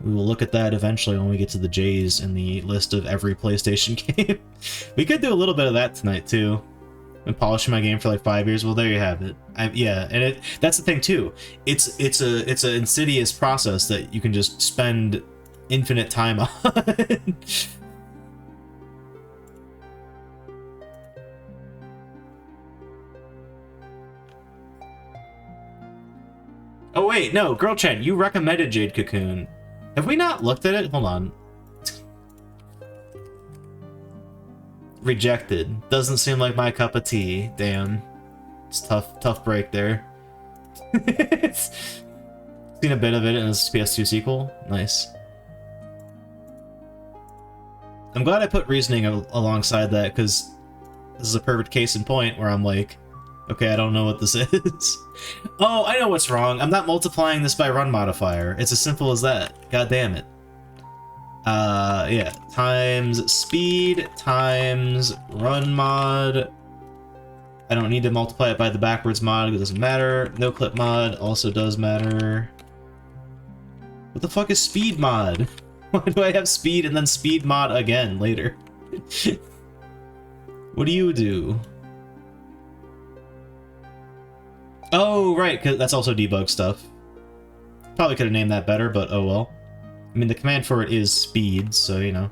We will look at that eventually when we get to the J's in the list of every PlayStation game. We could do a little bit of that tonight too. Been polishing my game for like 5 years. Well, there you have it. Yeah, and that's the thing too. It's an insidious process that you can just spend infinite time on. Oh wait, no, Girl Chen, you recommended Jade Cocoon. Have we not looked at it? Hold on. Rejected. Doesn't seem like my cup of tea. Damn. It's tough break there. Seen a bit of it in this PS2 sequel. Nice. I'm glad I put reasoning alongside that, because this is a perfect case in point where I'm like, Okay, I don't know what this is. Oh, I know what's wrong. I'm not multiplying this by run modifier. It's as simple as that. God damn it. Yeah. Times speed times run mod. I don't need to multiply it by the backwards mod. It doesn't matter. No clip mod also does matter. What the fuck is speed mod? Why do I have speed and then speed mod again later? What do you do? Oh, right, because that's also debug stuff. Probably could have named that better, but oh well. I mean, the command for it is speed, so, you know.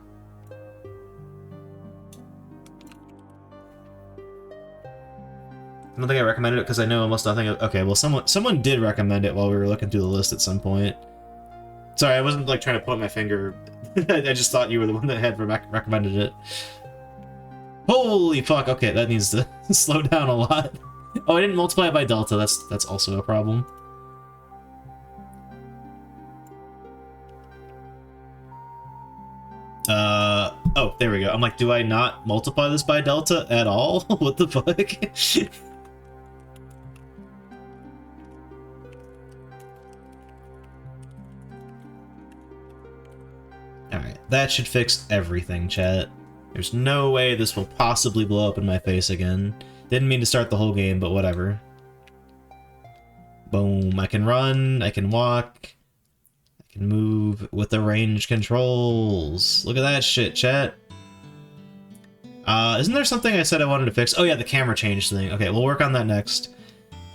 I don't think I recommended it because I know almost nothing of... Okay, well, someone did recommend it while we were looking through the list at some point. Sorry, I wasn't, like, trying to point my finger. I just thought you were the one that had recommended it. Holy fuck, okay, that needs to slow down a lot. Oh, I didn't multiply it by delta. That's also a problem. Oh, there we go. I'm like, do I not multiply this by delta at all? What the fuck? Alright, that should fix everything, chat. There's no way this will possibly blow up in my face again. Didn't mean to start the whole game, but whatever. Boom, I can run, I can walk, I can move with the range controls. Look at that shit, chat. Isn't there something I said I wanted to fix? Oh yeah, the camera change thing. Okay, we'll work on that next.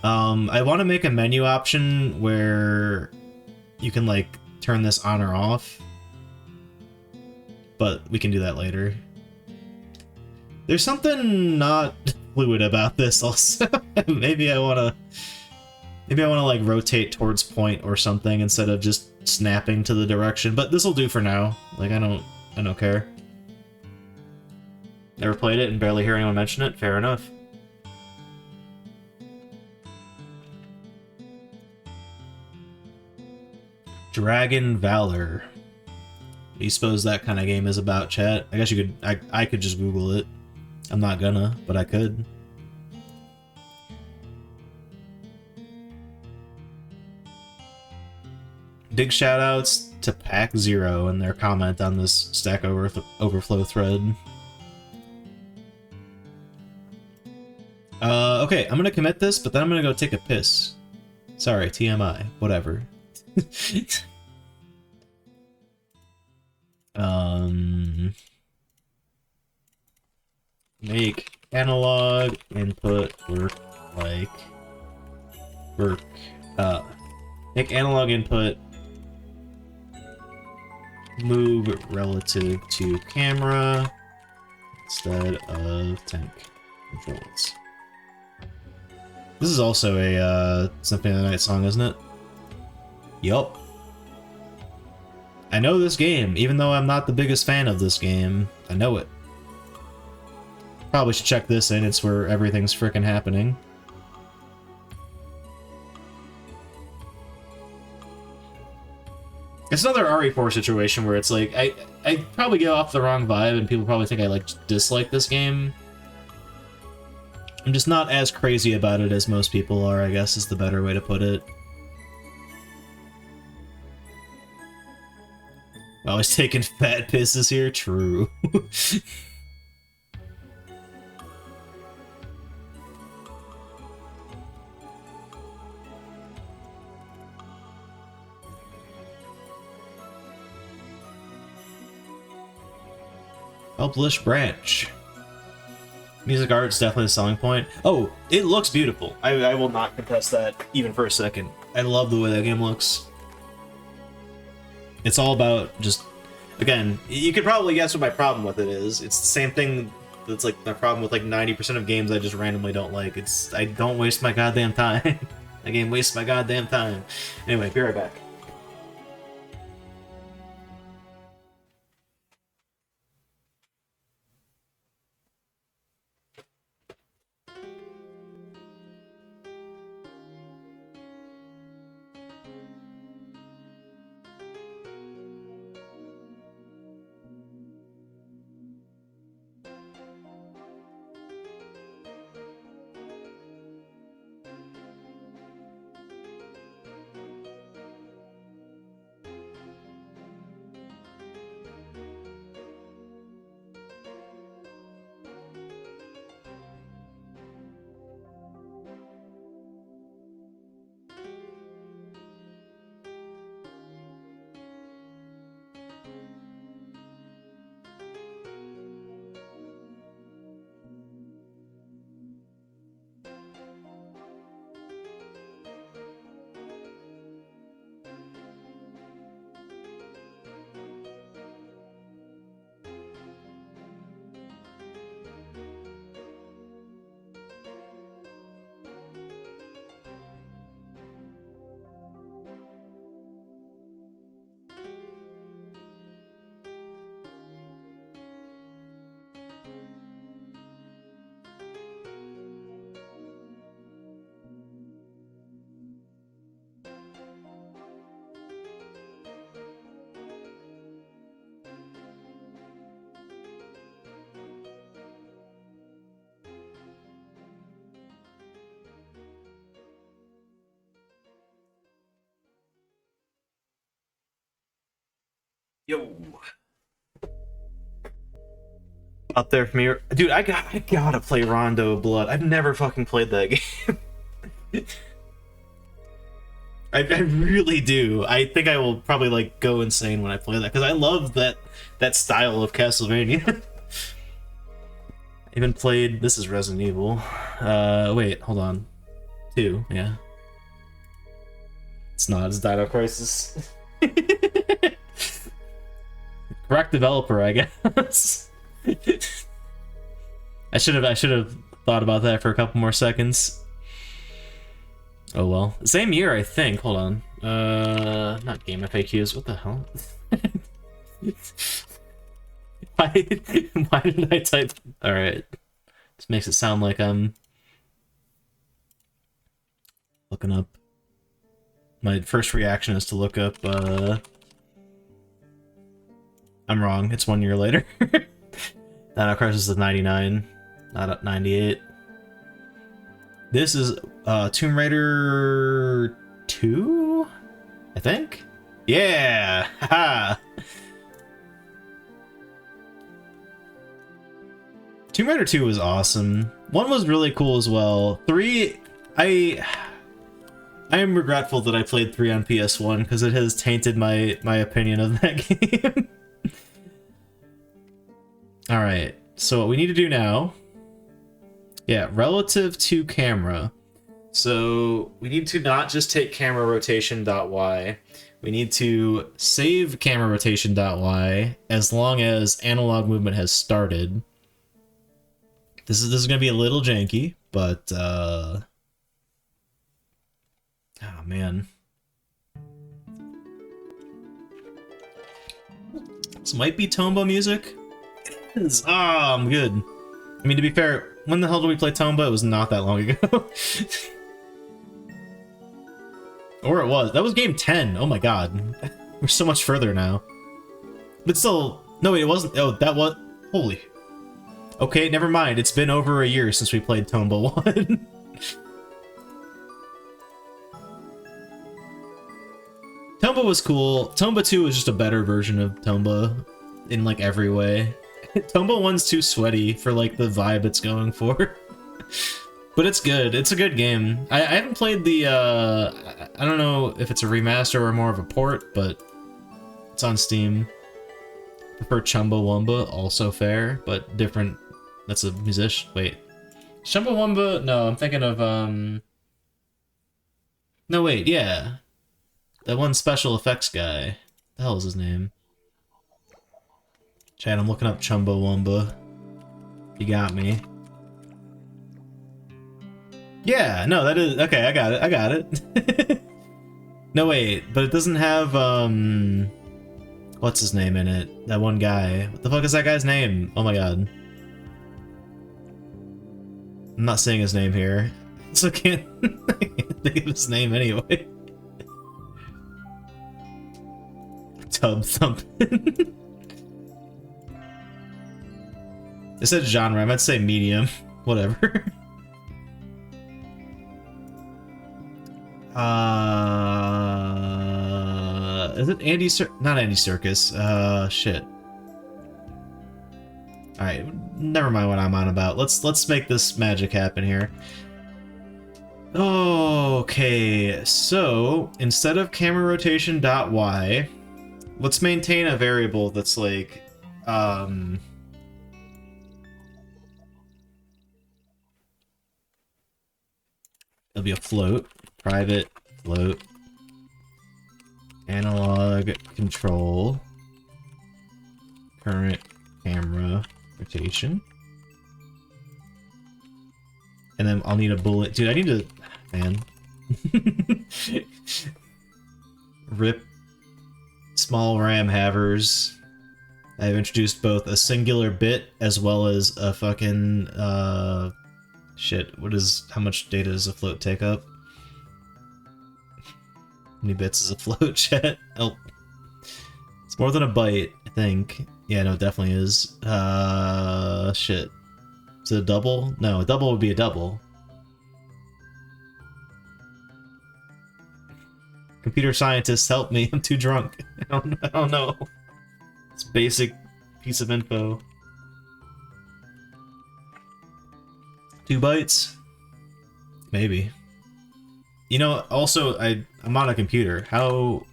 I want to make a menu option where you can, like, turn this on or off. But we can do that later. There's something not fluid about this also. Maybe I wanna like rotate towards point or something instead of just snapping to the direction, but this'll do for now. Like, I don't care. Never played it and barely hear anyone mention it, fair enough. Dragon Valor. What do you suppose that kind of game is about, chat? I guess you could, I could just Google it. I'm not gonna, but I could. Big shoutouts to Pack Zero and their comment on this Stack Overflow thread. Okay, I'm gonna commit this, but then I'm gonna go take a piss. Sorry, TMI. Whatever. Make analog input work like... make analog input move relative to camera instead of tank controls. This is also a Symphony of the Night song, isn't it? Yup. I know this game, even though I'm not the biggest fan of this game. I know it. Probably should check this in, it's where everything's frickin' happening. It's another RE4 situation where it's like, I probably get off the wrong vibe and people probably think I like dislike this game. I'm just not as crazy about it as most people are, I guess is the better way to put it. Always taking fat pisses here? True. Helpless Branch. Music art's definitely a selling point. Oh, it looks beautiful. I will not contest that even for a second. I love the way that game looks. It's all about just... Again, you could probably guess what my problem with it is. It's the same thing that's like my problem with like 90% of games I just randomly don't like. It's... I don't waste my goddamn time. That game wastes my goddamn time. Anyway, be right back. Yo. Up there for me. Dude, I gotta play Rondo Blood. I've never fucking played that game. I really do. I think I will probably like go insane when I play that because I love that style of Castlevania. Even played. This is Resident Evil. Wait, hold on. 2, yeah. It's not. It's Dino Crisis. Correct developer, I guess. I should have thought about that for a couple more seconds. Oh well. Same year, I think. Hold on. Not game FAQs. What the hell? Why did I type? All right. This makes it sound like I'm looking up. My first reaction is to look up. I'm wrong. It's 1 year later. Dino Crisis is 99, not 98. This is Tomb Raider 2, I think. Yeah, haha. Tomb Raider 2 was awesome. 1 was really cool as well. 3, I am regretful that I played 3 on PS1 because it has tainted my opinion of that game. All right, so what we need to do now, yeah, relative to camera. So we need to not just take camera rotation.y. We need to save camera rotation.y as long as analog movement has started. This is going to be a little janky, but oh man. This might be Tomba music. I'm good. I mean, to be fair, when the hell did we play Tomba? It was not that long ago. Or it was. That was game 10. Oh my god. We're so much further now. But still... No, wait, it wasn't... Oh, that was... Holy... Okay, never mind. It's been over a year since we played Tomba 1. Tomba was cool. Tomba 2 was just a better version of Tomba in, like, every way. Tomba 1's too sweaty for, like, the vibe it's going for. But it's good. It's a good game. I haven't played the, I don't know if it's a remaster or more of a port, but it's on Steam. Prefer Chumbawamba, also fair, but different. That's a musician. Wait. Chumbawamba? No, I'm thinking of, No, wait, yeah. That one special effects guy. The hell is his name? Chad, I'm looking up Chumbawamba. You got me. Yeah, no, that is... Okay, I got it. No, wait, but it doesn't have, what's his name in it? That one guy. What the fuck is that guy's name? Oh my god. I'm not saying his name here. So I can't think of his name anyway. Tub thumping. It said genre, I meant to say medium. Whatever. Is it Andy not Andy Serkis? Shit. Alright, never mind what I'm on about. Let's make this magic happen here. Okay, so instead of camera rotation dot y, let's maintain a variable that's like it'll be a float, private float, analog control, current camera rotation. And then I'll need a bullet. Dude, I need to... Man. Rip small RAM havers. I've introduced both a singular bit as well as a fucking... Shit, how much data does a float take up? How many bits is a float, chat? Oh. It's more than a byte, I think. Yeah, no, it definitely is. Shit. Is it a double? No, a double would be a double. Computer scientists, help me. I'm too drunk. I don't know. It's basic piece of info. 2 bytes? Maybe. You know, also, I'm on a computer. How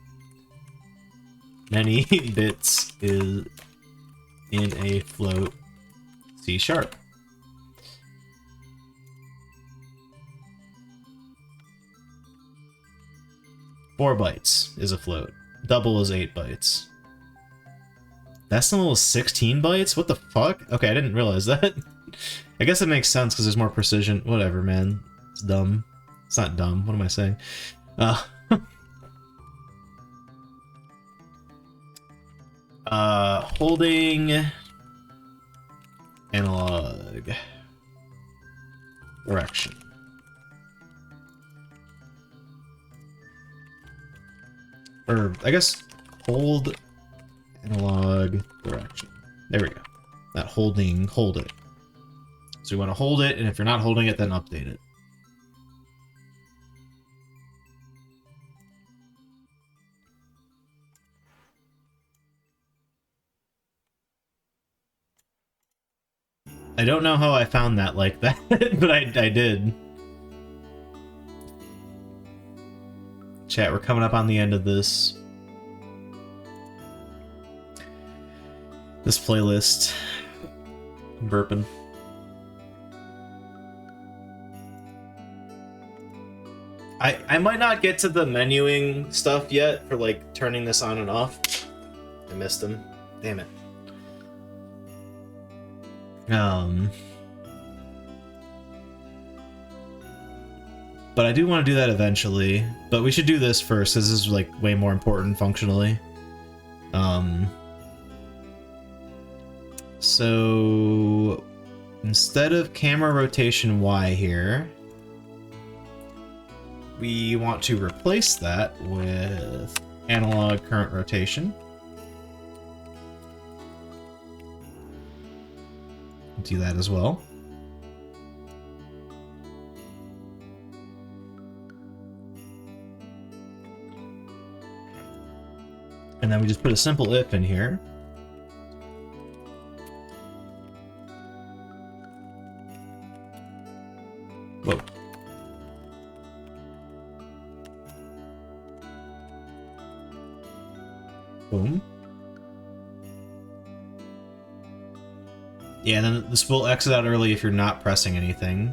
many bits is in a float C#? 4 bytes is a float. Double is 8 bytes. Decimal is 16 bytes? What the fuck? Okay, I didn't realize that. I guess it makes sense because there's more precision. Whatever, man. It's dumb. It's not dumb. What am I saying? Holding analog direction. Or, I guess, hold analog direction. There we go. That holding, hold it. So you want to hold it, and if you're not holding it, then update it. I don't know how I found that like that, but I did. Chat, we're coming up on the end of this playlist. I'm burping. I might not get to the menuing stuff yet for like turning this on and off. I missed them. Damn it. But I do want to do that eventually. But we should do this first, because this is like way more important functionally. So instead of camera rotation Y here, we want to replace that with analog current rotation. Do that as well. And then we just put a simple if in here. Whoa. Boom. Yeah, then this will exit out early if you're not pressing anything.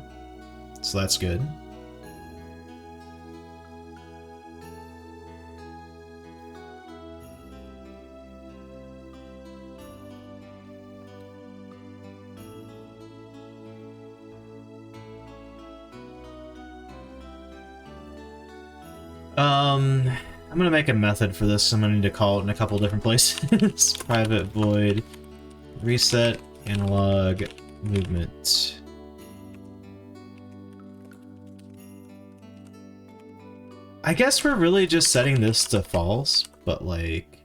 So that's good. I'm gonna make a method for this. I'm gonna need to call it in a couple different places. Private void reset analog movement. I guess we're really just setting this to false, but like, I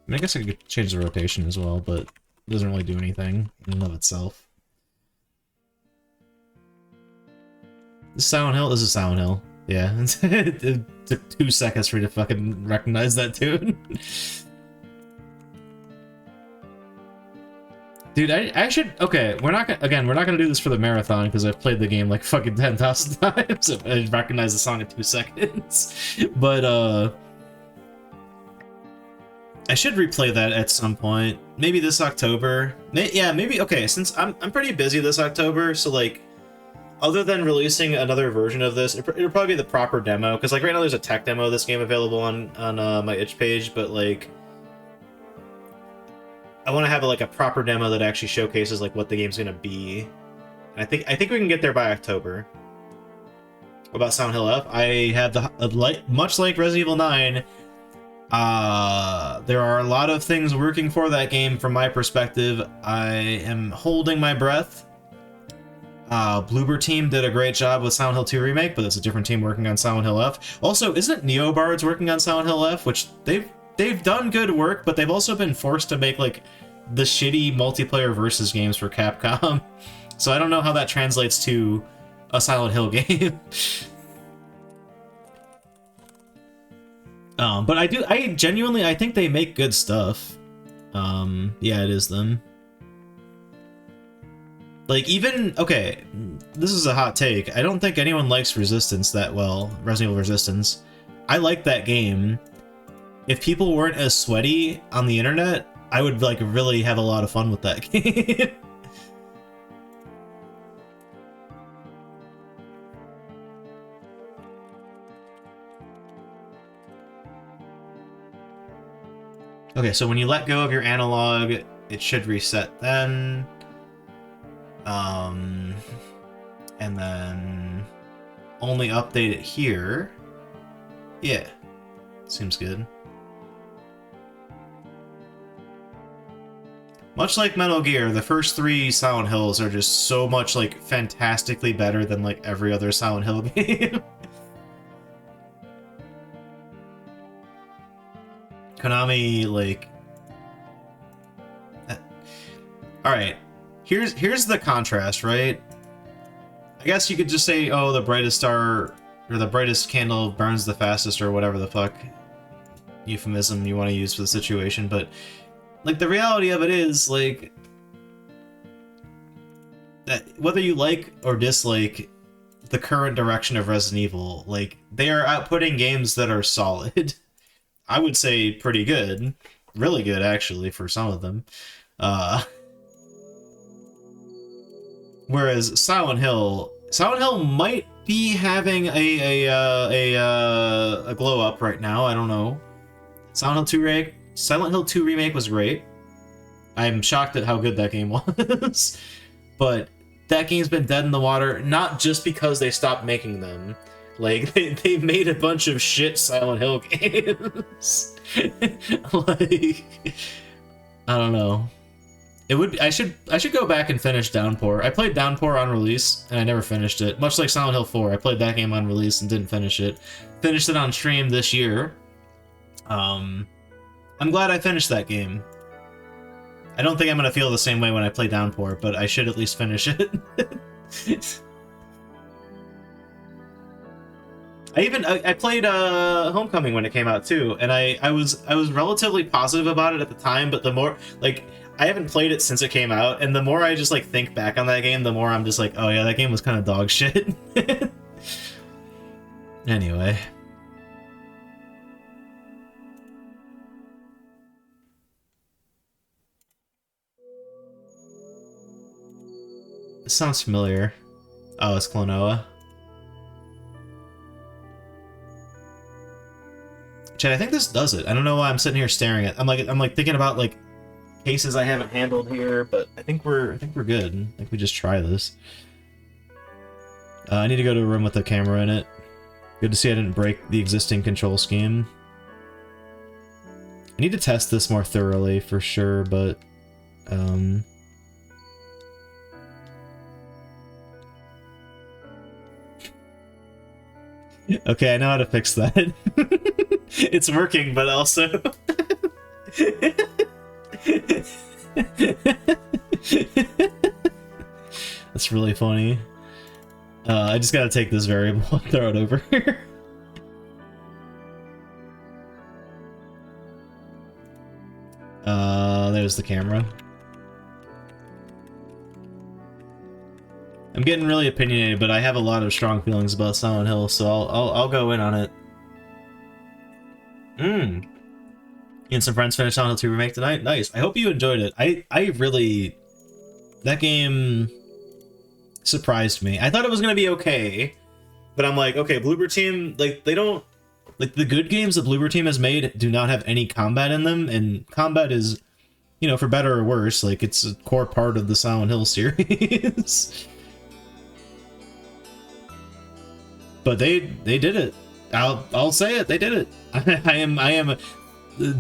mean, I guess I could change the rotation as well, but it doesn't really do anything in and of itself. This is Silent Hill? This is Silent Hill. Yeah, it took 2 seconds for me to fucking recognize that tune. Dude, I should... Okay, we're not gonna do this for the marathon, because I've played the game like fucking 10,000 times. I recognize the song in 2 seconds. But, I should replay that at some point. Maybe this October. Yeah, maybe... Okay, since I'm pretty busy this October, so like... Other than releasing another version of this, it'll probably be the proper demo, because like right now there's a tech demo of this game available on my itch page, but like I want to have like a proper demo that actually showcases like what the game's gonna be. And I think we can get there by October. What about Silent Hill F? I have much like Resident Evil 9. There are a lot of things working for that game from my perspective. I am holding my breath. Bloober team did a great job with Silent Hill 2 Remake, but it's a different team working on Silent Hill F. Also, isn't Neobards working on Silent Hill F? Which they've done good work, but they've also been forced to make like the shitty multiplayer versus games for Capcom. So I don't know how that translates to a Silent Hill game. But I genuinely think they make good stuff. Yeah, it is them. Like, even, okay, this is a hot take. I don't think anyone likes Resistance that well, Resident Evil Resistance. I like that game. If people weren't as sweaty on the internet, I would, like, really have a lot of fun with that game. Okay, so when you let go of your analog, it should reset then. And then only update it here. Yeah, seems good. Much like Metal Gear, the first 3 Silent Hills are just so much, like, fantastically better than, like, every other Silent Hill game. Konami, like... Alright, here's the contrast, right? I guess you could just say, oh, the brightest star, or the brightest candle burns the fastest, or whatever the fuck euphemism you want to use for the situation, but, like, the reality of it is, like, that whether you like or dislike the current direction of Resident Evil, like, they are outputting games that are solid. I would say pretty good. Really good, actually, for some of them. Whereas Silent Hill might be having a glow up right now. I don't know. Silent Hill 2 remake was great. I'm shocked at how good that game was. But that game's been dead in the water, not just because they stopped making them. Like, they made a bunch of shit Silent Hill games. Like, I don't know. It would. I should go back and finish Downpour. I played Downpour on release and I never finished it. Much like Silent Hill 4, I played that game on release and didn't finish it. Finished it on stream this year. I'm glad I finished that game. I don't think I'm gonna feel the same way when I play Downpour, but I should at least finish it. I played Homecoming when it came out too, and I was relatively positive about it at the time, but the more, like, I haven't played it since it came out, and the more I just, like, think back on that game, the more I'm just like, oh yeah, that game was kind of dog shit. Anyway. This sounds familiar. Oh, it's Klonoa. Chad, I think this does it. I don't know why I'm sitting here staring at. I'm like thinking about, like, cases I haven't handled here, but I think we're good. I think we just try this. I need to go to a room with a camera in it. Good to see I didn't break the existing control scheme. I need to test this more thoroughly for sure, but okay, I know how to fix that. It's working, but also that's really funny. I just gotta take this variable and throw it over here. There's the camera. I'm getting really opinionated, but I have a lot of strong feelings about Silent Hill, so I'll go in on it. You and some friends finished Silent Hill 2 Remake tonight? Nice. I hope you enjoyed it. I really... That game surprised me. I thought it was gonna be okay, but I'm like, okay, Bloober Team, like, they don't... Like, the good games that Bloober Team has made do not have any combat in them, and combat is, you know, for better or worse, like, it's a core part of the Silent Hill series. But they did it. I'll say it. They did it. I am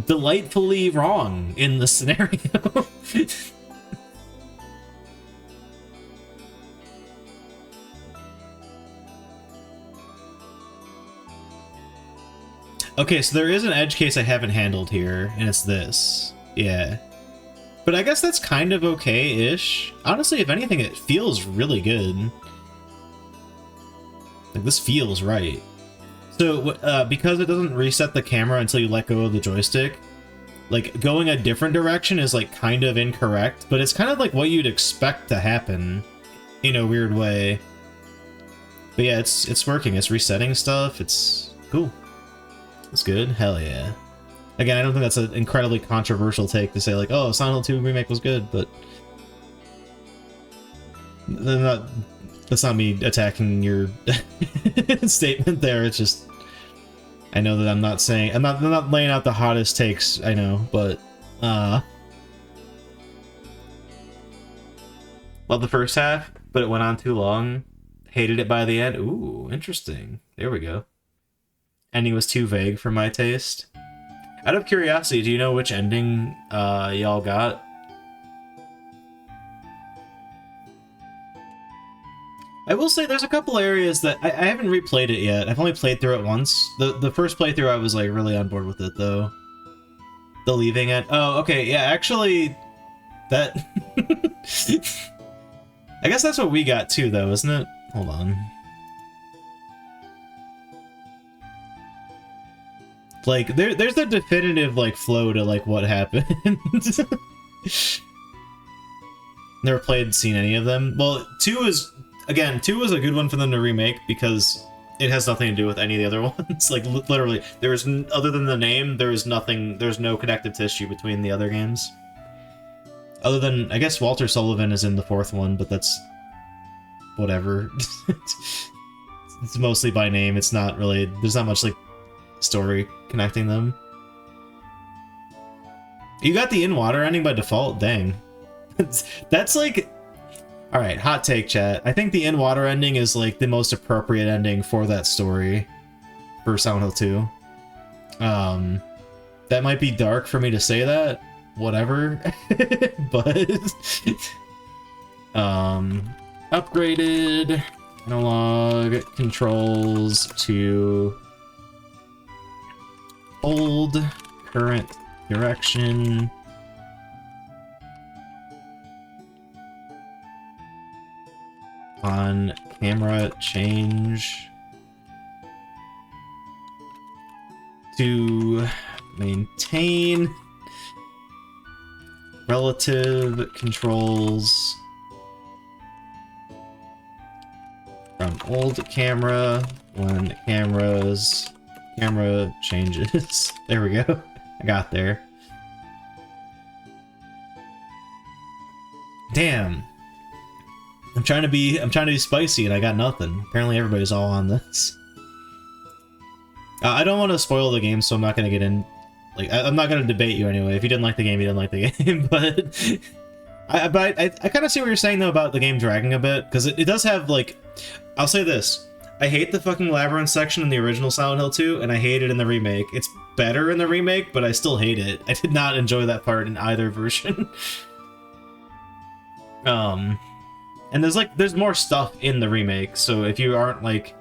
delightfully wrong in this scenario. Okay, so there is an edge case I haven't handled here, and it's this. Yeah. But I guess that's kind of okay-ish. Honestly, if anything, it feels really good. Like, this feels right. So, because it doesn't reset the camera until you let go of the joystick, Like, going a different direction is, like, kind of incorrect, but it's kind of like what you'd expect to happen in a weird way. But yeah, it's working. It's resetting stuff. It's cool. It's good. Hell yeah. Again, I don't think that's an incredibly controversial take to say, like, oh, Silent Hill 2 Remake was good, but... That's not me attacking your statement there. It's just... I know that I'm not laying out the hottest takes, I know, but, love the first half, but it went on too long. Hated it by the end. Ooh, interesting. There we go. Ending was too vague for my taste. Out of curiosity, do you know which ending, y'all got? I will say there's a couple areas that I haven't replayed it yet. I've only played through it once. The first playthrough I was like really on board with it though. The leaving it. Oh, okay, yeah, actually that I guess that's what we got too though, isn't it? Hold on. Like there's the definitive like flow to like what happened. Never played, seen any of them. Well, 2 was a good one for them to remake because it has nothing to do with any of the other ones. Like, literally, there's other than the name, there's no connective tissue between the other games. Other than, I guess Walter Sullivan is in the 4th one, but that's... whatever. It's mostly by name, it's not really... There's not much, like, story connecting them. You got the in-water ending by default? Dang. That's, like... Alright, hot take, chat. I think the in-water ending is, like, the most appropriate ending for that story. For Silent Hill 2. That might be dark for me to say that. Whatever. But... upgraded analog controls to... old, current direction... On camera change to maintain relative controls from old camera when camera changes. There we go. I got there. Damn. I'm trying to be spicy and I got nothing. Apparently everybody's all on this. I don't want to spoil the game, so I'm not going to get in... Like, I'm not going to debate you anyway. If you didn't like the game, you didn't like the game. But I kind of see what you're saying, though, about the game dragging a bit. Because it does have, like... I'll say this. I hate the fucking labyrinth section in the original Silent Hill 2, and I hate it in the remake. It's better in the remake, but I still hate it. I did not enjoy that part in either version. And there's more stuff in the remake, so if you aren't, like...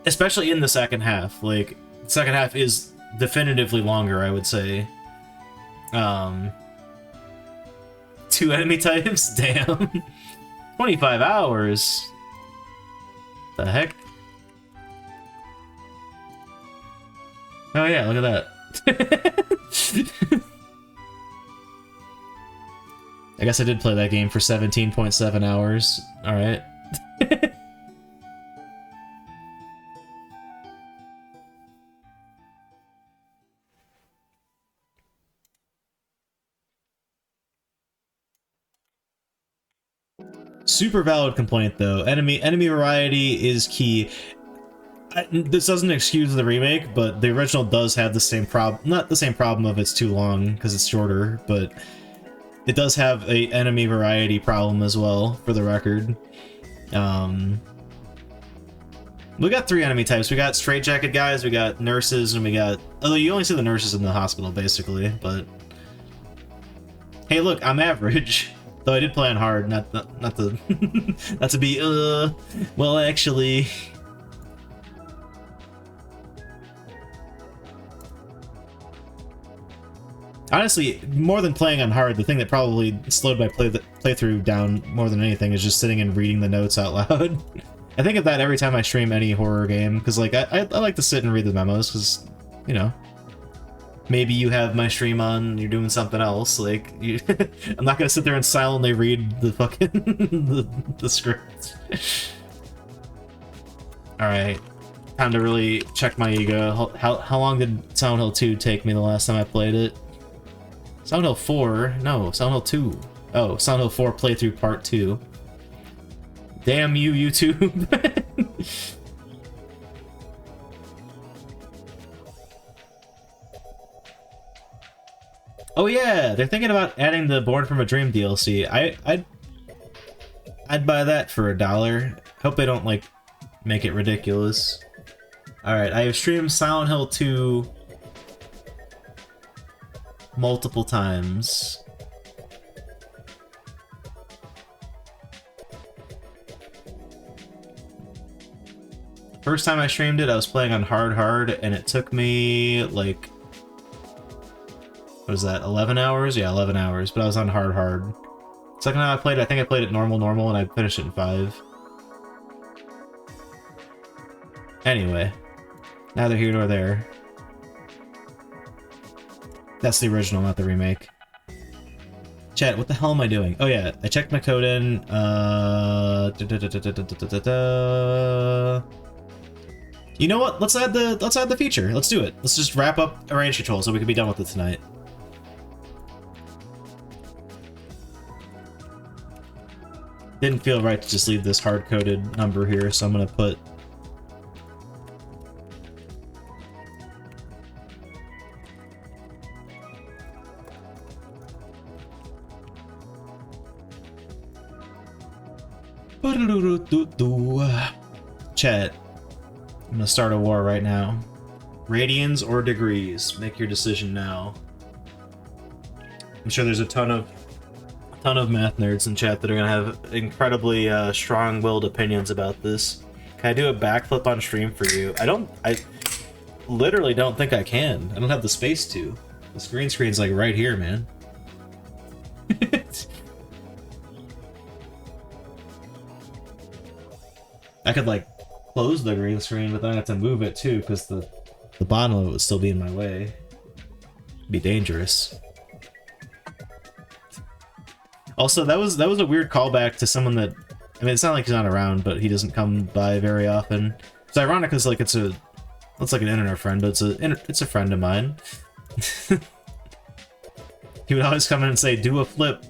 Especially in the second half, like, the second half is definitively longer, I would say. 2 enemy types? Damn. 25 hours? The heck? Oh yeah, look at that. I guess I did play that game for 17.7 hours. Alright. Super valid complaint, though. Enemy variety is key. This doesn't excuse the remake, but the original does have the same problem. Not the same problem of it's too long, because it's shorter, but it does have a enemy variety problem as well, for the record. We got 3 enemy types. We got straitjacket guys, we got nurses, and we got... Although you only see the nurses in the hospital, basically, but... Hey, look, I'm average. Though I did play on hard, not to... not to be, well, actually... Honestly, more than playing on hard, the thing that probably slowed my playthrough down more than anything is just sitting and reading the notes out loud. I think of that every time I stream any horror game, because like I like to sit and read the memos, because, you know, Maybe you have my stream on, you're doing something else, like, you I'm not gonna sit there and silently read the fucking the script. Alright, time to really check my ego. How long did Silent Hill 2 take me the last time I played it? Silent Hill 4? No, Silent Hill 2. Oh, Silent Hill 4 playthrough part 2. Damn you, YouTube. Oh yeah, they're thinking about adding the Born from a Dream DLC. I'd buy that for $1. Hope they don't like make it ridiculous. Alright, I have streamed Silent Hill 2 multiple times. First time I streamed it, I was playing on hard, and it took me like, what is that, 11 hours? Yeah, 11 hours, but I was on hard. Second time I played it, I think I played it normal, and I finished it in 5. Anyway, neither here nor there. That's the original, not the remake. Chat, what the hell am I doing? Oh yeah, I checked my code in, You know what? Let's add the feature. Let's do it. Let's just wrap up arrange control so we can be done with it tonight. Didn't feel right to just leave this hard-coded number here, so I'm gonna put chat. I'm gonna start a war right now. Radians or degrees? Make your decision now. I'm sure there's a ton of math nerds in chat that are gonna have incredibly strong-willed opinions about this. Can I do a backflip on stream for you? I literally don't think I can. I don't have the space to. This green screen's like right here, man. I could like close the green screen, but then I have to move it too, because the bottom of it would still be in my way. It'd be dangerous. Also, that was a weird callback to someone that, I mean, it's not like he's not around, but he doesn't come by very often. It's ironic because like it's like an internet friend, but it's a friend of mine. He would always come in and say, "Do a flip."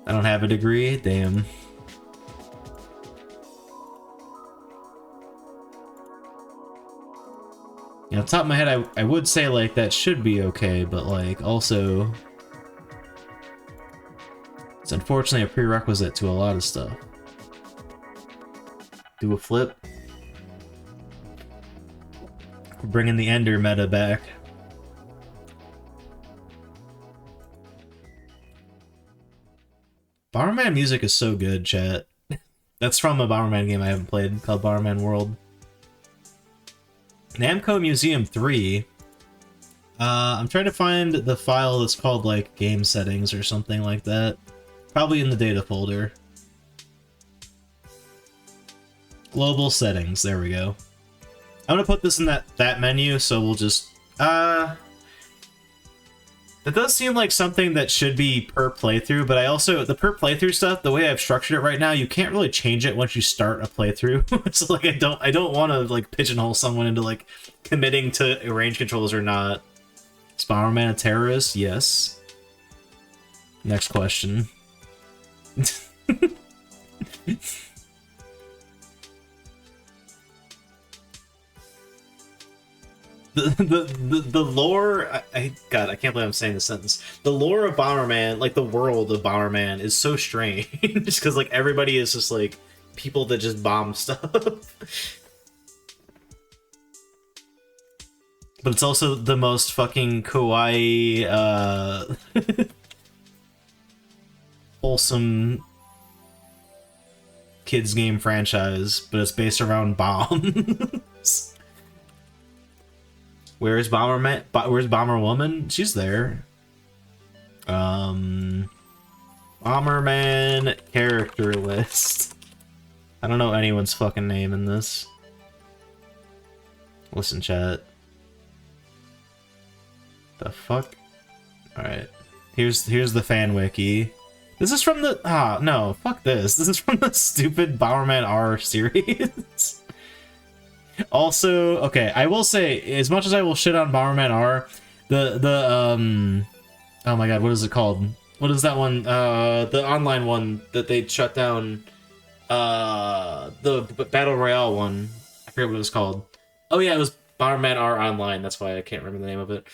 I don't have a degree? Damn. You know, off the top of my head, I would say, like, that should be okay, but, like, also, it's unfortunately a prerequisite to a lot of stuff. Do a flip. We're bringing the Ender meta back. Bomberman music is so good, chat. That's from a Bomberman game I haven't played, called Bomberman World. Namco Museum 3. I'm trying to find the file that's called, like, game settings or something like that. Probably in the data folder. Global settings, there we go. I'm gonna put this in that menu, so we'll just... That does seem like something that should be per playthrough, but I also, the per playthrough stuff, the way I've structured it right now, you can't really change it once you start a playthrough. So like I don't want to like pigeonhole someone into like committing to range controls or not. Is Bomberman a terrorist? Yes. Next question. The lore, God, I can't believe I'm saying this sentence. The lore of Bomberman, like the world of Bomberman, is so strange because like everybody is just like people that just bomb stuff. But it's also the most fucking kawaii, wholesome kids game franchise, but it's based around bombs. Where's Bomberman? Where's Bomber Woman? She's there. Bomberman character list. I don't know anyone's fucking name in this. Listen, chat. The fuck? Alright. Here's the fan wiki. This is from the... Ah, no. Fuck this. This is from the stupid Bomberman R series. Also, okay, I will say, as much as I will shit on Bomberman R, oh my god, what is it called? What is that one? The online one that they shut down. The Battle Royale one. I forget what it was called. Oh yeah, it was Bomberman R Online. That's why I can't remember the name of it.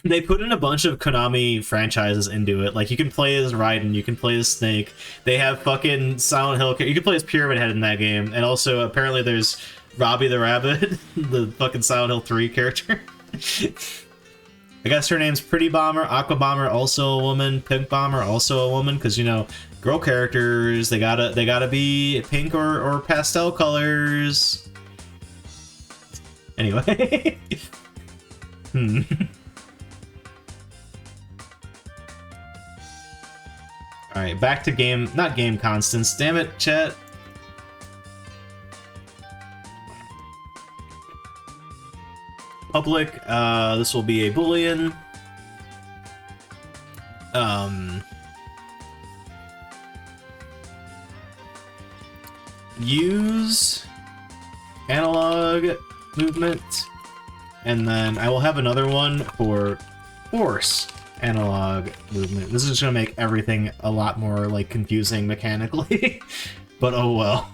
They put in a bunch of Konami franchises into it. Like, you can play as Raiden, you can play as Snake. They have fucking Silent Hill. You can play as Pyramid Head in that game. And also, apparently, there's Robbie the Rabbit, the fucking Silent Hill 3 character. I guess her name's Pretty Bomber, Aqua Bomber, also a woman, Pink Bomber, also a woman, because, you know, girl characters, they gotta be pink or pastel colors. Anyway. Alright, back to game, not game constants, damn it, chat. Public, this will be a boolean. Use analog movement, and then I will have another one for force analog movement. This is just gonna make everything a lot more, like, confusing mechanically, but oh well.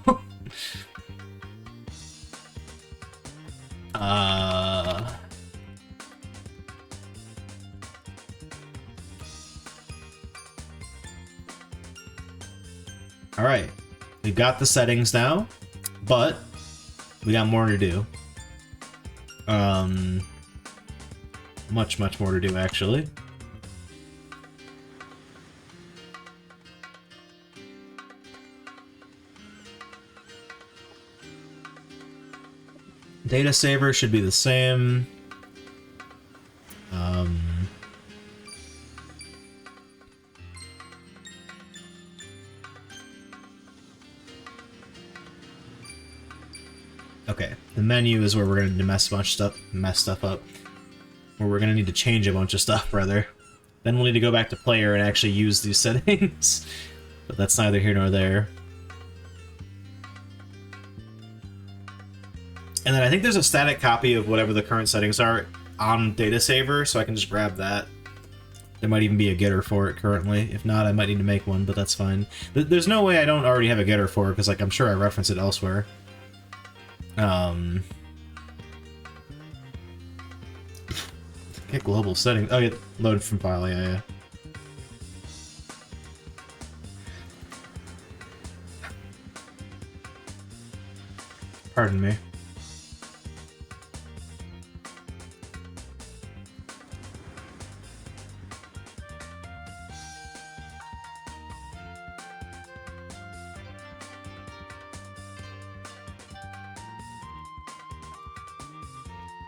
Alright, we've got the settings now, but we got more to do. Much more to do, actually. Data saver should be the same. Okay, the menu is where we're going to mess stuff up. Where we're going to need to change a bunch of stuff, rather. Then we'll need to go back to player and actually use these settings. But that's neither here nor there. And then I think there's a static copy of whatever the current settings are on Data Saver, so I can just grab that. There might even be a getter for it currently. If not, I might need to make one, but that's fine. There's no way I don't already have a getter for it, because, like, I'm sure I reference it elsewhere. Get global settings. Oh, yeah, load from file, yeah. Pardon me.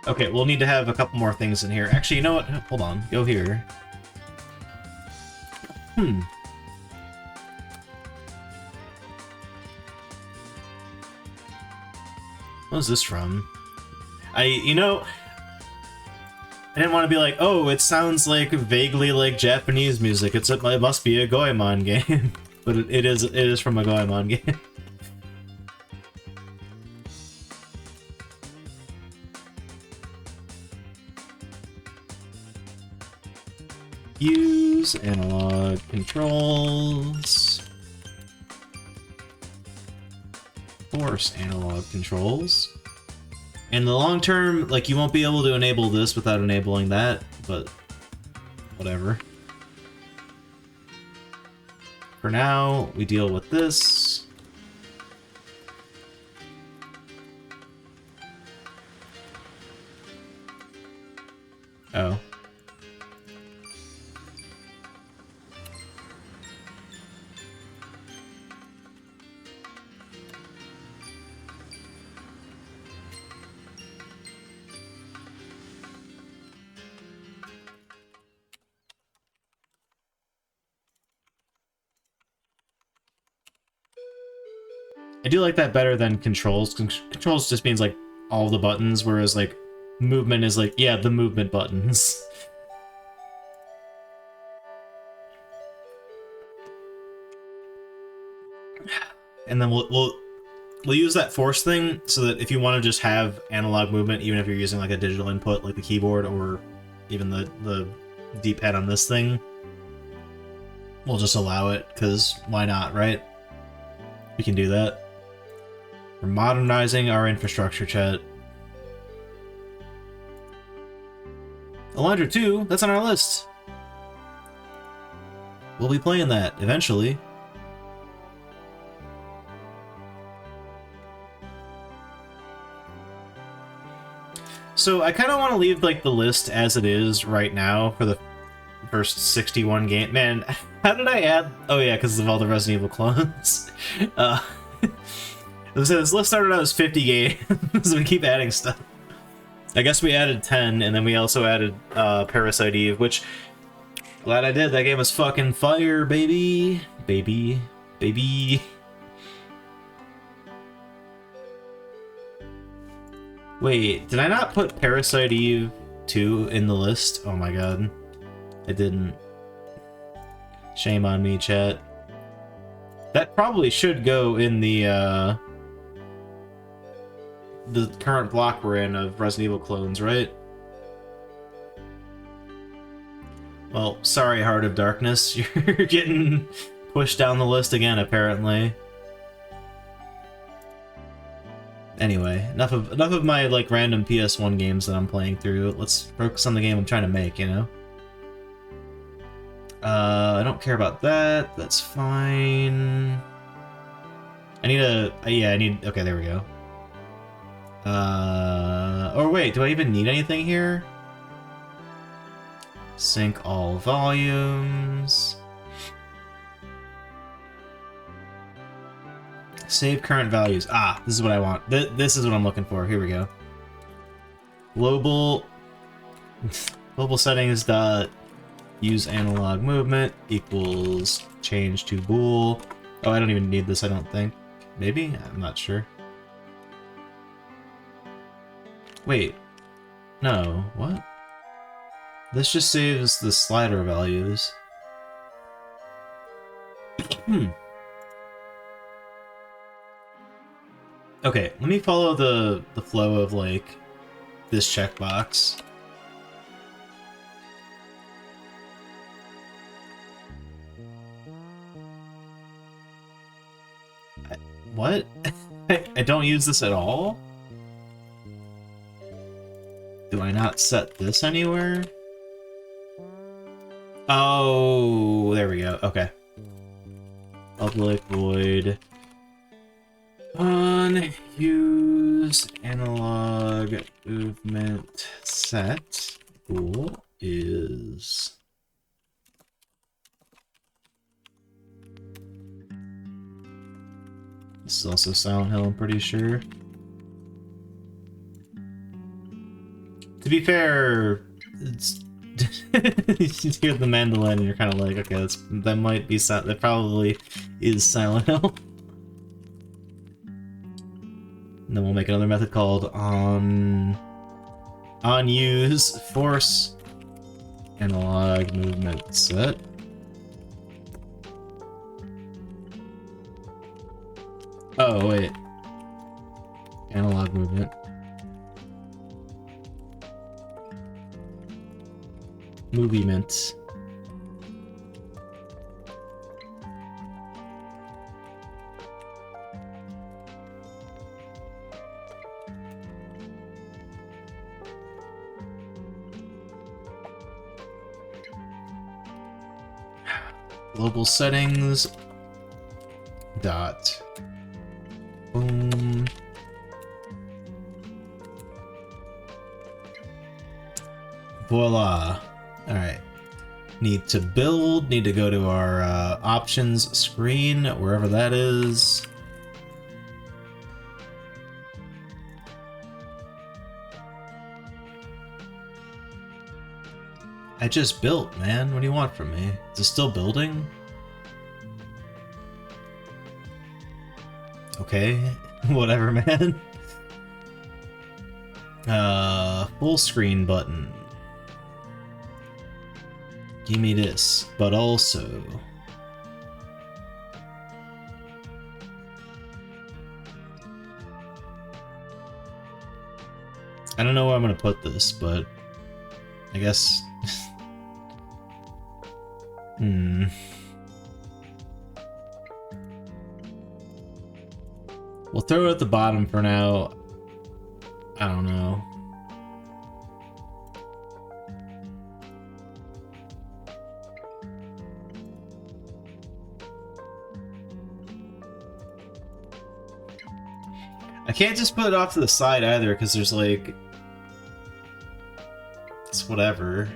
Okay, we'll need to have a couple more things in here. Actually, you know what? Hold on. Go here. What is this from? You know, I didn't want to be like, oh, it sounds like vaguely like Japanese music. It must be a Goemon game. But it is from a Goemon game. Use analog controls. Force analog controls. In the long term, like, you won't be able to enable this without enabling that, but whatever. For now, we deal with this. Oh. I do like that better than controls. Controls just means, like, all the buttons, whereas like movement is like, yeah, the movement buttons. And then we'll use that force thing so that if you want to just have analog movement, even if you're using like a digital input like the keyboard or even the D-pad on this thing, we'll just allow it, because why not, right? We can do that. We're modernizing our infrastructure, chat. Alondra 2, that's on our list. We'll be playing that eventually. So I kind of want to leave like the list as it is right now for the first 61 game. Man, how did I add? Oh yeah, because of all the Resident Evil clones. So this list started out as 50 games. We keep adding stuff. I guess we added 10, and then we also added Parasite Eve, which, glad I did. That game was fucking fire, baby. Baby. Wait, did I not put Parasite Eve 2 in the list? Oh my god. I didn't. Shame on me, chat. That probably should go in the current block we're in of Resident Evil clones, right? Well, sorry, Heart of Darkness. You're getting pushed down the list again, apparently. Anyway, enough of my like random PS1 games that I'm playing through. Let's focus on the game I'm trying to make, you know? I don't care about that. That's fine. I need a... yeah, I need... okay, there we go. Or wait, do I even need anything here? Sync all volumes. Save current values. Ah, this is what I want. This is what I'm looking for. Here we go. Global settings dot use analog movement equals change to bool. Oh, I don't even need this, I don't think. Maybe? I'm not sure. Wait. No. What? This just saves the slider values. Okay, let me follow the flow of, like, this checkbox. What? I don't use this at all? Do I not set this anywhere? Oh, there we go. Okay. Public void. Unused analog movement set bool is... This is also Silent Hill, I'm pretty sure. To be fair, it's you hear the mandolin and you're kind of like, okay, that might be that probably is Silent Hill. And then we'll make another method called onUse force analog movement set. Oh wait, analog movement. Movement. Global settings. Dot. Boom. Voila. Alright. Need to build, need to go to our options screen, wherever that is. I just built, man. What do you want from me? Is it still building? Okay, whatever, man. Full screen button. Give me this, but also... I don't know where I'm gonna put this, but... I guess... We'll throw it at the bottom for now. I don't know. I can't just put it off to the side either, because there's like... It's whatever.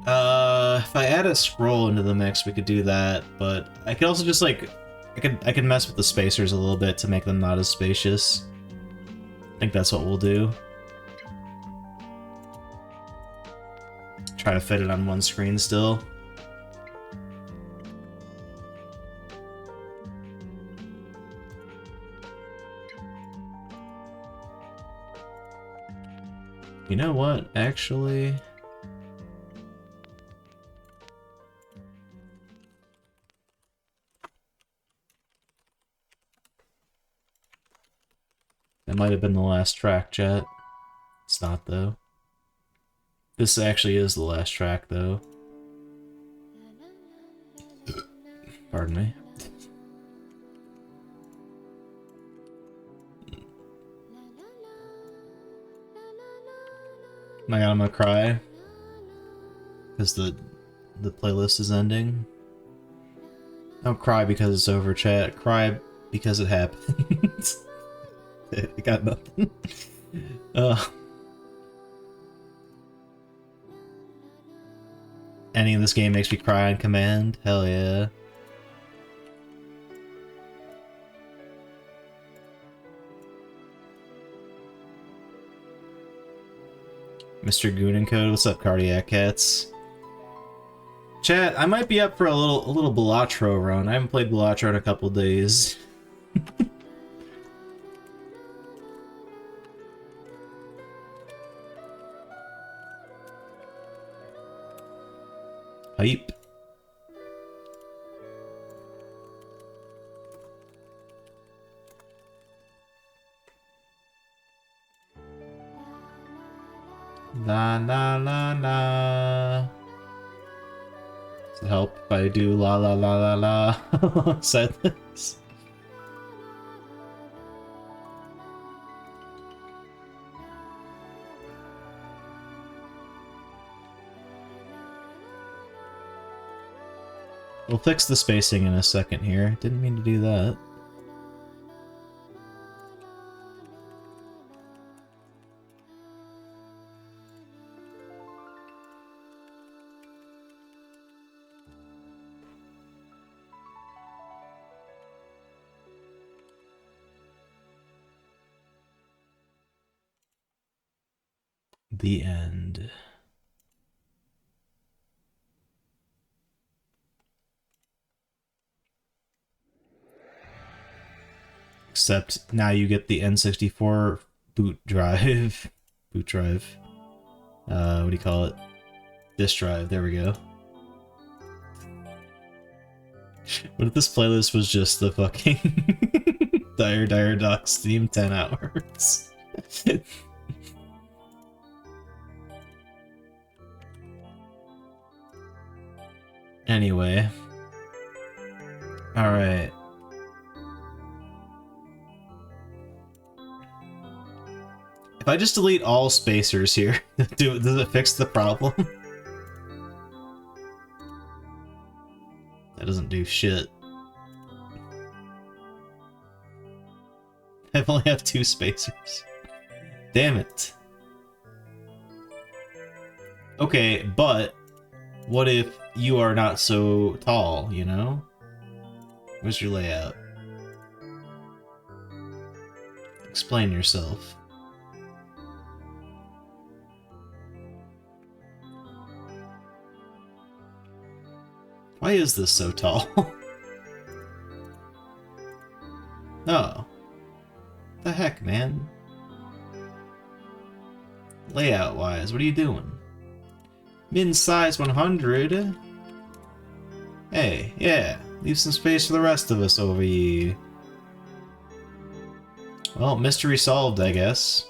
If I add a scroll into the mix, we could do that, but I could also just like... I could mess with the spacers a little bit to make them not as spacious. I think that's what we'll do. Try to fit it on one screen still. You know what, actually... That might have been the last track, chat. It's not, though. This actually is the last track, though. Pardon me. My god, I'm gonna cry. Because the playlist is ending. Don't cry because it's over, chat. Cry because it happened. I got nothing. Any of this game makes me cry on command? Hell yeah. Mr. Goon and Code, what's up, Cardiac Cats? Chat, I might be up for a little Balatro run. I haven't played Balatro in a couple days. Hype. La la la la. Does it help if I do la la la la la? Said this. We'll fix the spacing in a second here. Didn't mean to do that. The end. Except now you get the N64 boot drive. Boot drive. What do you call it? Disk drive, there we go. What if this playlist was just the fucking Dire Ducks theme 10 hours? Anyway. Alright. If I just delete all spacers here, does it fix the problem? That doesn't do shit. I only have 2 spacers. Damn it. Okay, but what if you are not so tall, you know? Where's your layout? Explain yourself. Why is this so tall? Oh. The heck, man? Layout-wise, what are you doing? Min size 100? Hey, yeah. Leave some space for the rest of us over here. Well, mystery solved, I guess.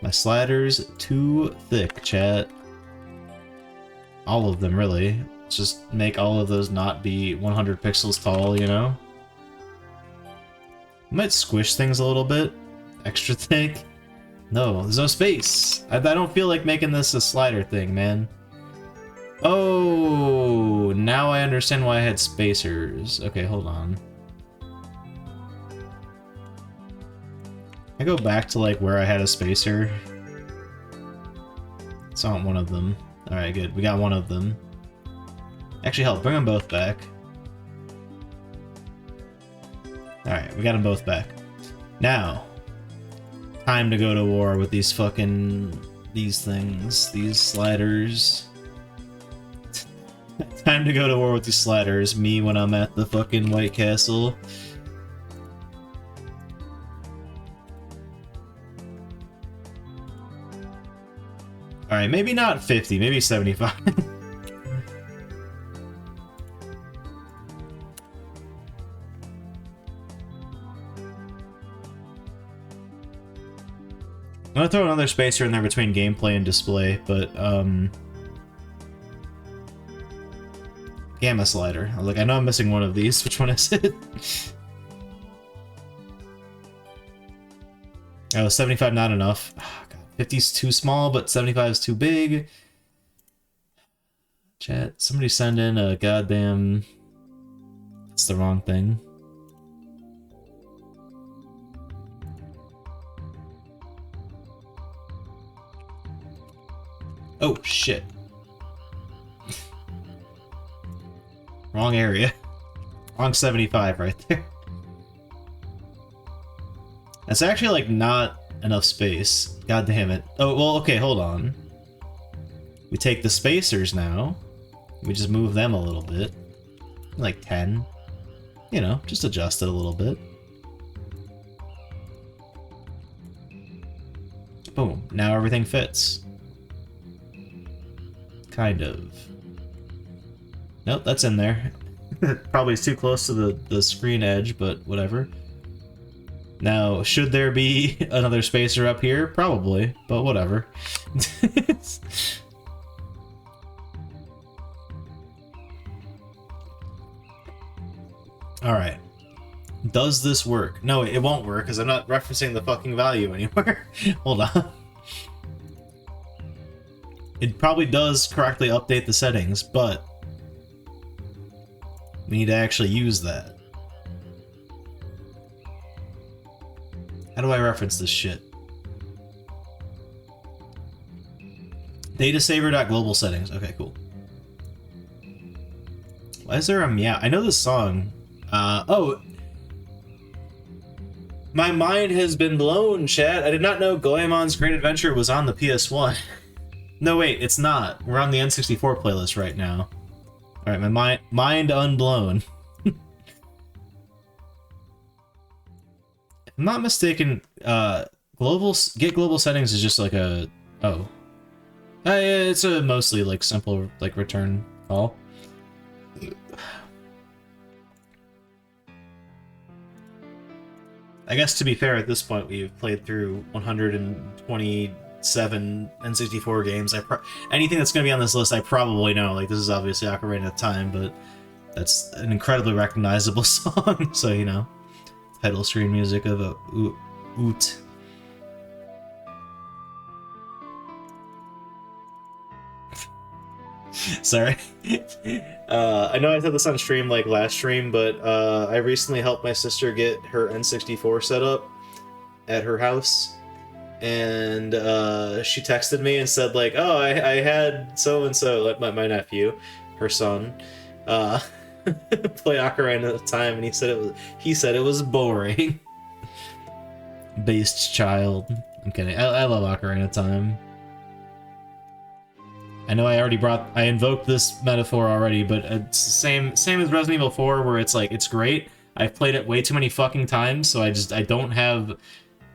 My sliders too thick, chat. All of them, really. Just make all of those not be 100 pixels tall, you know? Might squish things a little bit. Extra thick. No, there's no space. I don't feel like making this a slider thing, man. Oh, now I understand why I had spacers. Okay, hold on. I go back to like where I had a spacer. It's not one of them. Alright, good. We got one of them. Actually, help, bring them both back. Alright, we got them both back. Now, time to go to war with these fucking... these things. These sliders. Time to go to war with these sliders. Me when I'm at the fucking White Castle. Alright, maybe not 50, maybe 75. I'm gonna throw another spacer in there between gameplay and display, but, gamma slider. Like, I know I'm missing one of these. Which one is it? Oh, 75 not enough. Oh, God. 50's too small, but 75 is too big. Chat, somebody send in a goddamn... That's the wrong thing. Oh, shit. Wrong area. Wrong 75 right there. That's actually, like, not enough space. God damn it. Oh, well, okay, hold on. We take the spacers now. We just move them a little bit. Like 10. You know, just adjust it a little bit. Boom. Now everything fits. Kind of. Nope, that's in there. Probably too close to the screen edge, but whatever. Now, should there be another spacer up here? Probably, but whatever. Alright. Does this work? No, it won't work, because I'm not referencing the fucking value anywhere. Hold on. It probably does correctly update the settings, but we need to actually use that. How do I reference this shit? Datasaver.global settings. Okay, cool. Why is there a meow? I know this song. Oh. My mind has been blown, chat. I did not know Goemon's Great Adventure was on the PS1. No, wait, it's not. We're on the N64 playlist right now. Alright, my mind unblown. If I'm not mistaken, get global settings is just like a... Oh. It's a mostly, like, simple, like, return call. I guess, to be fair, at this point, we've played through 127 N64 games. Anything that's going to be on this list, I probably know. Like, this is obviously Ocarina of Time, but that's an incredibly recognizable song, so, you know. Title screen music of a oot. Sorry. I know I said this on stream like last stream, but I recently helped my sister get her N64 set up at her house, and she texted me and said like, oh, I had so-and-so, like my nephew, her son, play Ocarina of Time, and he said it was boring. Based child. I'm kidding. I love Ocarina of Time. I know I invoked this metaphor already, but it's the same as Resident Evil 4, where it's like, it's great, I've played it way too many fucking times, so I don't have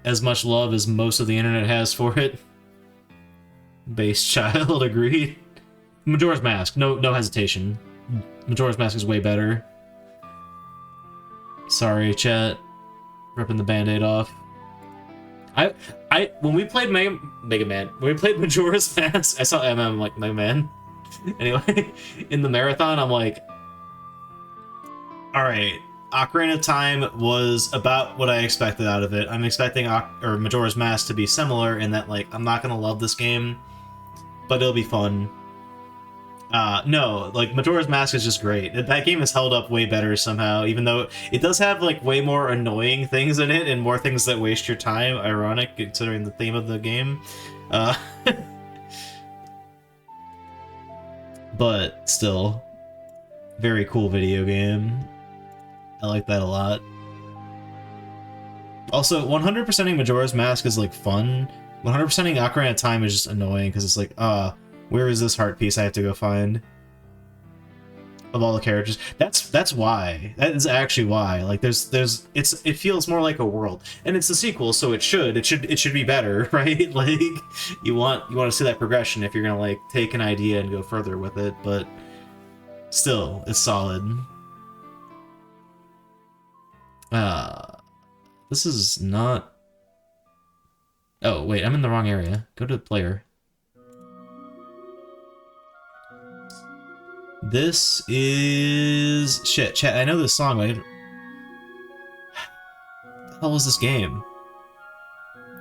as much love as most of the internet has for it. Base child, agreed. Majora's Mask, no hesitation. Majora's Mask is way better. Sorry, chat. Ripping the band-aid off. When we played Mega Man, when we played Majora's Mask, I saw MM like Mega Man. Anyway, in the marathon, I'm like, all right, Ocarina of Time was about what I expected out of it. I'm expecting Majora's Mask to be similar in that, like, I'm not gonna love this game, but it'll be fun. No, like, Majora's Mask is just great. That game is held up way better somehow, even though it does have, like, way more annoying things in it and more things that waste your time. Ironic, considering the theme of the game. But still, very cool video game. I like that a lot. Also, 100%ing Majora's Mask is, like, fun. 100%ing Ocarina of Time is just annoying, because it's like, where is this heart piece I have to go find? Of all the characters. That's why. That is actually why. Like, it feels more like a world. And it's a sequel, so it should be better, right? Like, you want to see that progression if you're gonna, like, take an idea and go further with it, but still, it's solid. This is not... Oh, wait, I'm in the wrong area. Go to the player. This is... Shit, chat, I know this song, but what the hell is this game?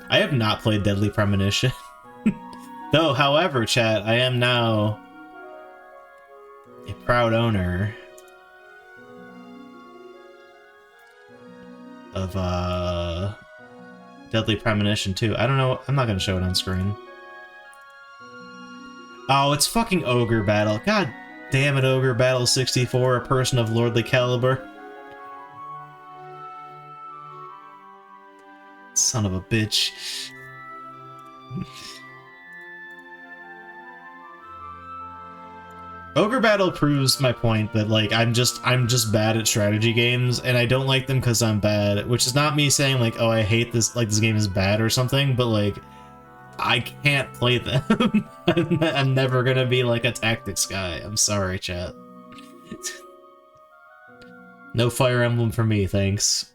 I have not played Deadly Premonition. Though, however, chat, I am now a proud owner of, Deadly Premonition 2. I don't know, I'm not gonna show it on screen. Oh, it's fucking Ogre Battle. God damn it, Ogre Battle 64, a person of lordly caliber. Son of a bitch. Ogre Battle proves my point that, like, I'm just bad at strategy games, and I don't like them because I'm bad, which is not me saying, like, oh, I hate this, like, this game is bad or something, but, like, I can't play them. I'm never gonna be, like, a tactics guy. I'm sorry, chat. No Fire Emblem for me, thanks.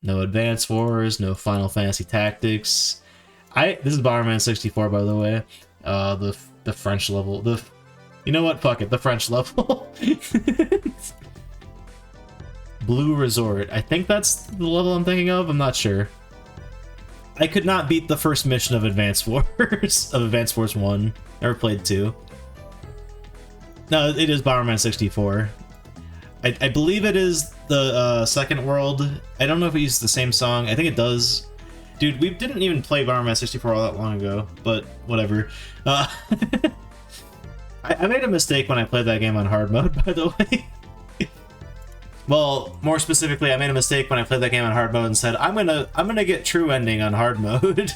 No Advance Wars, no Final Fantasy Tactics. This is Bomberman 64, by the way. The French level. You know what? Fuck it. The French level. Blue Resort. I think that's the level I'm thinking of. I'm not sure. I could not beat the first mission of Advance Wars. of Advance Wars 1. Never played 2. No, it is Bomberman 64. I believe it is the second world. I don't know if it uses the same song. I think it does. Dude, we didn't even play Bomberman 64 all that long ago, but whatever. I made a mistake when I played that game on hard mode, by the way. Well, more specifically, I made a mistake when I played that game on hard mode and said, I'm gonna get true ending on hard mode.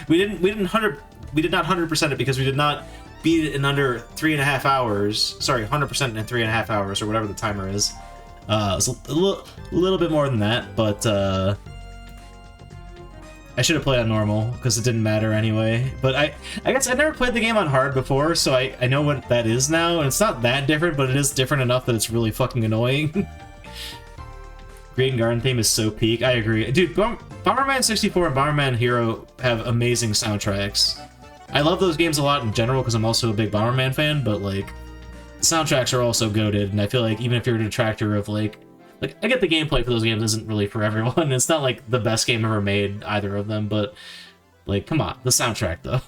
we did not 100% it because we did not beat it in under 3.5 hours. Sorry, 100% in 3.5 hours, or whatever the timer is. It's a little bit more than that, but I should have played on normal, because it didn't matter anyway. But I guess I never played the game on hard before, so I know what that is now, and it's not that different, but it is different enough that it's really fucking annoying. Green Garden theme is so peak. I agree. Dude, Bomberman 64 and Bomberman Hero have amazing soundtracks. I love those games a lot in general, because I'm also a big Bomberman fan, but, like, the soundtracks are also goated, and I feel like even if you're a detractor of, like, I get the gameplay for those games isn't really for everyone. It's not like the best game ever made, either of them, but, like, come on, the soundtrack, though.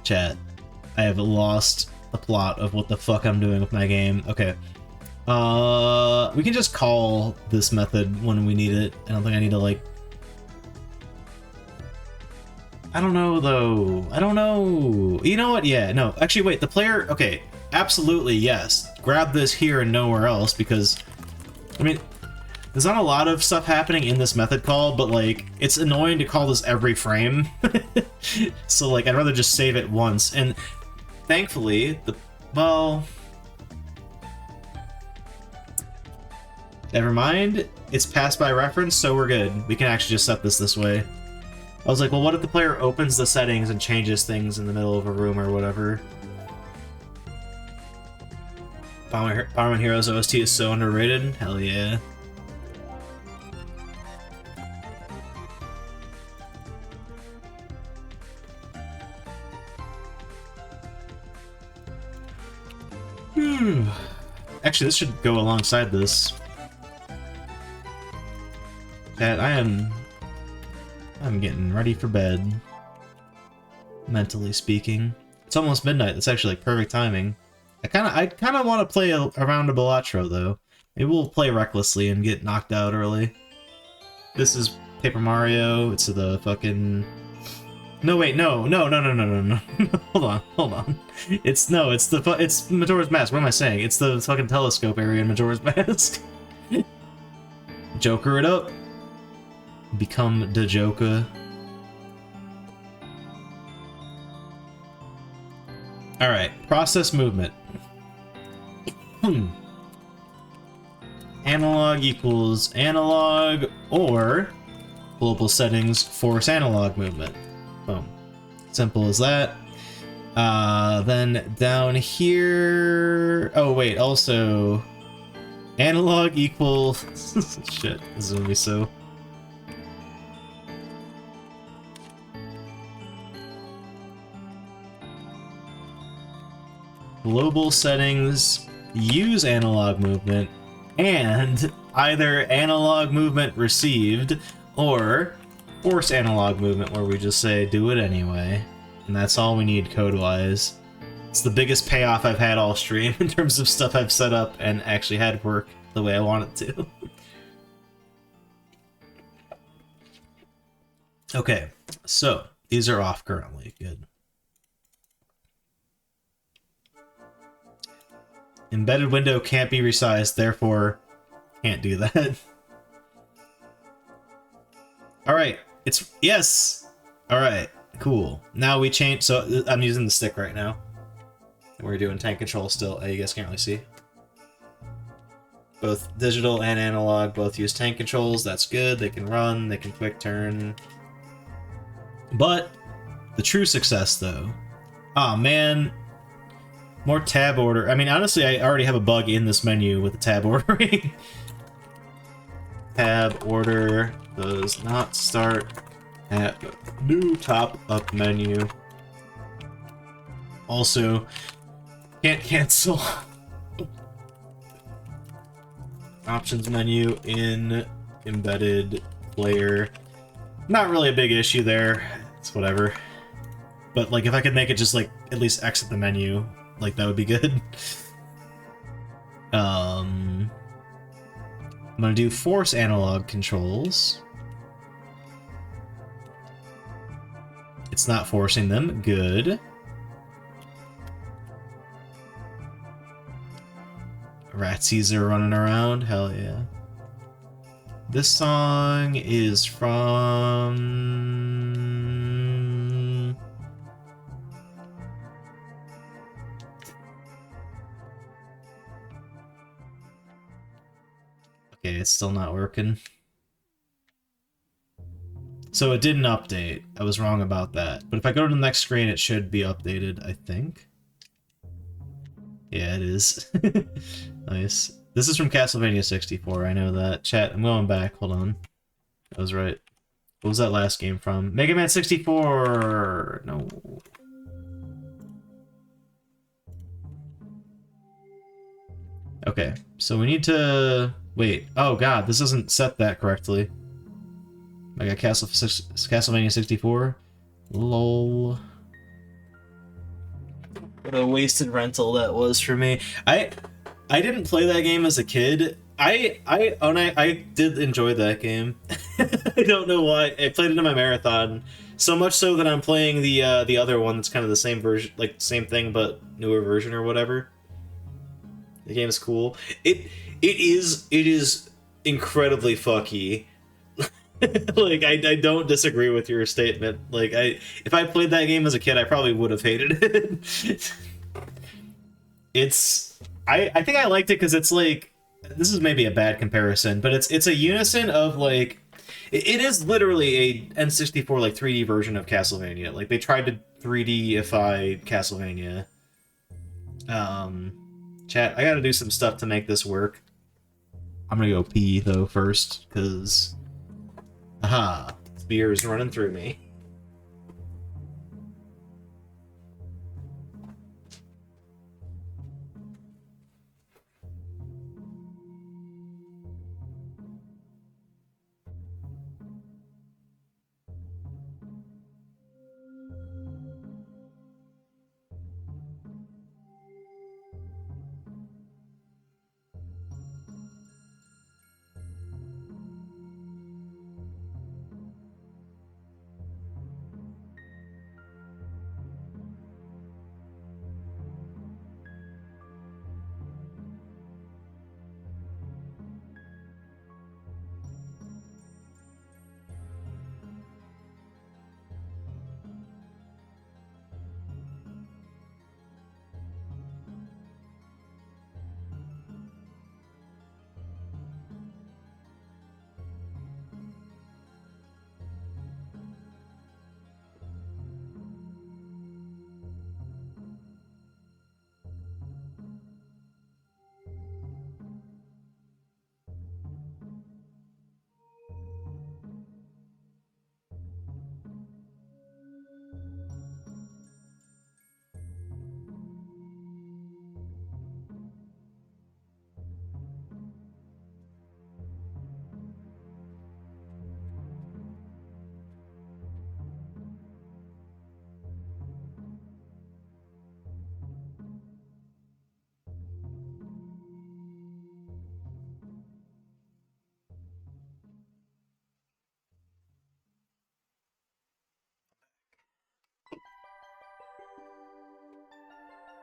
Chat, I have lost the plot of what the fuck I'm doing with my game. Okay. We can just call this method when we need it. I don't think I need to, like... I don't know, though. I don't know. You know what? Yeah, no. Actually, wait. The player... Okay. Absolutely, yes. Grab this here and nowhere else, because... I mean, there's not a lot of stuff happening in this method call, but, like, it's annoying to call this every frame. So, like, I'd rather just save it once. And thankfully, well, never mind. It's passed by reference, so we're good. We can actually just set this way. I was like, well, what if the player opens the settings and changes things in the middle of a room or whatever? Bomberman Heroes OST is so underrated. Hell yeah. Actually, this should go alongside this. Chat, I'm getting ready for bed. Mentally speaking. It's almost midnight. That's actually like perfect timing. I kind of want to play a round of Balatro though. Maybe we'll play recklessly and get knocked out early. This is Paper Mario. It's the fucking. No wait, no. Hold on. It's Majora's Mask. What am I saying? It's the fucking telescope area in Majora's Mask. Joker it up. Become the Joker. Alright, process movement. Analog equals analog, or global settings force analog movement. Boom. Simple as that. Then down here... Oh wait, also... Analog equals... Shit, this is gonna be so... Global settings use analog movement, and either analog movement received or force analog movement, where we just say do it anyway. And that's all we need code-wise. It's the biggest payoff I've had all stream in terms of stuff I've set up and actually had work the way I want it to. Okay, so these are off currently. Good. Embedded window can't be resized, therefore can't do that. Alright, it's... Yes! Alright, cool. Now we change... So I'm using the stick right now. And we're doing tank control still. You guys can't really see. Both digital and analog both use tank controls. That's good. They can run, they can quick turn. But the true success, though... Aw, man... More tab order. I mean, honestly, I already have a bug in this menu with the tab ordering. Tab order does not start at new top-up menu. Also, can't cancel. Options menu in embedded player. Not really a big issue there. It's whatever. But, like, if I could make it just, like, at least exit the menu... Like, that would be good. I'm gonna do force analog controls. It's not forcing them. Good. Ratsies are running around. Hell yeah. This song is from... Okay, it's still not working. So it didn't update. I was wrong about that. But if I go to the next screen, it should be updated, I think. Yeah, it is. Nice. This is from Castlevania 64, I know that. Chat, I'm going back. Hold on. I was right. What was that last game from? Mega Man 64! No. Okay, so we need to... Wait, oh god, this doesn't set that correctly. I got Castlevania 64. Lol. What a wasted rental that was for me. I didn't play that game as a kid. I did enjoy that game. I don't know why. I played it in my marathon. So much so that I'm playing the other one that's kind of the same version, like same thing but newer version or whatever. The game is cool. It is incredibly fucky. Like I don't disagree with your statement. Like if I played that game as a kid, I probably would have hated it. I think I liked it because it's like, this is maybe a bad comparison, but it's a unison of like, it is literally a N64 like 3D version of Castlevania. Like they tried to 3D-ify Castlevania. Chat, I gotta do some stuff to make this work. I'm gonna go pee though first, because aha, beer is running through me.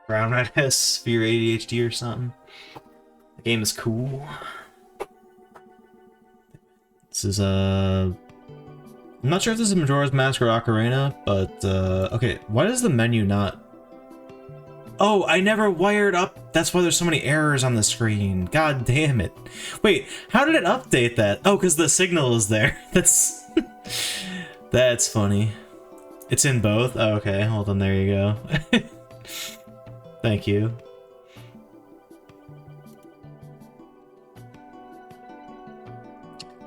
Brown Rat has severe ADHD or something. The game is cool. This is I'm not sure if this is Majora's Mask or Ocarina, but okay, why does the menu not... Oh, I never wired up. That's why there's so many errors on the screen. God damn it. Wait, how did it update that? Oh, because the signal is there. That's... That's funny. It's in both? Oh, okay, hold on, there you go. Thank you.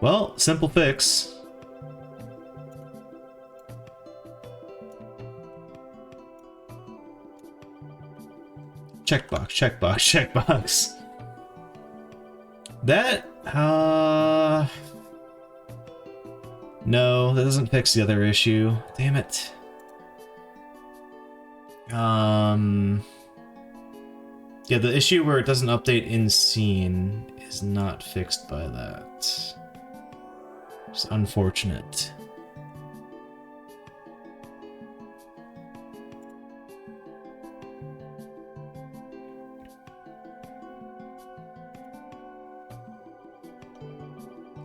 Well, simple fix. Checkbox, checkbox, checkbox. That, no, that doesn't fix the other issue. Damn it. Yeah, the issue where it doesn't update in scene is not fixed by that. It's unfortunate.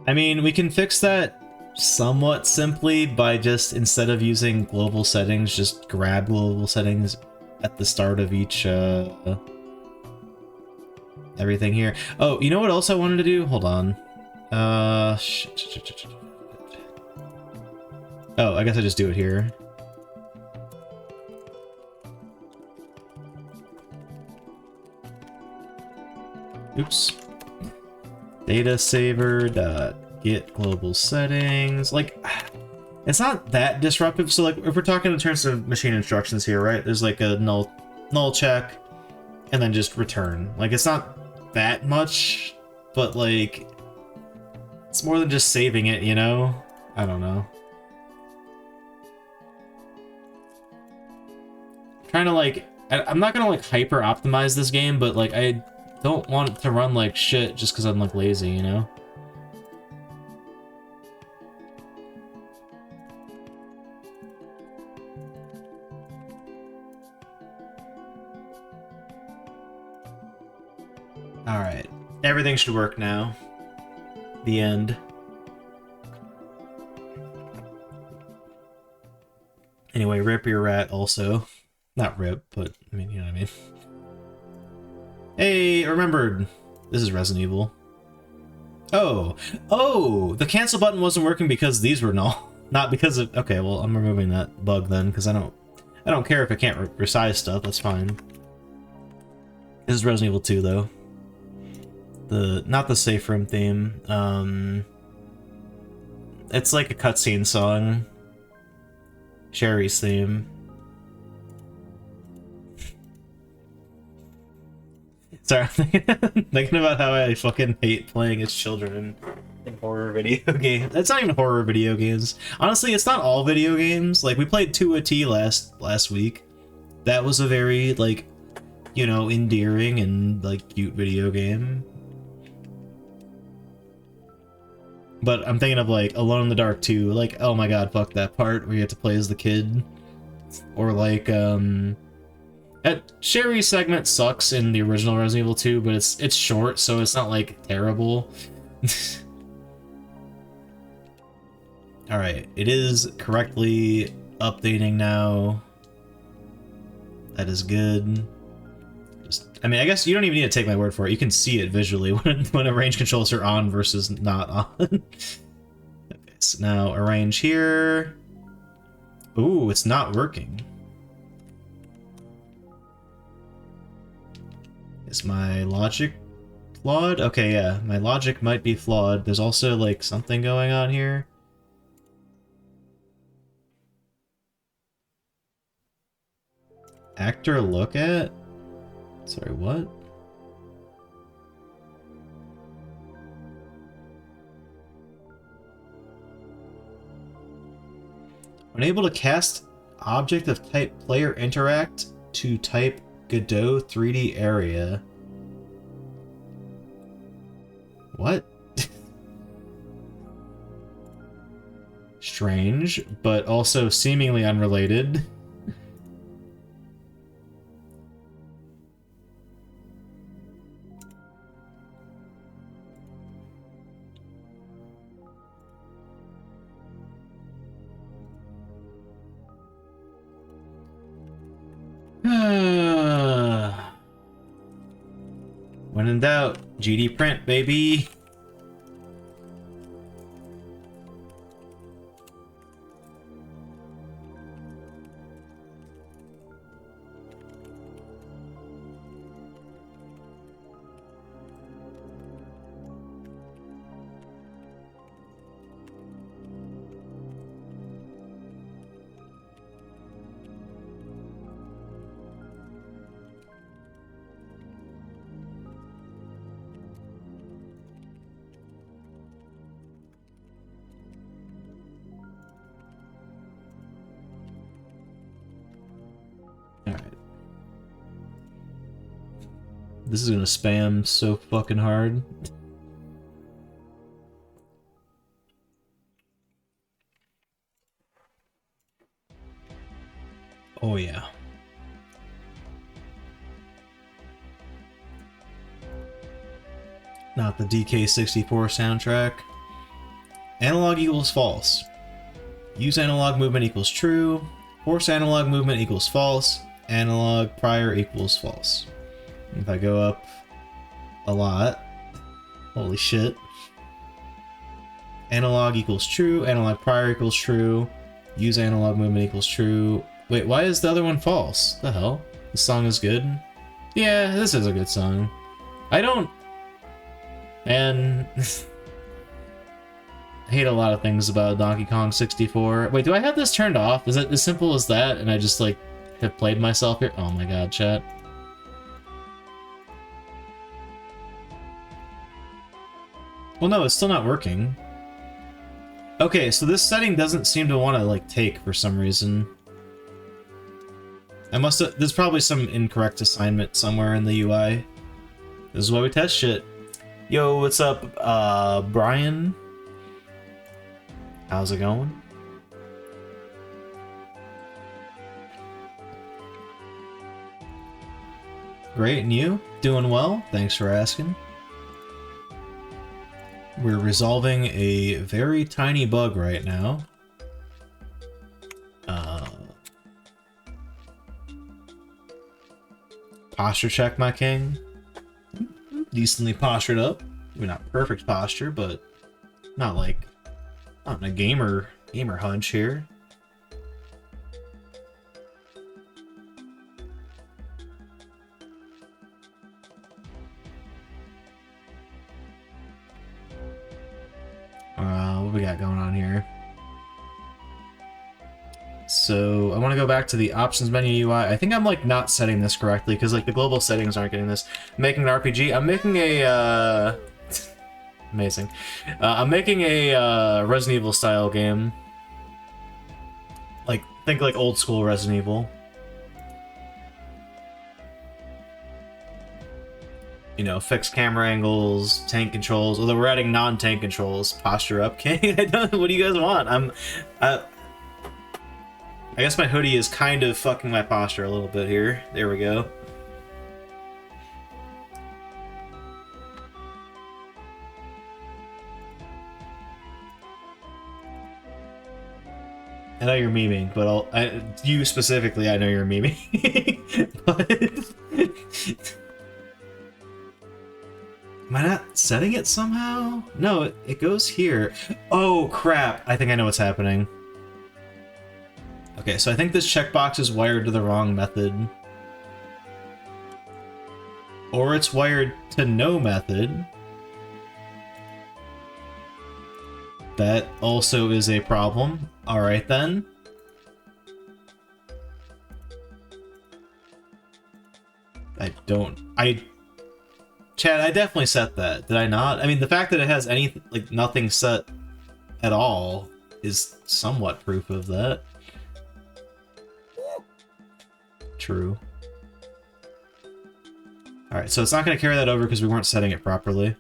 I mean, we can fix that somewhat simply by just, instead of using global settings, just grab global settings at the start of each, everything here. Oh, you know what else I wanted to do? Hold on. Shit. Oh, I guess I just do it here. Oops. Data saver dot get global settings. Like, it's not that disruptive. So like, if we're talking in terms of machine instructions here, right? There's like a null check, and then just return. Like, it's not that much, but like, it's more than just saving it, you know? I don't know. Trying to like, I'm not gonna like hyper optimize this game, but like I don't want it to run like shit just because I'm like lazy, you know? Alright, everything should work now. The end. Anyway, rip your rat also. Not rip, but I mean, you know what I mean. Hey, I remembered. This is Resident Evil. Oh, the cancel button wasn't working because these were null, not because of. Okay, well I'm removing that bug then because I don't care if I can't resize stuff. That's fine. This is Resident Evil 2 though. Not the safe room theme. It's like a cutscene song. Sherry's theme. Sorry, I'm thinking about how I fucking hate playing as children in horror video games. It's not even horror video games. Honestly, it's not all video games. Like, we played 2 T last week. That was a very, like, you know, endearing and, like, cute video game. But I'm thinking of, like, Alone in the Dark 2. Like, oh my god, fuck that part where you have to play as the kid. Or, like, Sherry's segment sucks in the original Resident Evil 2, but it's short, so it's not, like, terrible. Alright, it is correctly updating now. That is good. I mean, I guess you don't even need to take my word for it. You can see it visually when a range controls are on versus not on. Okay, so now arrange here. Ooh, it's not working. Is my logic flawed? Okay, yeah, my logic might be flawed. There's also, like, something going on here. Actor look at? Sorry, what? Unable to cast object of type player interact to type Godot 3D area. What? Strange, but also seemingly unrelated. When in doubt, GD print, baby. This is gonna spam so fucking hard. Oh yeah. Not the DK64 soundtrack. Analog equals false. Use analog movement equals true. Force analog movement equals false. Analog prior equals false. If I go up a lot, holy shit. Analog equals true, analog prior equals true, use analog movement equals true. Wait, why is the other one false? The hell? This song is good? Yeah, this is a good song. I don't... Man... I hate a lot of things about Donkey Kong 64. Wait, do I have this turned off? Is it as simple as that and I just, like, have played myself here? Oh my god, chat. Well, no, it's still not working. Okay, so this setting doesn't seem to want to, like, take for some reason. I must have... There's probably some incorrect assignment somewhere in the UI. This is why we test shit. Yo, what's up, Brian? How's it going? Great, and you? Doing well? Thanks for asking. We're resolving a very tiny bug right now. Posture check, my king. decently postured up. Maybe not perfect posture, but not like not in a gamer hunch here. What we got going on here? So I want to go back to the options menu UI. I think I'm like not setting this correctly because like the global settings aren't getting this. I'm making an RPG. I'm making a amazing. I'm making a Resident Evil style game. Like think like old school Resident Evil. You know, fixed camera angles, tank controls. Although we're adding non-tank controls. Posture up, king. I don't. What do you guys want? I guess my hoodie is kind of fucking my posture a little bit here. There we go. I know you're memeing, but you specifically, I know you're memeing. But am I not setting it somehow? No, it goes here. Oh crap! I think I know what's happening. Okay, so I think this checkbox is wired to the wrong method. Or it's wired to no method. That also is a problem. Alright then. Chad, I definitely set that. Did I not? I mean, the fact that it has any, like, nothing set at all is somewhat proof of that. True. Alright, so it's not going to carry that over because we weren't setting it properly.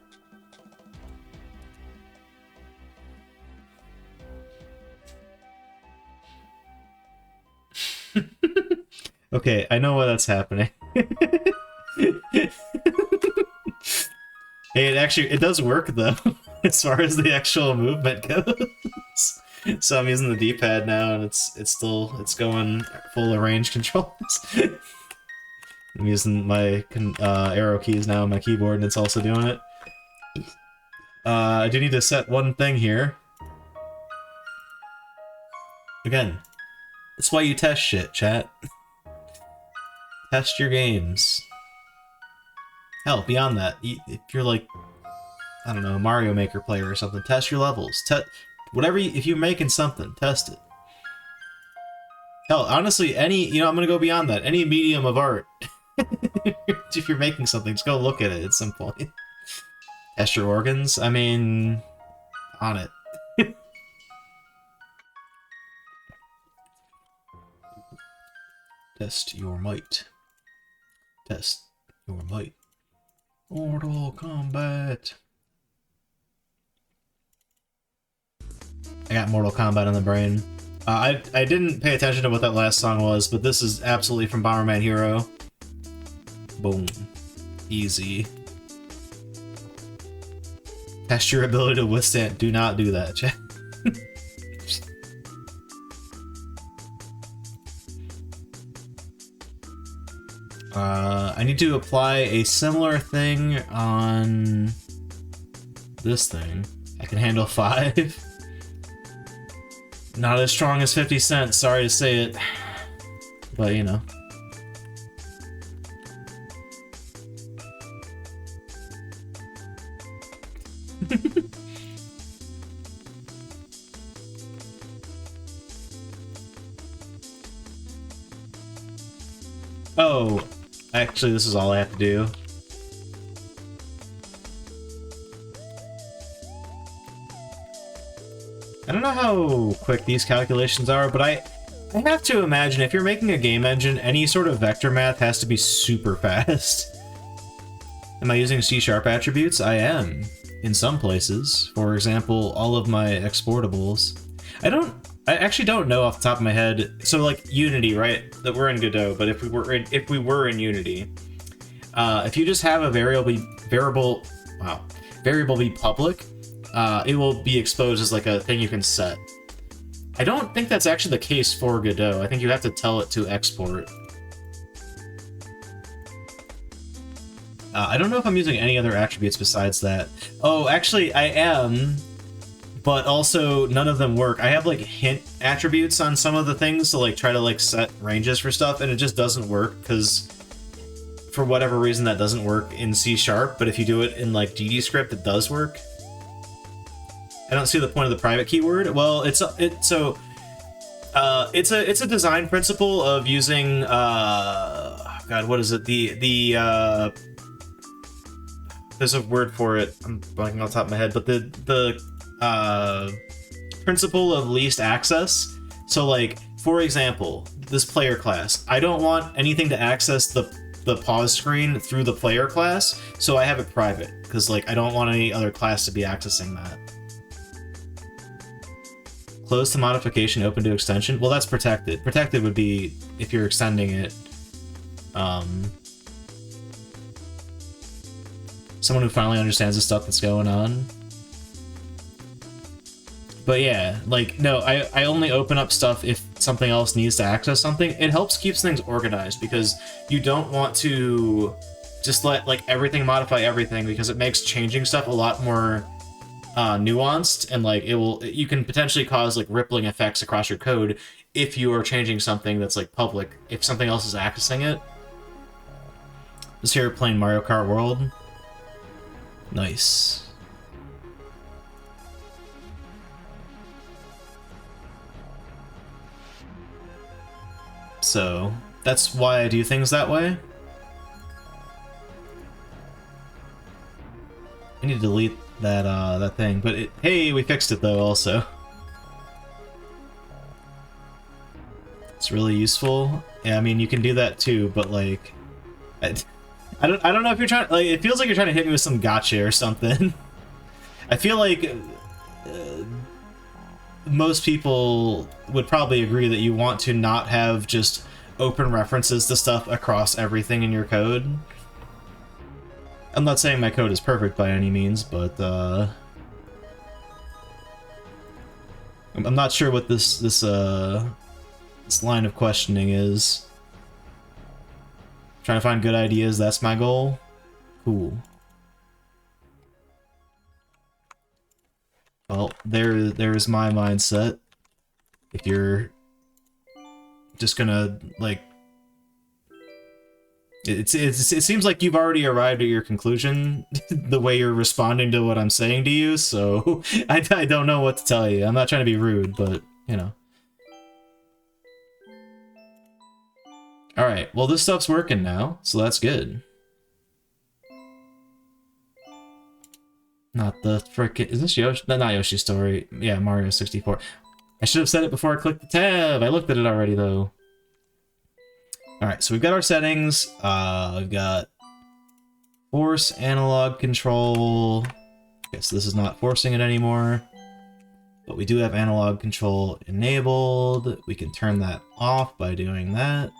Okay, I know why that's happening. Hey, it does work though, as far as the actual movement goes. So I'm using the D-pad now, and it's going full range controls. I'm using my arrow keys now on my keyboard, and it's also doing it. I do need to set one thing here. Again, that's why you test shit, chat. Test your games. Hell, beyond that, if you're like, I don't know, a Mario Maker player or something, test your levels. Whatever, if you're making something, test it. Hell, honestly, I'm gonna go beyond that. Any medium of art. If you're making something, just go look at it at some point. Test your organs? I mean, on it. Test your might. Test your might. Mortal Kombat. I got Mortal Kombat on the brain. I didn't pay attention to what that last song was, but this is absolutely from Bomberman Hero. Boom. Easy. Test your ability to withstand. Do not do that, chat. I need to apply a similar thing on this thing. I can handle 5. Not as strong as 50 Cent, sorry to say it. But, you know. Oh, actually, this is all I have to do. I don't know how quick these calculations are, but I have to imagine if you're making a game engine, any sort of vector math has to be super fast. Am I using C# attributes? I am, in some places. For example, all of my exportables. I actually don't know off the top of my head. So like Unity, right? That we're in Godot, but if we were in Unity, if you just have a variable be public, it will be exposed as like a thing you can set. I don't think that's actually the case for Godot. I think you have to tell it to export. I don't know if I'm using any other attributes besides that. Oh, actually, I am, but also none of them work. I have like hint attributes on some of the things to like try to like set ranges for stuff, and it just doesn't work because for whatever reason that doesn't work in C#. But if you do it in like GD script, it does work. I don't see the point of the private keyword. Well, it's a design principle of using God, what is it? There's a word for it. I'm blanking off the top of my head, but the principle of least access. So like, for example, this player class, I don't want anything to access the pause screen through the player class, so I have it private because like I don't want any other class to be accessing that. Closed to modification, open to extension. Well, that's protected. Protected would be if you're extending it. Someone who finally understands the stuff that's going on. But yeah, like, no, I only open up stuff if something else needs to access something. It helps keeps things organized because you don't want to just let like everything modify everything, because it makes changing stuff a lot more nuanced, and like you can potentially cause like rippling effects across your code if you are changing something that's like public, if something else is accessing it. Just here playing Mario Kart World. Nice. So that's why I do things that way. I need to delete that thing, but hey, we fixed it though also. It's really useful. Yeah, I mean you can do that too, but like I don't know if you're trying, like, it feels like you're trying to hit me with some gotcha or something. I feel like most people would probably agree that you want to not have just open references to stuff across everything in your code. I'm not saying my code is perfect by any means, but I'm not sure what this line of questioning is. Trying to find good ideas, that's my goal. Cool. Well, there's my mindset. If you're just gonna, like... It seems like you've already arrived at your conclusion the way you're responding to what I'm saying to you, so I don't know what to tell you. I'm not trying to be rude, but, you know. Alright, well this stuff's working now, so that's good. Not the frickin'... Is this Yoshi? No, not Yoshi's Story. Yeah, Mario 64. I should have said it before I clicked the tab! I looked at it already, though. Alright, so we've got our settings. We've got force, analog control. Okay, so this is not forcing it anymore. But we do have analog control enabled. We can turn that off by doing that.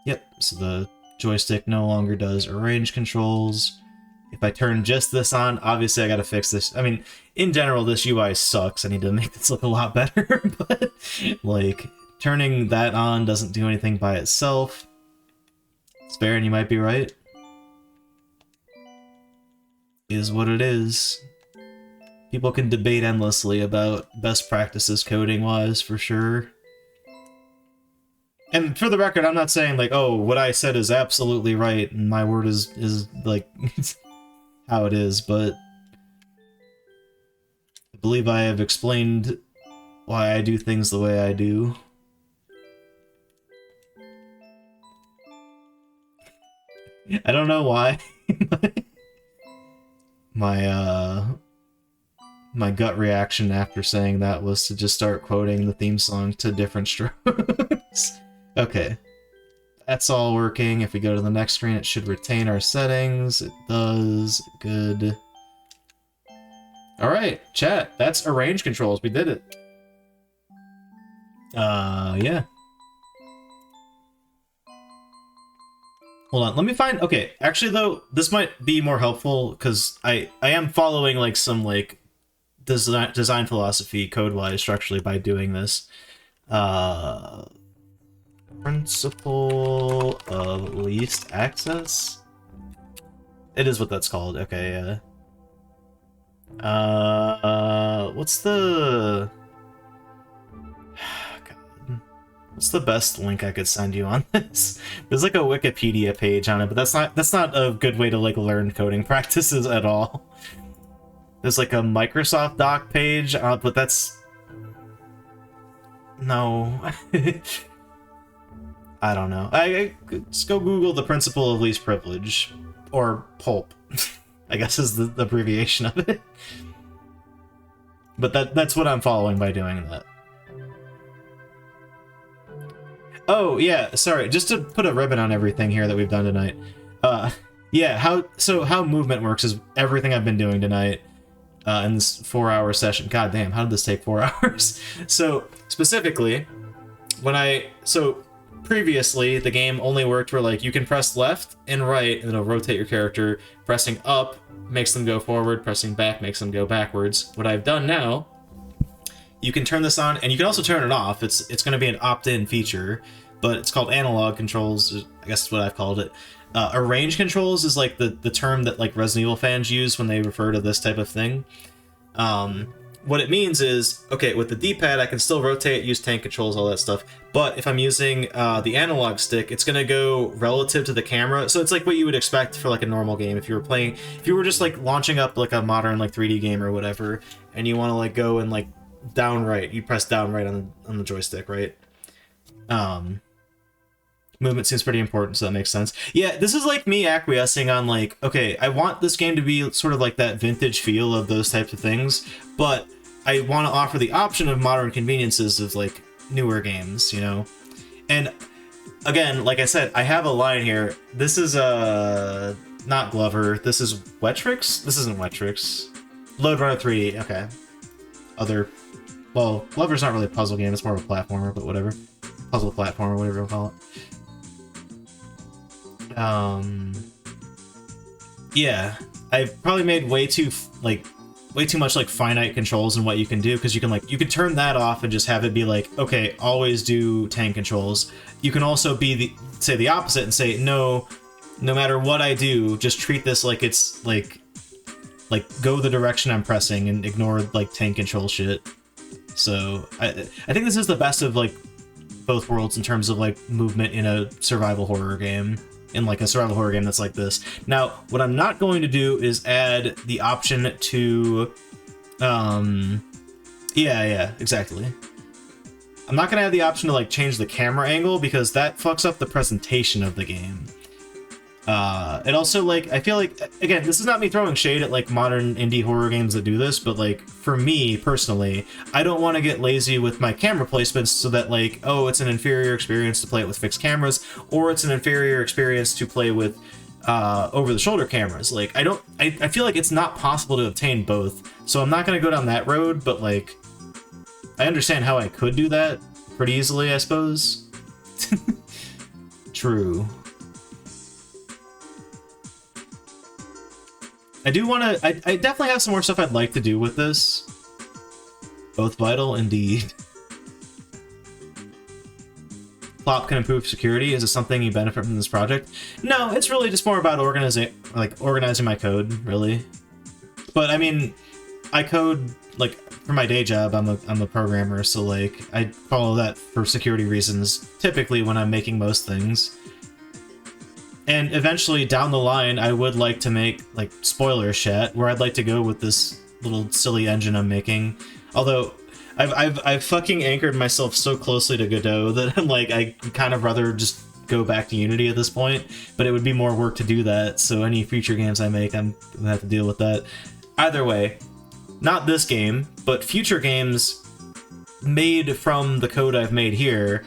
Yep, so the joystick no longer does arrange controls. If I turn just this on, obviously I gotta fix this. I mean, in general, this UI sucks. I need to make this look a lot better, but, like, turning that on doesn't do anything by itself. It's fair, and you might be right. Is what it is. People can debate endlessly about best practices coding-wise, for sure. And for the record, I'm not saying, like, oh, what I said is absolutely right, and my word is like, how it is, but I believe I have explained why I do things the way I do. I don't know why. My gut reaction after saying that was to just start quoting the theme song to different strokes. Okay, that's all working. If we go to the next screen, it should retain our settings. It does. Good. Alright, chat. That's arrange controls. We did it. Yeah. Hold on, let me find... Okay, actually, though, this might be more helpful, because I am following, like, some, like, design philosophy, code-wise, structurally, by doing this. Principle of least access? It is what that's called. Okay, yeah. What's the... God. What's the best link I could send you on this? There's like a Wikipedia page on it, but that's not a good way to like learn coding practices at all. There's like a Microsoft doc page, but that's... No. I don't know. I just go Google the principle of least privilege. Or PULP, I guess is the abbreviation of it. But that's what I'm following by doing that. Oh, yeah, sorry, just to put a ribbon on everything here that we've done tonight. Yeah, how movement works is everything I've been doing tonight in this 4-hour session. God damn, how did this take 4 hours? So, specifically, previously, the game only worked where, like, you can press left and right, and it'll rotate your character. Pressing up makes them go forward, pressing back makes them go backwards. What I've done now, you can turn this on, and you can also turn it off. It's going to be an opt-in feature, but it's called analog controls, I guess is what I've called it. Arrange controls is, like, the term that, like, Resident Evil fans use when they refer to this type of thing. What it means is, okay, with the D-pad, I can still rotate, use tank controls, all that stuff. But if I'm using the analog stick, it's going to go relative to the camera. So it's like what you would expect for like a normal game. If you were just like launching up like a modern like 3D game or whatever, and you want to like go and like down right, you press down right on the joystick, right? Movement seems pretty important, so that makes sense. Yeah, this is like me acquiescing on like, okay, I want this game to be sort of like that vintage feel of those types of things, but I want to offer the option of modern conveniences of like newer games, you know? And again, like I said, I have a line here. This is not Glover. This is Wetrix? This isn't Wetrix. Load Runner 3D, okay. Well, Glover's not really a puzzle game, it's more of a platformer, but whatever. Puzzle platformer, whatever you call it. Yeah, I've probably made way too much like finite controls in what you can do, because you can turn that off and just have it be like, okay, always do tank controls. You can also say the opposite and say no matter what I do, just treat this like it's like go the direction I'm pressing and ignore like tank control shit. So I think this is the best of like both worlds in terms of like movement in a survival horror game. In like a survival horror game that's like this. Now, what I'm not going to do is add the option to, yeah, exactly. I'm not gonna add the option to like change the camera angle because that fucks up the presentation of the game. It also like, I feel like, again, this is not me throwing shade at like modern indie horror games that do this, but like for me personally, I don't want to get lazy with my camera placements so that like, oh, it's an inferior experience to play it with fixed cameras, or it's an inferior experience to play with over-the-shoulder cameras. Like, I feel like it's not possible to obtain both, so I'm not going to go down that road, but like, I understand how I could do that pretty easily, I suppose. True. I do want to... I definitely have some more stuff I'd like to do with this. Both vital, indeed. Plop can improve security. Is it something you benefit from this project? No, it's really just more about organizing my code, really. But I mean, I code like for my day job. I'm a programmer, so like I follow that for security reasons. Typically, when I'm making most things. And eventually, down the line, I would like to make, like, spoiler chat, where I'd like to go with this little silly engine I'm making. Although, I've fucking anchored myself so closely to Godot that I'm like, I kind of rather just go back to Unity at this point, but it would be more work to do that, so any future games I make, I'm gonna have to deal with that. Either way, not this game, but future games made from the code I've made here,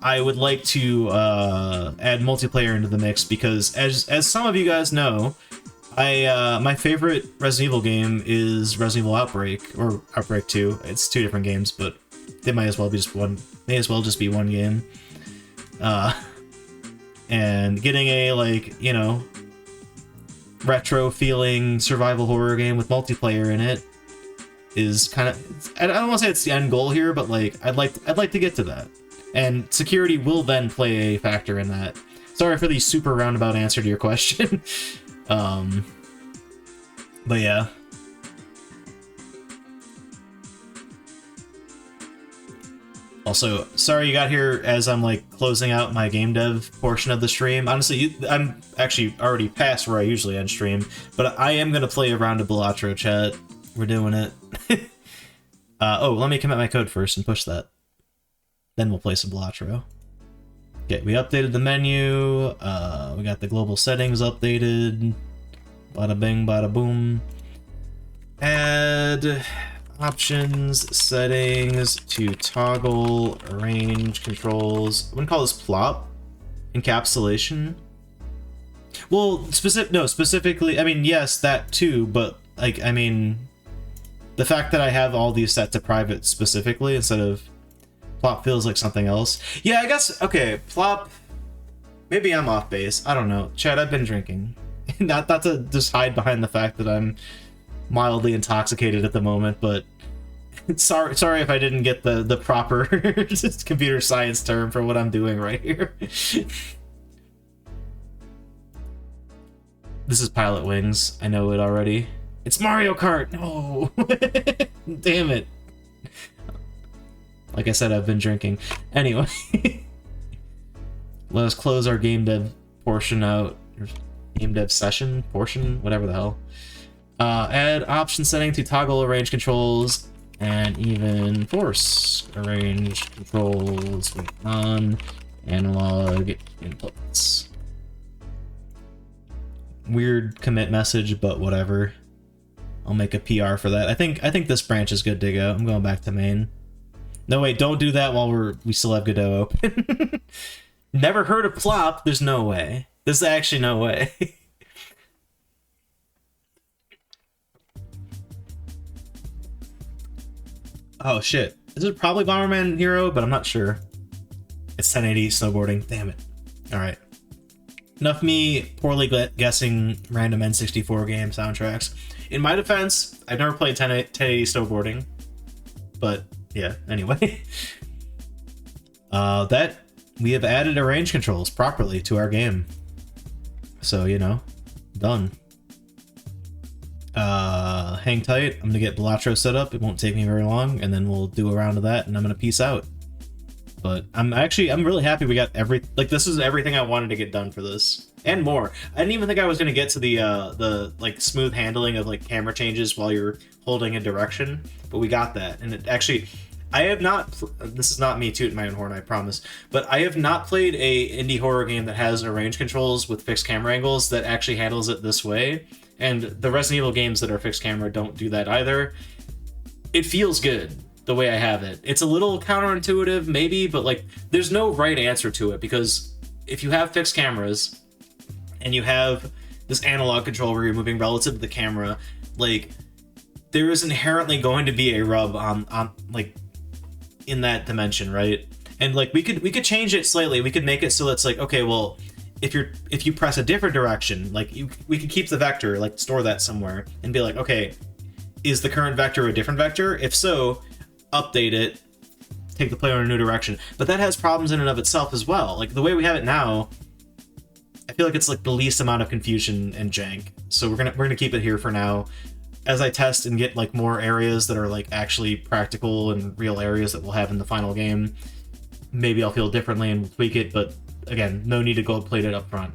I would like to add multiplayer into the mix because, as some of you guys know, my favorite Resident Evil game is Resident Evil Outbreak, or Outbreak 2. It's two different games, but they might as well be just one. May as well just be one game. And getting a, like, you know, retro feeling survival horror game with multiplayer in it is kind of, I don't want to say it's the end goal here, but like I'd like to get to that. And security will then play a factor in that. Sorry for the super roundabout answer to your question. But yeah. Also, sorry you got here as I'm like closing out my game dev portion of the stream. Honestly, I'm actually already past where I usually end stream, but I am gonna play a round of Balatro, chat. We're doing it. Oh, let me commit my code first and push that. Then we'll play some Balatro. Okay, we updated the menu. We got the global settings updated. Bada bing, bada boom. Add options, settings to toggle, arrange controls. I'm gonna call this plop. Encapsulation. Well, specifically, I mean, yes, that too, but like, I mean, the fact that I have all these set to private specifically instead of plop feels like something else. Yeah, I guess, okay, plop, maybe I'm off base. I don't know. Chad, I've been drinking. Not to just hide behind the fact that I'm mildly intoxicated at the moment, but sorry if I didn't get the proper computer science term for what I'm doing right here. This is Pilot Wings. I know it already. It's Mario Kart! No! Damn it. Like I said, I've been drinking. Anyway. Let us close our game dev portion out. Game dev session? Portion? Whatever the hell. Add option setting to toggle arrange controls and even force arrange controls with non-analog inputs. Weird commit message, but whatever. I'll make a PR for that. I think this branch is good to go. I'm going back to main. No, wait, don't do that while we still have Godot open. Never heard of plop? There's no way. There's actually no way. Oh shit. This is probably Bomberman Hero, but I'm not sure. It's 1080 snowboarding. Damn it. Alright. Enough me poorly guessing random N64 game soundtracks. In my defense, I've never played 1080 snowboarding. But yeah, anyway. That we have added arrange controls properly to our game. So, you know, done. Hang tight. I'm gonna get Balatro set up. It won't take me very long, and then we'll do a round of that, and I'm gonna peace out. But I'm really happy we got this is everything I wanted to get done for this, and more. I didn't even think I was gonna get to the like smooth handling of like camera changes while you're holding a direction, but we got that, and it actually. I have not. This is not me tooting my own horn, I promise. But I have not played a indie horror game that has arrange controls with fixed camera angles that actually handles it this way. And the Resident Evil games that are fixed camera don't do that either. It feels good the way I have it. It's a little counterintuitive, maybe, but like, there's no right answer to it, because if you have fixed cameras and you have this analog control where you're moving relative to the camera, like, there is inherently going to be a rub on like in that dimension, right? And like we could change it slightly. We could make it so it's like, okay, well, if you press a different direction, like we could keep the vector, like store that somewhere and be like, okay, is the current vector a different vector? If so, update it, take the player in a new direction. But that has problems in and of itself as well. Like the way we have it now, I feel like it's like the least amount of confusion and jank. So we're gonna keep it here for now. As I test and get like more areas that are like actually practical and real areas that we'll have in the final game, maybe I'll feel differently and tweak it, but again, no need to gold plate it up front.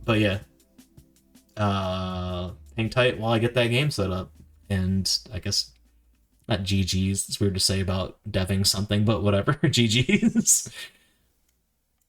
But yeah. Hang tight while I get that game set up. And I guess not GG's, it's weird to say about deving something, but whatever. GG's.